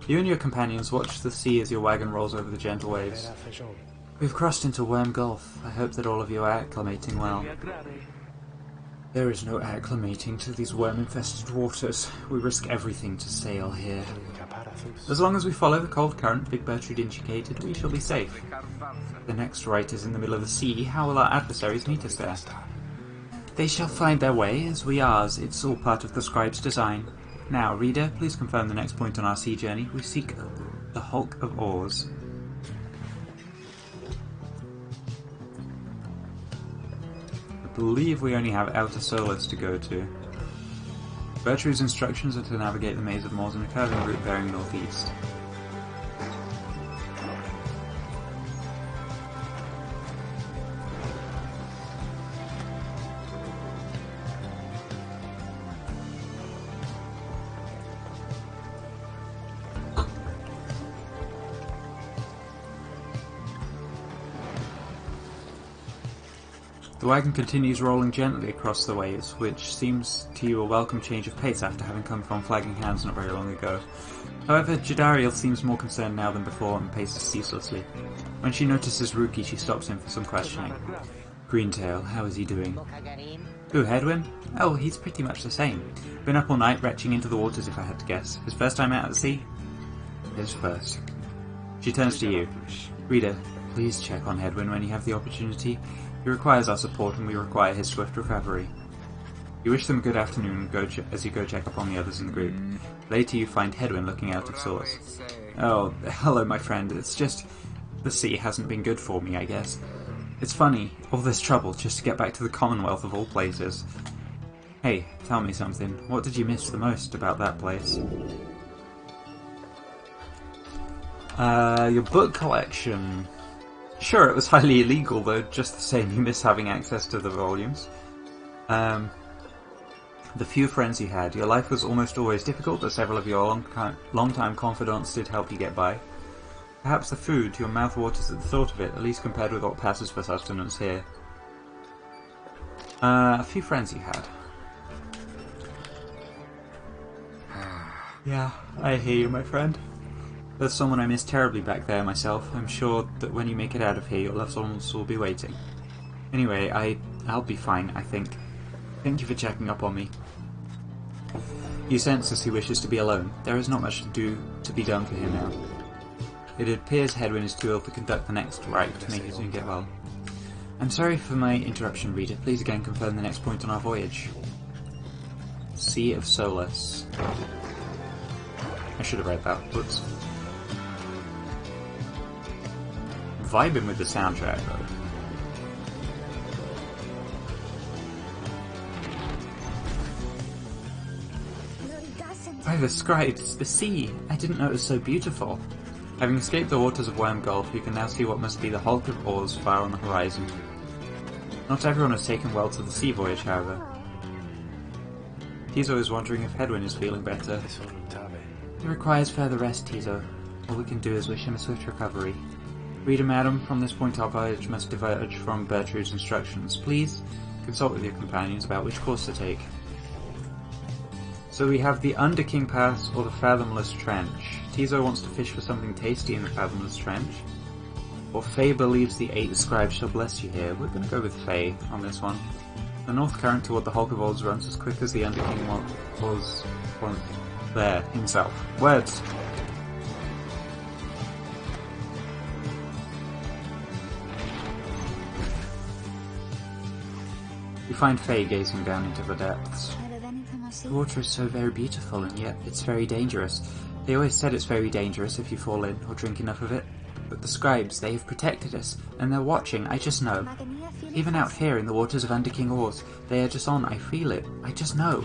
You and your companions watch the sea as your wagon rolls over the gentle waves. We've crossed into Worm Gulf. I hope that all of you are acclimating well. There is no acclimating to these worm-infested waters. We risk everything to sail here. As long as we follow the cold current Big Bertrude indicated, we shall be safe. The next rite is in the middle of the sea. How will our adversaries meet us there? They shall find their way, as we ours. It's all part of the scribe's design. Now, reader, please confirm the next point on our sea journey. We seek the Hulk of Oars. I believe we only have Outer Solace to go to. Bertrude's instructions are to navigate the maze of moors in a curving route bearing northeast. The wagon continues rolling gently across the waves, which seems to you a welcome change of pace after having come from flagging hands not very long ago. However, Jadariel seems more concerned now than before and paces ceaselessly. When she notices Ruki, she stops him for some questioning. Greentail, how is he doing? Who, Hedwin? Oh, he's pretty much the same. Been up all night, retching into the waters if I had to guess. His first time out at sea? His first. She turns to you. Reader, please check on Hedwin when you have the opportunity. He requires our support and we require his swift recovery. You wish them a good afternoon as you go check up on the others in the group. Later you find Hedwin looking out of Source. Oh, hello my friend, it's just... the sea hasn't been good for me, I guess. It's funny, all this trouble just to get back to the Commonwealth of all places. Hey, tell me something. What did you miss the most about that place? Your book collection. Sure, it was highly illegal, though just the same you miss having access to the volumes. The few friends you had. Your life was almost always difficult, but several of your long-time confidants did help you get by. Perhaps the food, your mouth waters at the thought of it, at least compared with what passes for sustenance here. A few friends you had. Yeah, I hear you, my friend. There's someone I miss terribly back there myself. I'm sure that when you make it out of here, your loved ones will be waiting. Anyway, I'll be fine, I think. Thank you for checking up on me. You sense as he wishes to be alone. There is not much to be done for him now. It appears Hedwyn is too ill to conduct the next rite to make you soon get well. I'm sorry for my interruption, reader. Please again confirm the next point on our voyage. Sea of Solace. I should have read that. Whoops. Vibing with the soundtrack, though. By the scribes, the sea! I didn't know it was so beautiful. Having escaped the waters of Worm Gulf, you can now see what must be the hulk of oars far on the horizon. Not everyone has taken well to the sea voyage, however. Tizo is wondering if Hedwyn is feeling better. He requires further rest, Tizo. All we can do is wish him a swift recovery. Reader, madam, from this point our voyage must diverge from Bertrude's instructions. Please consult with your companions about which course to take. So we have the Underking Pass or the Fathomless Trench. Tizo wants to fish for something tasty in the Fathomless Trench. Or Faye believes the 8 scribes shall bless you here. We're going to go with Faye on this one. The north current toward the Hulk of Olds runs as quick as the Underking was there himself. Words! We find Faye gazing down into the depths. The water is so very beautiful, and yet it's very dangerous. They always said it's very dangerous if you fall in or drink enough of it. But the scribes, they have protected us, and they're watching, I just know. Even out here in the waters of Underking Oars, they are just on, I feel it, I just know.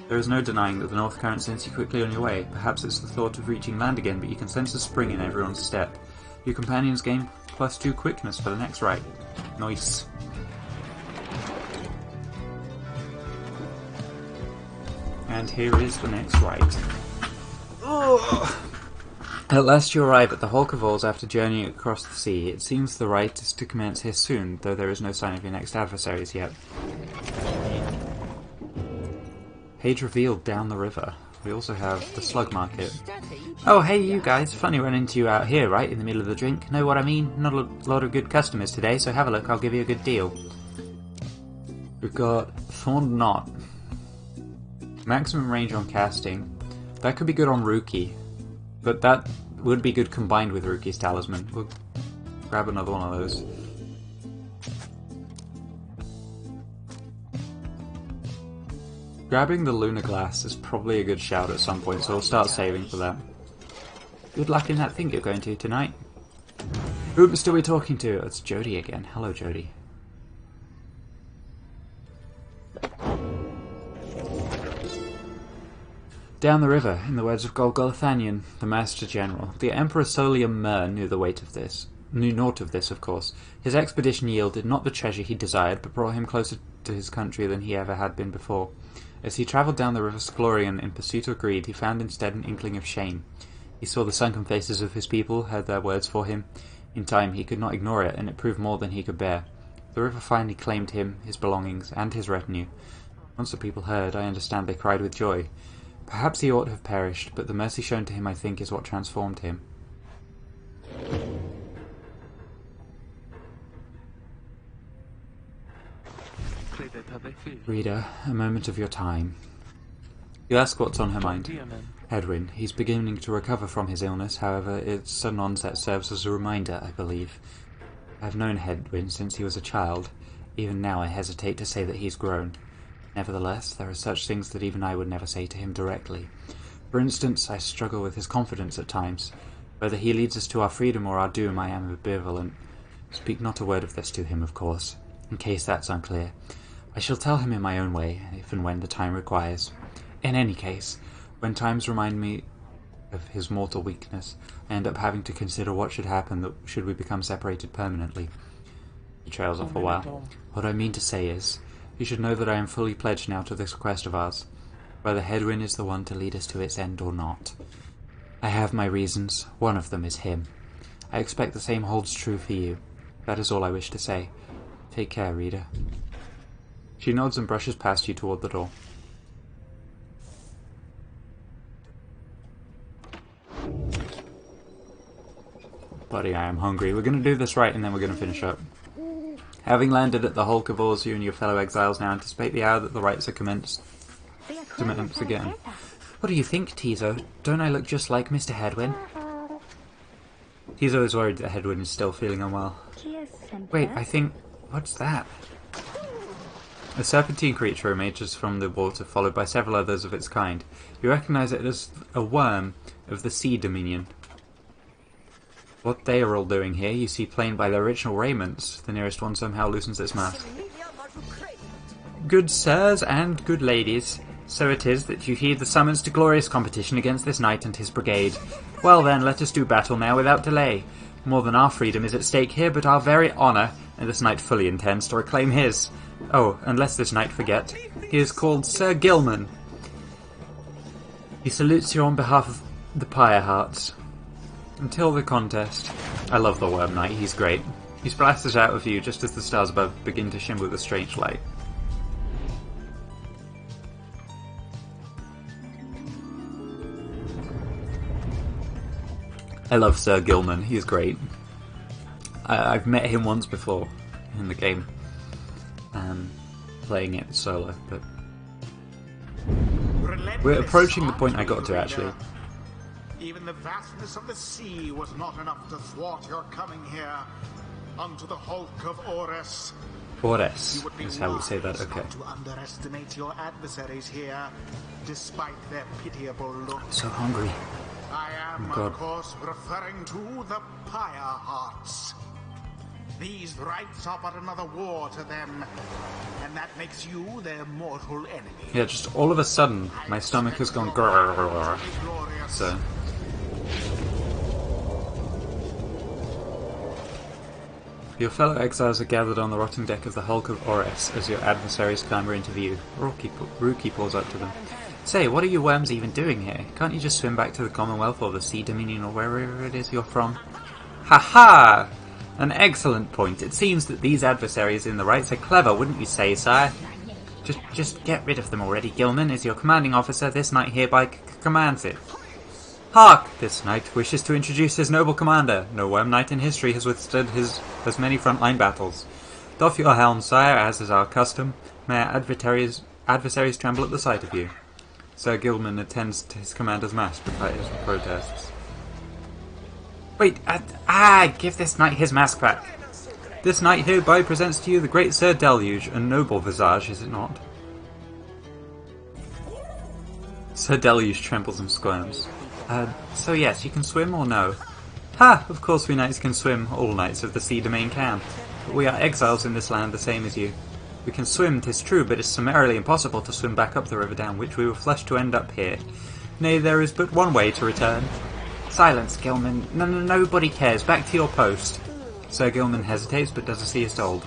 There is no denying that the north current sends you quickly on your way. Perhaps it's the thought of reaching land again, but you can sense a spring in everyone's step. Your companions gain +2 quickness for the next rite. Nice. And here is the next rite. Oh. At last you arrive at the Hulk of Oars after journeying across the sea. It seems the rite is to commence here soon, though there is no sign of your next adversaries yet. Page revealed down the river. We also have the Slug Market. Oh hey you guys, funny running into you out here right in the middle of the drink. Know what I mean? Not a lot of good customers today, so have a look, I'll give you a good deal. We've got Thorn Knot. Maximum range on casting. That could be good on Rookie, but that would be good combined with Rookie's Talisman. We'll grab another one of those. Grabbing the Lunar Glass is probably a good shout at some point, so we'll start saving for that. Good luck in that thing you're going to tonight. Who am I still talking to? It's Jody again. Hello, Jody. Down the river, in the words of Golgothanyan, the Master General, the Emperor Solium Mer knew naught of this, of course. His expedition yielded not the treasure he desired, but brought him closer to his country than he ever had been before. As he travelled down the river Splorian in pursuit of greed, he found instead an inkling of shame. He saw the sunken faces of his people, heard their words for him. In time he could not ignore it, and it proved more than he could bear. The river finally claimed him, his belongings, and his retinue. Once the people heard, I understand they cried with joy. Perhaps he ought to have perished, but the mercy shown to him, I think, is what transformed him. Reader, a moment of your time. You ask what's on her mind. Hedwyn. He's beginning to recover from his illness, however, its sudden onset serves as a reminder, I believe. I've known Hedwyn since he was a child. Even now I hesitate to say that he's grown. Nevertheless, there are such things that even I would never say to him directly. For instance, I struggle with his confidence at times. Whether he leads us to our freedom or our doom, I am ambivalent. Speak not a word of this to him, of course, in case that's unclear. I shall tell him in my own way, if and when the time requires. In any case, when times remind me of his mortal weakness, I end up having to consider what should happen should we become separated permanently. He trails off a while. What I mean to say is, you should know that I am fully pledged now to this quest of ours, whether Hedwyn is the one to lead us to its end or not. I have my reasons. One of them is him. I expect the same holds true for you. That is all I wish to say. Take care, reader. She nods and brushes past you toward the door. Buddy, I am hungry. We're going to do this right and then we're going to finish up. Having landed at the Hulk of Oars, you and your fellow exiles now anticipate the hour that the rites are commenced again. What do you think, Tizo? Don't I look just like Mr. Hedwyn? Tizo is worried that Hedwyn is still feeling unwell. Wait, I think... What's that? A serpentine creature emerges from the water, followed by several others of its kind. You recognize it as a worm of the Sea Dominion. What they are all doing here, you see plain by their original raiments. The nearest one somehow loosens its mask. Good sirs and good ladies, so it is that you heed the summons to glorious competition against this knight and his brigade. Well then, let us do battle now without delay. More than our freedom is at stake here, but our very honour, and this knight fully intends to reclaim his. Oh, and lest this knight forget, he is called Sir Gilman. He salutes you on behalf of the Pyre Hearts. Until the contest. I love the Worm Knight, he's great. He splashes out of you just as the stars above begin to shimmer with a strange light. I love Sir Gilman, he's great. I've met him once before in the game, playing it solo, but we're approaching the point I got to actually. Even the vastness of the sea was not enough to thwart your coming here unto the Hulk of Ores. Ores is how we say that, okay. Not to underestimate your adversaries here, despite their pitiable looks. I'm so hungry. I am, of course, referring to the Pyre Hearts. These rites are but another war to them, and that makes you their mortal enemy. Yeah, just all of a sudden, my stomach has gone grrrr. So... Your fellow exiles are gathered on the rotting deck of the Hulk of Ores as your adversaries clamber into view. Rookie pulls up to them. Say, what are you worms even doing here? Can't you just swim back to the Commonwealth or the Sea Dominion or wherever it is you're from? Ha ha! An excellent point. It seems that these adversaries in the rites are clever, wouldn't you say, sire? Just get rid of them already. Gilman is your commanding officer. This knight hereby commands it. Hark! This knight wishes to introduce his noble commander. No worm knight in history has withstood as many frontline battles. Doff your helm, sire, as is our custom. May our adversaries tremble at the sight of you. Sir Gilman attends to his commander's mass despite his protests. Wait, give this knight his mask back. This knight hereby presents to you the great Sir Deluge, a noble visage, is it not? Sir Deluge trembles and squirms. So yes, you can swim or no? Ha! Of course we knights can swim, all knights of the Sea Domain can. But we are exiles in this land the same as you. We can swim, 'tis true, but it's summarily impossible to swim back up the river down which we were flushed to end up here. Nay, there is but one way to return. Silence, Gilman. Nobody cares. Back to your post. Sir Gilman hesitates, but does as he is told.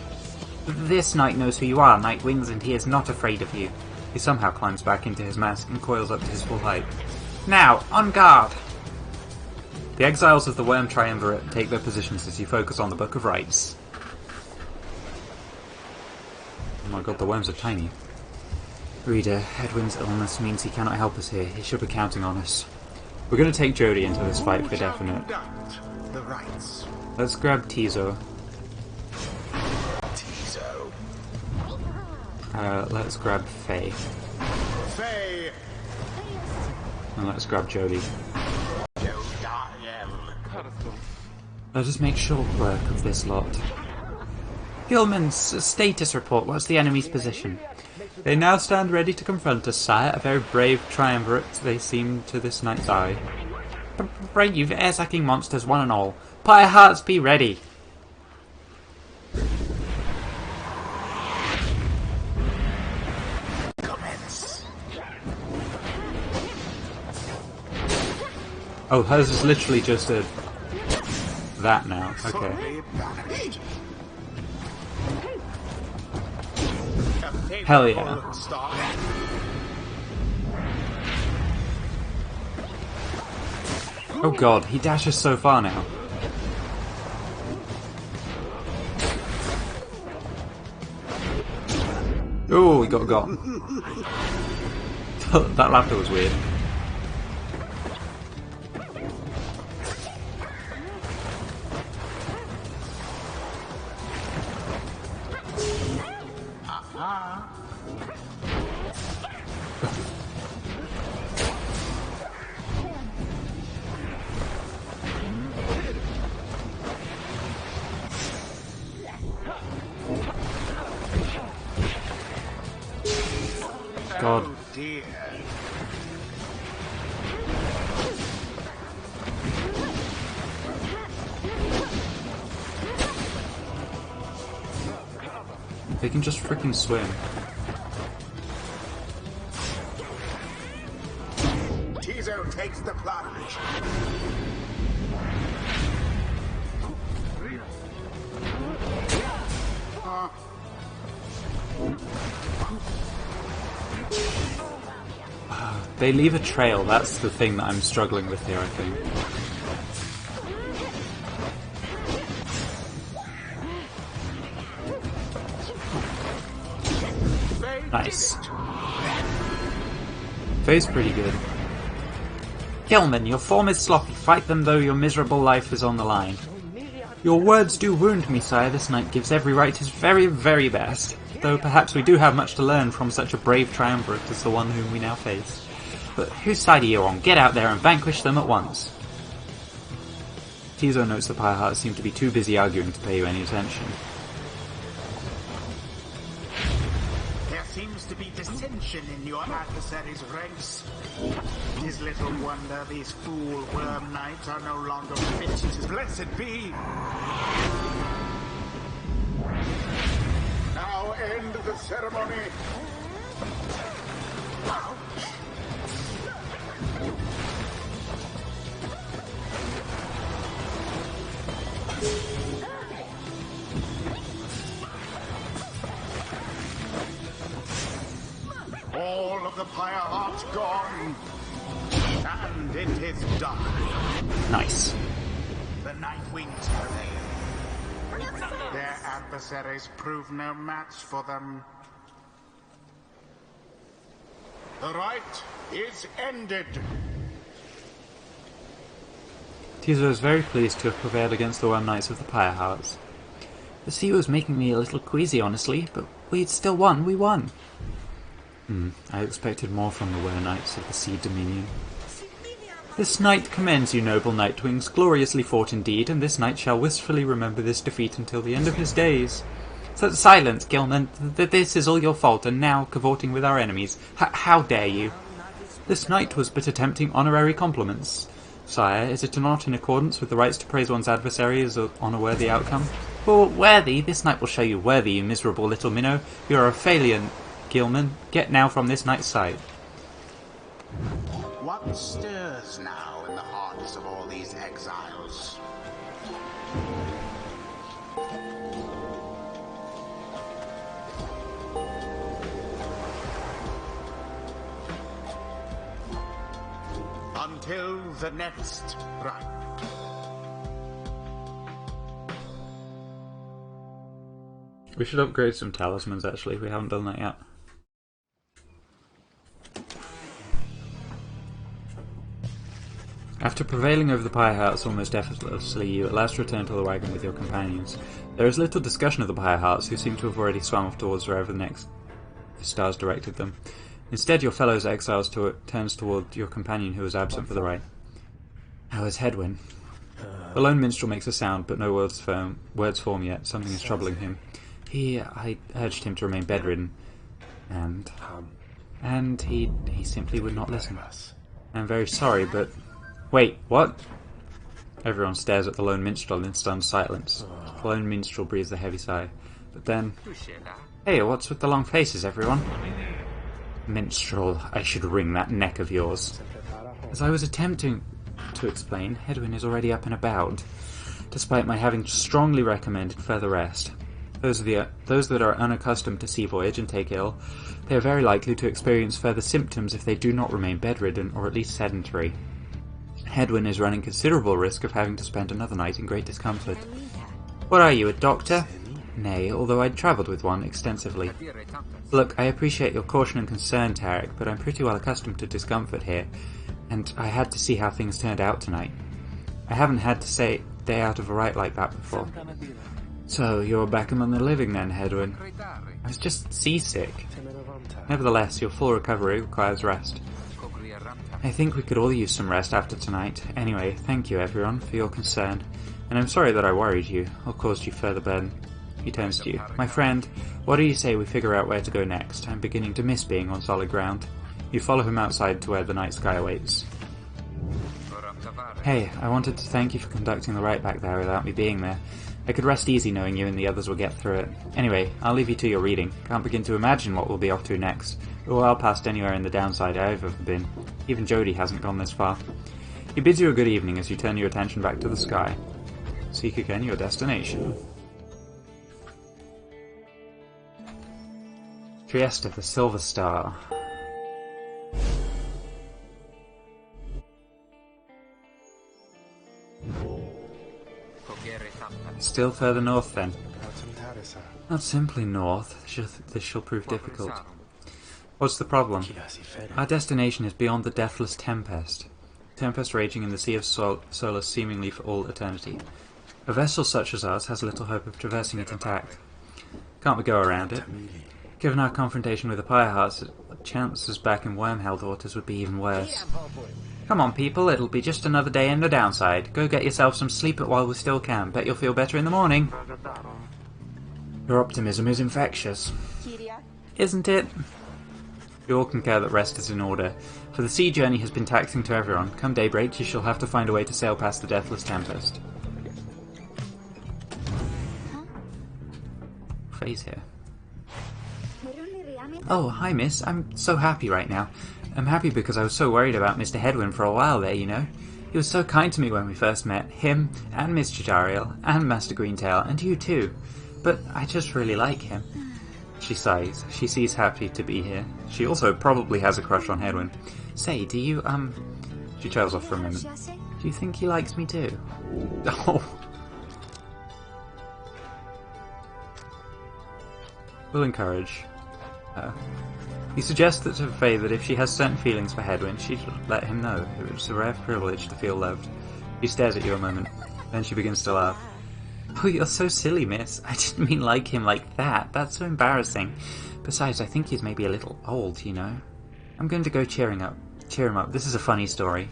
This knight knows who you are, Knight Wings, and he is not afraid of you. He somehow climbs back into his mask and coils up to his full height. Now, on guard! The exiles of the Worm Triumvirate take their positions as you focus on the Book of Rites. Oh my god, the worms are tiny. Reader, Hedwyn's illness means he cannot help us here. He should be counting on us. We're going to take Jodie into this fight for definite. The rites. Let's grab Tizo. Let's grab Faye. Faye! And let's grab Jodie. Let us make short work of this lot. Gilman's status report. What's the enemy's position? They now stand ready to confront us, sire. A very brave triumvirate they seem to this knight's eye. Brave air-sucking monsters, one and all. Pyre Hearts, be ready! Oh, hers is literally just a... that now. Okay. Hell yeah. Oh god, he dashes so far now. Oh, he got. That laughter was weird. God. Oh dear. They can just freaking swim. Tizo takes the plunge. They leave a trail, that's the thing that I'm struggling with here, I think. Nice. Faye's pretty good. Gilman, your form is sloppy. Fight them though your miserable life is on the line. Your words do wound me, sire. This knight gives every right his very, very best. Though perhaps we do have much to learn from such a brave triumvirate as the one whom we now face. But whose side are you on? Get out there and vanquish them at once. Tizo notes the Pyrehearts seem to be too busy arguing to pay you any attention. There seems to be dissension in your adversary's ranks. It is little wonder these fool worm knights are no longer fit to blessed be. Now end the ceremony. All of the Pyrehearts gone, and it is done. Nice. The Night Wings prevail. Their adversaries prove no match for them. The rite is ended. Tizo is very pleased to have prevailed against the Worm Knights of the Pyrehearts. The sea was making me a little queasy, honestly, but we'd still won. We won. I expected more from the Were Knights of the Sea Dominion. This night commends you, noble Nightwings, gloriously fought indeed, and this knight shall wistfully remember this defeat until the end of his days. So silence, Gilman, that this is all your fault, and now cavorting with our enemies. How dare you? This knight was but attempting honorary compliments. Sire, is it not in accordance with the rights to praise one's adversary as on a worthy outcome? Well, worthy? This knight will show you worthy, you miserable little minnow. You are a failure, Gilman. Get now from this knight's sight. What stirs now in the hearts of all these exiles? Until the next round. We should upgrade some talismans, actually. We haven't done that yet. After prevailing over the Pyrehearts almost effortlessly, you at last return to the wagon with your companions. There is little discussion of the Pyrehearts, who seem to have already swam off towards wherever the next stars directed them. Instead, your fellow exiles turns toward your companion who was absent for the rite. How is Hedwyn? The lone minstrel makes a sound, but no words form yet. Something is troubling him. I urged him to remain bedridden, and he simply would not listen. I'm very sorry, but... Wait, what? Everyone stares at the lone minstrel in stunned silence. The lone minstrel breathes a heavy sigh. But then... Hey, what's with the long faces, everyone? Minstrel, I should wring that neck of yours. As I was attempting to explain, Hedwyn is already up and about, despite my having strongly recommended further rest. Those that are unaccustomed to sea voyage and take ill, they are very likely to experience further symptoms if they do not remain bedridden or at least sedentary. Hedwyn is running considerable risk of having to spend another night in great discomfort. What are you, a doctor? Nay, although I'd travelled with one extensively. Look, I appreciate your caution and concern, Tarek, but I'm pretty well accustomed to discomfort here, and I had to see how things turned out tonight. I haven't had to stay out of a right like that before. So, you're back among the living then, Hedwyn? I was just seasick. Nevertheless, your full recovery requires rest. I think we could all use some rest after tonight. Anyway, thank you everyone for your concern, and I'm sorry that I worried you, or caused you further burden. He turns to you. My friend, what do you say we figure out where to go next? I'm beginning to miss being on solid ground. You follow him outside to where the night sky awaits. Hey, I wanted to thank you for conducting the rite back there without me being there. I could rest easy knowing you and the others will get through it. Anyway, I'll leave you to your reading. Can't begin to imagine what we'll be off to next. We're well past anywhere in the downside I've ever been. Even Jodie hasn't gone this far. He bids you a good evening as you turn your attention back to the sky. Seek again your destination. Trieste, the Silver Star. Still further north then. Not simply north, this shall prove difficult. What's the problem? Our destination is beyond the deathless Tempest. Tempest raging in the Sea of Solace seemingly for all eternity. A vessel such as ours has little hope of traversing it intact. Can't we go around it? Given our confrontation with the Pyre Hearts, chances back in Wormheld waters would be even worse. Come on people, it'll be just another day in the downside. Go get yourself some sleep while we still can. Bet you'll feel better in the morning. Your optimism is infectious. Isn't it? You all concur that rest is in order, for the sea journey has been taxing to everyone. Come daybreak, you shall have to find a way to sail past the deathless Tempest. Phase here. Oh, hi miss, I'm so happy right now. I'm happy because I was so worried about Mr. Hedwyn for a while there, you know. He was so kind to me when we first met, him, and Miss Jajariel, and Master Greentail, and you too. But I just really like him. She sighs. She sees happy to be here. She also probably has a crush on Hedwyn. Say, do you, She trails off for a moment. Do you think he likes me too? Oh. We'll encourage her. He suggests to Faye that if she has certain feelings for Hedwyn, she should let him know. It was a rare privilege to feel loved. He stares at you a moment. Then she begins to laugh. Oh, you're so silly, miss. I didn't mean like him like that. That's so embarrassing. Besides, I think he's maybe a little old, you know. I'm going to go cheer him up. This is a funny story.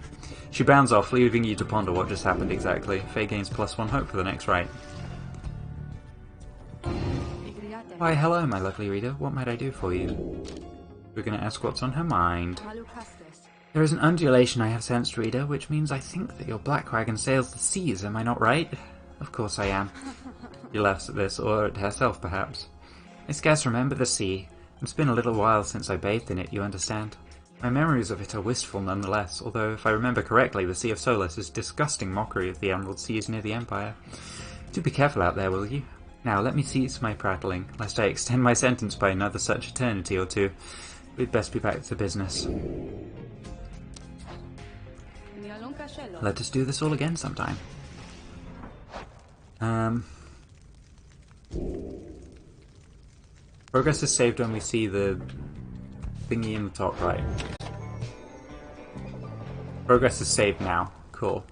She bounds off, leaving you to ponder what just happened exactly. Faye gains +1 hope for the next rite. Why, hello, my lovely reader. What might I do for you? We're going to ask what's on her mind. There is an undulation I have sensed, reader, which means I think that your black wagon sails the seas, am I not right? Of course I am. She laughs at this, or at herself perhaps. I scarce remember the sea. It's been a little while since I bathed in it, you understand. My memories of it are wistful nonetheless, although if I remember correctly, the Sea of Solace is a disgusting mockery of the Emerald Seas near the Empire. Do be careful out there, will you? Now, let me cease my prattling, lest I extend my sentence by another such eternity or two. We'd best be back to business. Let us do this all again sometime. Progress is saved when we see the thingy in the top right. Progress is saved now. Cool.